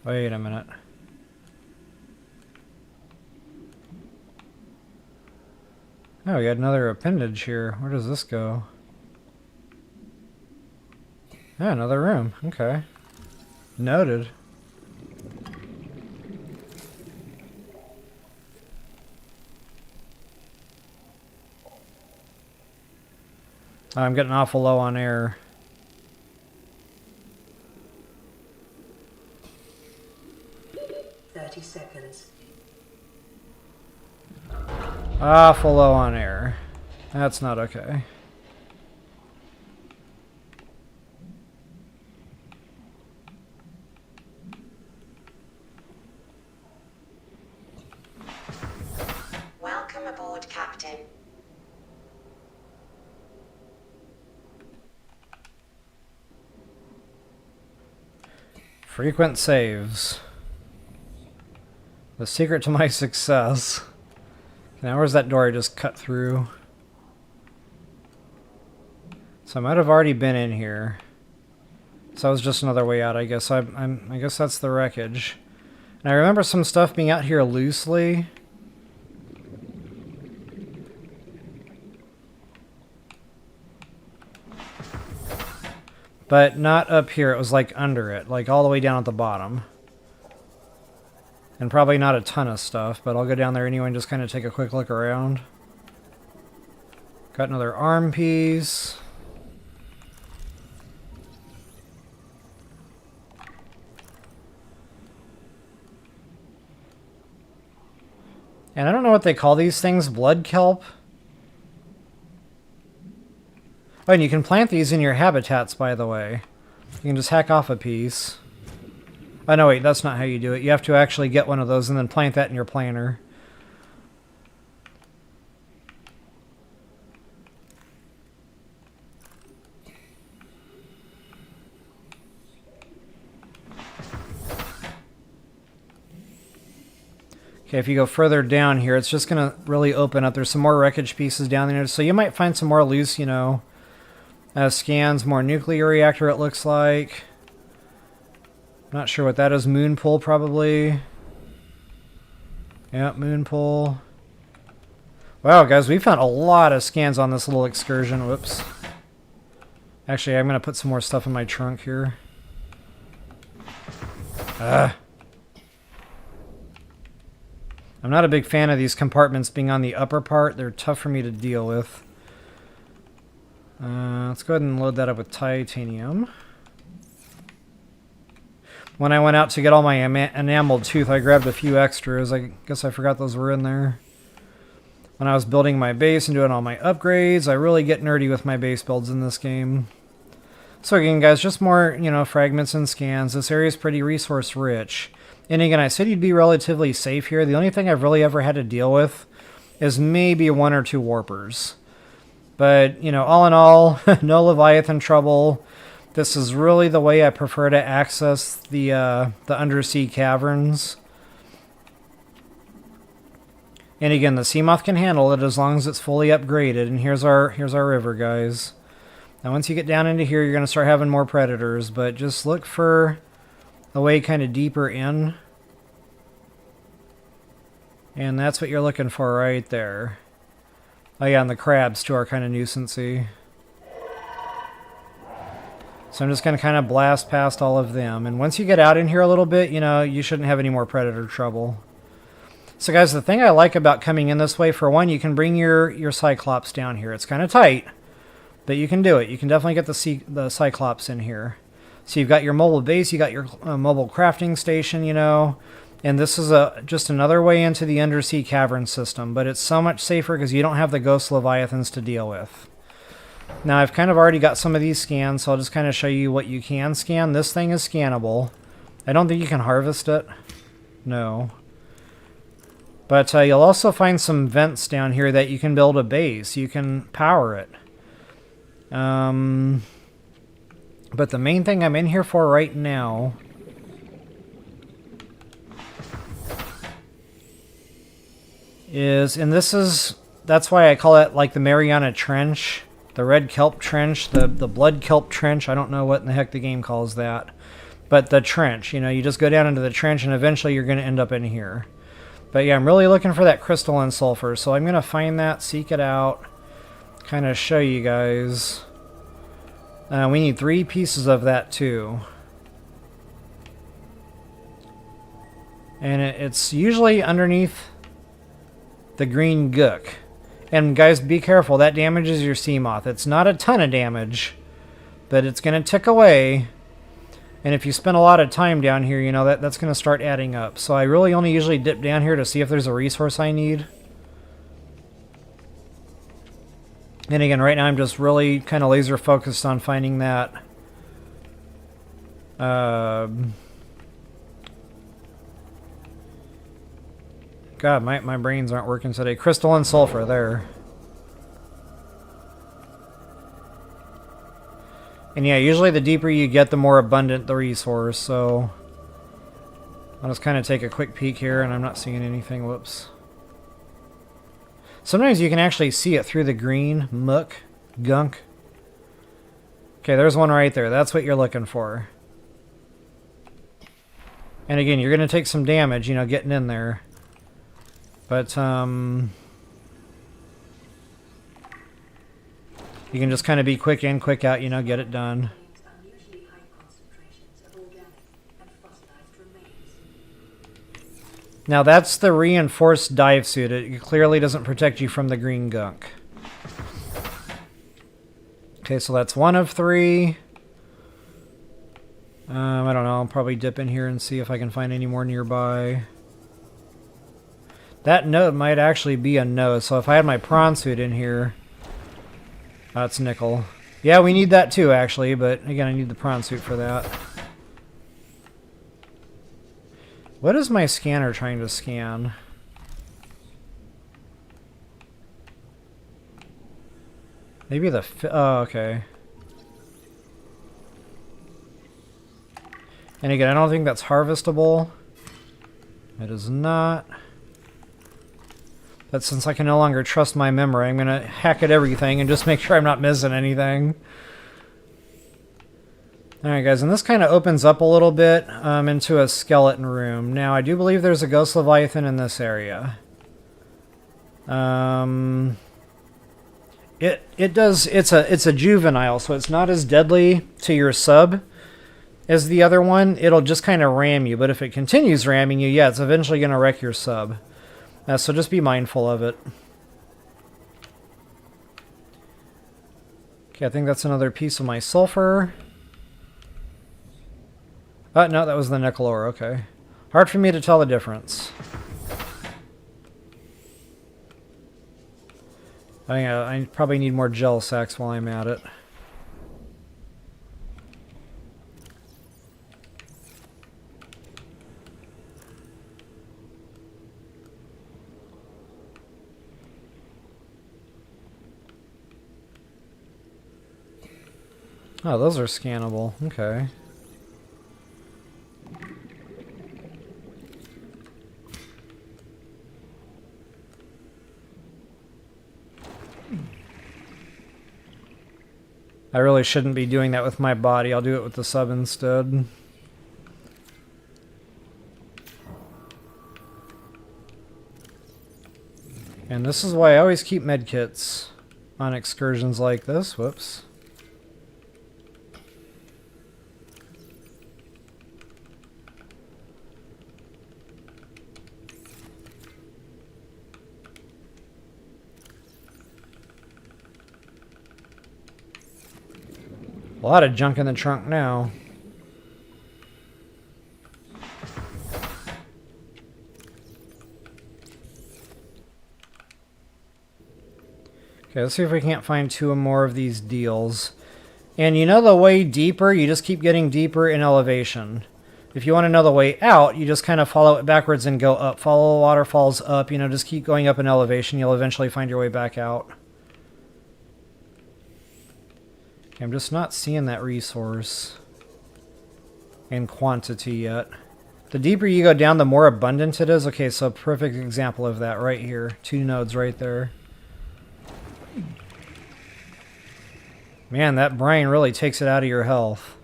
Wait a minute. Oh, we got another appendage here. Where does this go? Yeah, another room. Okay. Noted. I'm getting awful low on air. Seconds. Awful low on air. That's not okay. Welcome aboard, Captain. Frequent saves. The secret to my success. Now where's that door I just cut through? So I might have already been in here. So that was just another way out, I guess. I guess that's the wreckage. And I remember some stuff being out here loosely. But not up here. It was like under it, like all the way down at the bottom. And probably not a ton of stuff, but I'll go down there anyway and just kind of take a quick look around. Got another arm piece. And I don't know what they call these things. Blood kelp? Oh, and you can plant these in your habitats, by the way. You can just hack off a piece. Oh, no, wait, that's not how you do it. You have to actually get one of those and then plant that in your planter. Okay, if you go further down here, it's just going to really open up. There's some more wreckage pieces down there. So you might find some more loose, you know, scans, more nuclear reactor, it looks like. Not sure what that is. Moonpool, probably. Yep, Moonpool. Wow, guys, we found a lot of scans on this little excursion. Whoops. Actually, I'm going to put some more stuff in my trunk here. I'm not a big fan of these compartments being on the upper part. They're tough for me to deal with. Let's go ahead and load that up with titanium. When I went out to get all my enameled tooth, I grabbed a few extras. I guess I forgot those were in there. When I was building my base and doing all my upgrades, I really get nerdy with my base builds in this game. So again, guys, just more, you know, fragments and scans. This area is pretty resource rich. And again, I said you'd be relatively safe here. The only thing I've really ever had to deal with is maybe 1 or 2 warpers. But, you know, all in all, no Leviathan trouble. This is really the way I prefer to access the undersea caverns. And again, the Seamoth can handle it as long as it's fully upgraded. And here's our river, guys. Now, once you get down into here, you're going to start having more predators. But just look for a way kind of deeper in. And that's what you're looking for right there. Oh yeah, and the crabs too are kind of nuisancey. So I'm just going to kind of blast past all of them. And once you get out in here a little bit, you know, you shouldn't have any more predator trouble. So guys, the thing I like about coming in this way, for one, you can bring your Cyclops down here. It's kind of tight, but you can do it. You can definitely get the Cyclops in here. So you've got your mobile base, you got your mobile crafting station, you know, and this is just another way into the undersea cavern system, but it's so much safer because you don't have the ghost leviathans to deal with. Now, I've kind of already got some of these scanned, so I'll just kind of show you what you can scan. This thing is scannable. I don't think you can harvest it. No. But you'll also find some vents down here that you can build a base. You can power it. But the main thing I'm in here for right now is, and that's why I call it like the Mariana Trench. The red kelp trench, the blood kelp trench. I don't know what in the heck the game calls that. But the trench, you know, you just go down into the trench and eventually you're going to end up in here. But yeah, I'm really looking for that crystalline sulfur. So I'm going to find that, seek it out, kind of show you guys. We need 3 pieces of that too. And it's usually underneath the green gook. And guys, be careful, that damages your Seamoth. It's not a ton of damage, but it's going to tick away. And if you spend a lot of time down here, you know, that's going to start adding up. So I really only usually dip down here to see if there's a resource I need. And again, right now I'm just really kind of laser focused on finding that. God, my brains aren't working today. Crystalline sulfur, there. And yeah, usually the deeper you get, the more abundant the resource, so I'll just kind of take a quick peek here, and I'm not seeing anything. Whoops. Sometimes you can actually see it through the green muck, gunk. Okay, there's one right there. That's what you're looking for. And again, you're going to take some damage, you know, getting in there. But, you can just kind of be quick in, quick out, you know, get it done. Now, that's the reinforced dive suit. It clearly doesn't protect you from the green gunk. Okay, so that's 1 of 3. I don't know. I'll probably dip in here and see if I can find any more nearby. That node might actually be a node, so if I had my prawn suit in here... That's nickel. Yeah, we need that too, actually, but again, I need the prawn suit for that. What is my scanner trying to scan? Maybe the... oh, okay. And again, I don't think that's harvestable. It is not. But since I can no longer trust my memory, I'm going to hack at everything and just make sure I'm not missing anything. Alright guys, and this kind of opens up a little bit into a skeleton room. Now, I do believe there's a ghost leviathan in this area. It's a juvenile, so it's not as deadly to your sub as the other one. It'll just kind of ram you, but if it continues ramming you, yeah, it's eventually going to wreck your sub. So just be mindful of it. Okay, I think that's another piece of my sulfur. No, that was the nickel ore, okay. Hard for me to tell the difference. I probably need more gel sacks while I'm at it. Oh, those are scannable. Okay. I really shouldn't be doing that with my body. I'll do it with the sub instead. And this is why I always keep medkits on excursions like this. Whoops. A lot of junk in the trunk now. Okay, let's see if we can't find two or more of these deals. And you know the way deeper, you just keep getting deeper in elevation. If you want to know the way out, you just kind of follow it backwards and go up. Follow the waterfalls up, you know, just keep going up in elevation. You'll eventually find your way back out. I'm just not seeing that resource in quantity yet. The deeper you go down, the more abundant it is. Okay, so perfect example of that right here. 2 nodes right there. Man, that brine really takes it out of your health.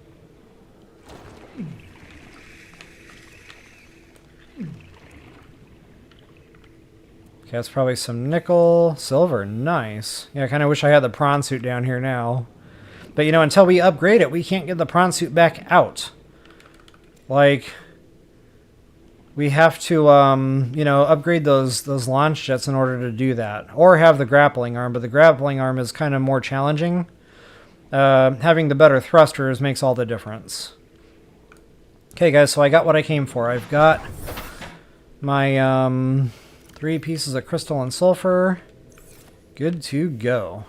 Okay, that's probably some nickel. Silver, nice. Yeah, I kind of wish I had the prawn suit down here now. But, you know, until we upgrade it, we can't get the prawn suit back out. Like, we have to, you know, upgrade those launch jets in order to do that. Or have the grappling arm, but the grappling arm is kind of more challenging. Having the better thrusters makes all the difference. Okay, guys, so I got what I came for. I've got my 3 pieces of crystalline sulphur. Good to go.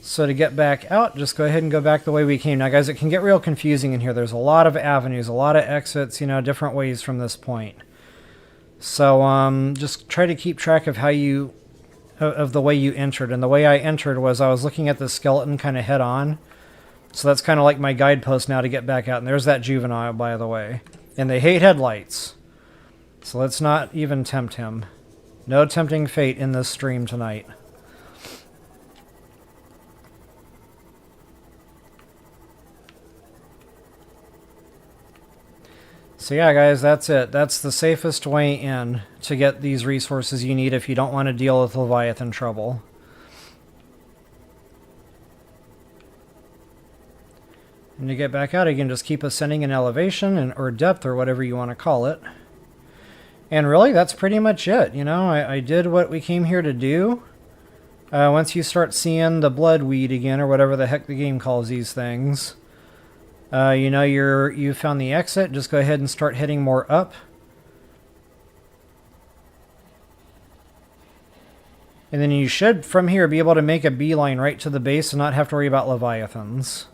So to get back out, just go ahead and go back the way we came. Now, guys, it can get real confusing in here. There's a lot of avenues, a lot of exits, you know, different ways from this point. So just try to keep track of how you, of the way you entered. And the way I entered was I was looking at the skeleton kind of head on. So that's kind of like my guidepost now to get back out. And there's that juvenile, by the way. And they hate headlights. So let's not even tempt him. No tempting fate in this stream tonight. So yeah, guys, that's it. That's the safest way in to get these resources you need if you don't want to deal with Leviathan trouble. And to get back out, you can just keep ascending in elevation or depth or whatever you want to call it. And really, that's pretty much it. You know, I did what we came here to do. Once you start seeing the blood weed again, or whatever the heck the game calls these things, you know you found the exit. Just go ahead and start heading more up. And then you should, from here, be able to make a beeline right to the base and not have to worry about Leviathans.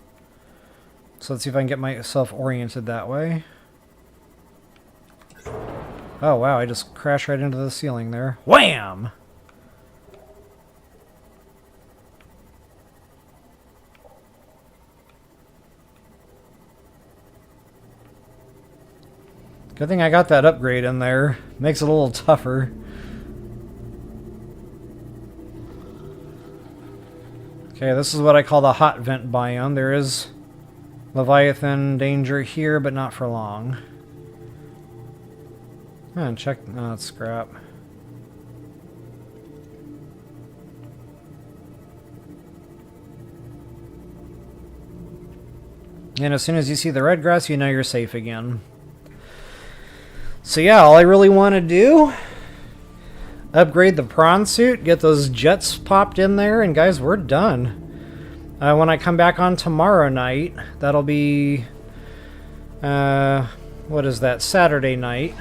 So let's see if I can get myself oriented that way. Oh, wow, I just crashed right into the ceiling there. Wham! Good thing I got that upgrade in there. Makes it a little tougher. Okay, this is what I call the hot vent biome. Leviathan danger here, but not for long. Check. No, it's scrap. And as soon as you see the red grass, you know you're safe again. So yeah, all I really want to do, upgrade the prawn suit, get those jets popped in there, and guys, we're done. When I come back on tomorrow night, that'll be, what is that, Saturday night,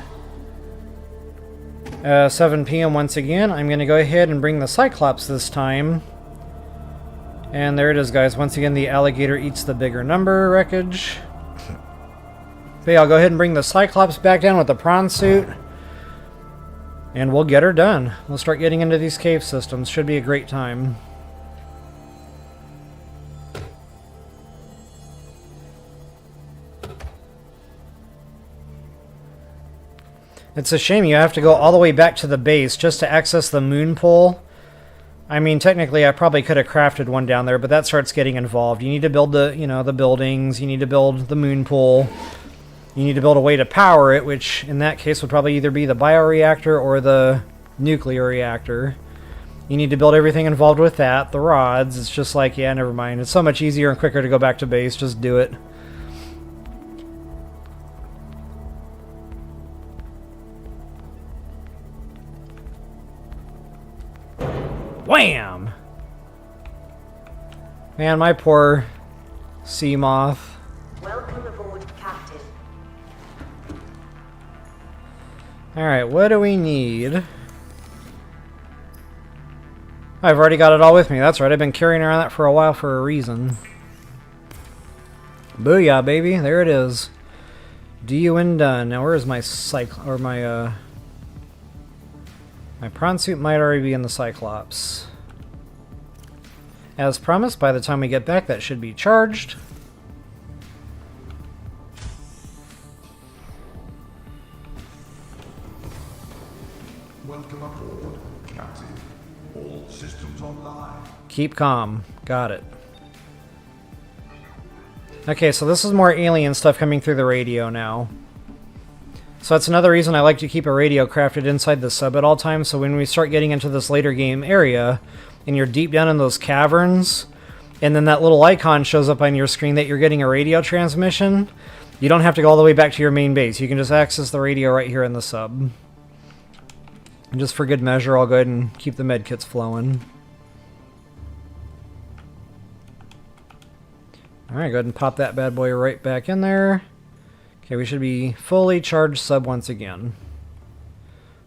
7 p.m. once again, I'm going to go ahead and bring the Cyclops this time. And there it is, guys. Once again, the alligator eats the bigger number, Wreckage. Okay, I'll go ahead and bring the Cyclops back down with the prawn suit. And we'll get her done. We'll start getting into these cave systems. Should be a great time. It's a shame you have to go all the way back to the base just to access the Moonpool. I mean, technically, I probably could have crafted one down there, but that starts getting involved. You need to build the, the buildings. You need to build the Moonpool. You need to build a way to power it, which in that case would probably either be the bioreactor or the nuclear reactor. You need to build everything involved with that. The rods. It's just like, yeah, never mind. It's so much easier and quicker to go back to base. Just do it. Wham! Man, my poor sea moth. Welcome aboard, Captain. Alright, what do we need? I've already got it all with me. That's right, I've been carrying around that for a while for a reason. Booyah, baby. There it is. DUN done. Now, where is my my prawn suit might already be in the Cyclops. As promised, by the time we get back, that should be charged. Welcome aboard, Captain. All systems online. Keep calm. Got it. Okay, so this is more alien stuff coming through the radio now. So that's another reason I like to keep a radio crafted inside the sub at all times, so when we start getting into this later game area, and you're deep down in those caverns, and then that little icon shows up on your screen that you're getting a radio transmission, you don't have to go all the way back to your main base. You can just access the radio right here in the sub. And just for good measure, I'll go ahead and keep the medkits flowing. Alright, go ahead and pop that bad boy right back in there. Okay, we should be fully charged sub once again.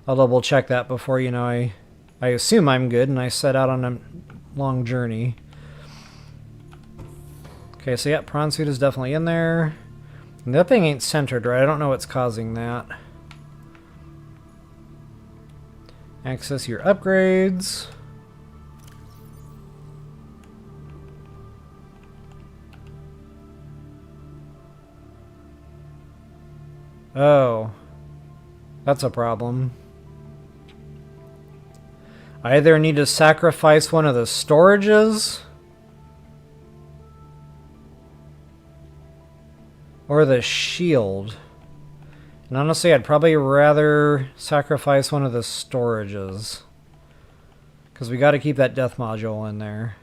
I'll double check that before, I assume I'm good and I set out on a long journey. Okay, so yeah, prawn suit is definitely in there. And that thing ain't centered, right? I don't know what's causing that. Access your upgrades. Oh, that's a problem. I either need to sacrifice one of the storages or the shield. And honestly, I'd probably rather sacrifice one of the storages, because we got to keep that death module in there.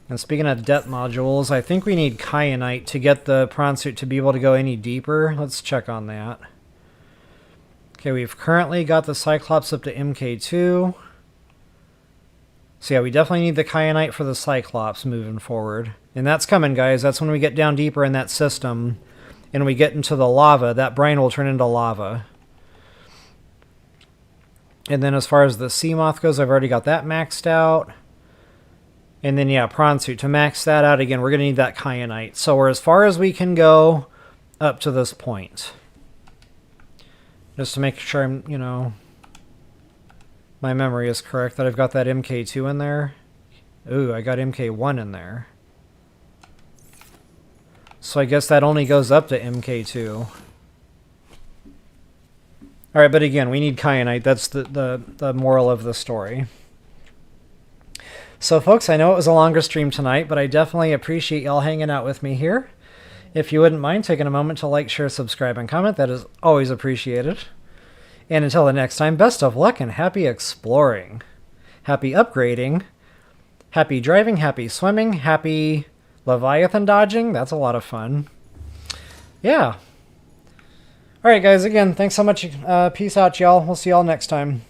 And speaking of depth modules, I think we need kyanite to get the prawn suit to be able to go any deeper. Let's check on that. Okay, we've currently got the Cyclops up to MK2. So yeah, we definitely need the kyanite for the Cyclops moving forward. And that's coming, guys. That's when we get down deeper in that system and we get into the lava. That brine will turn into lava. And then as far as the sea moth goes, I've already got that maxed out. And then, yeah, prawn suit. To max that out again, we're going to need that kyanite. So we're as far as we can go up to this point. Just to make sure I'm, my memory is correct, that I've got that MK2 in there. Ooh, I got MK1 in there. So I guess that only goes up to MK2. Alright, but again, we need kyanite. That's the moral of the story. So folks, I know it was a longer stream tonight, but I definitely appreciate y'all hanging out with me here. If you wouldn't mind taking a moment to like, share, subscribe, and comment, that is always appreciated. And until the next time, best of luck and happy exploring. Happy upgrading. Happy driving, happy swimming, happy Leviathan dodging. That's a lot of fun. Yeah. Alright guys, again, thanks so much. Peace out, y'all. We'll see y'all next time.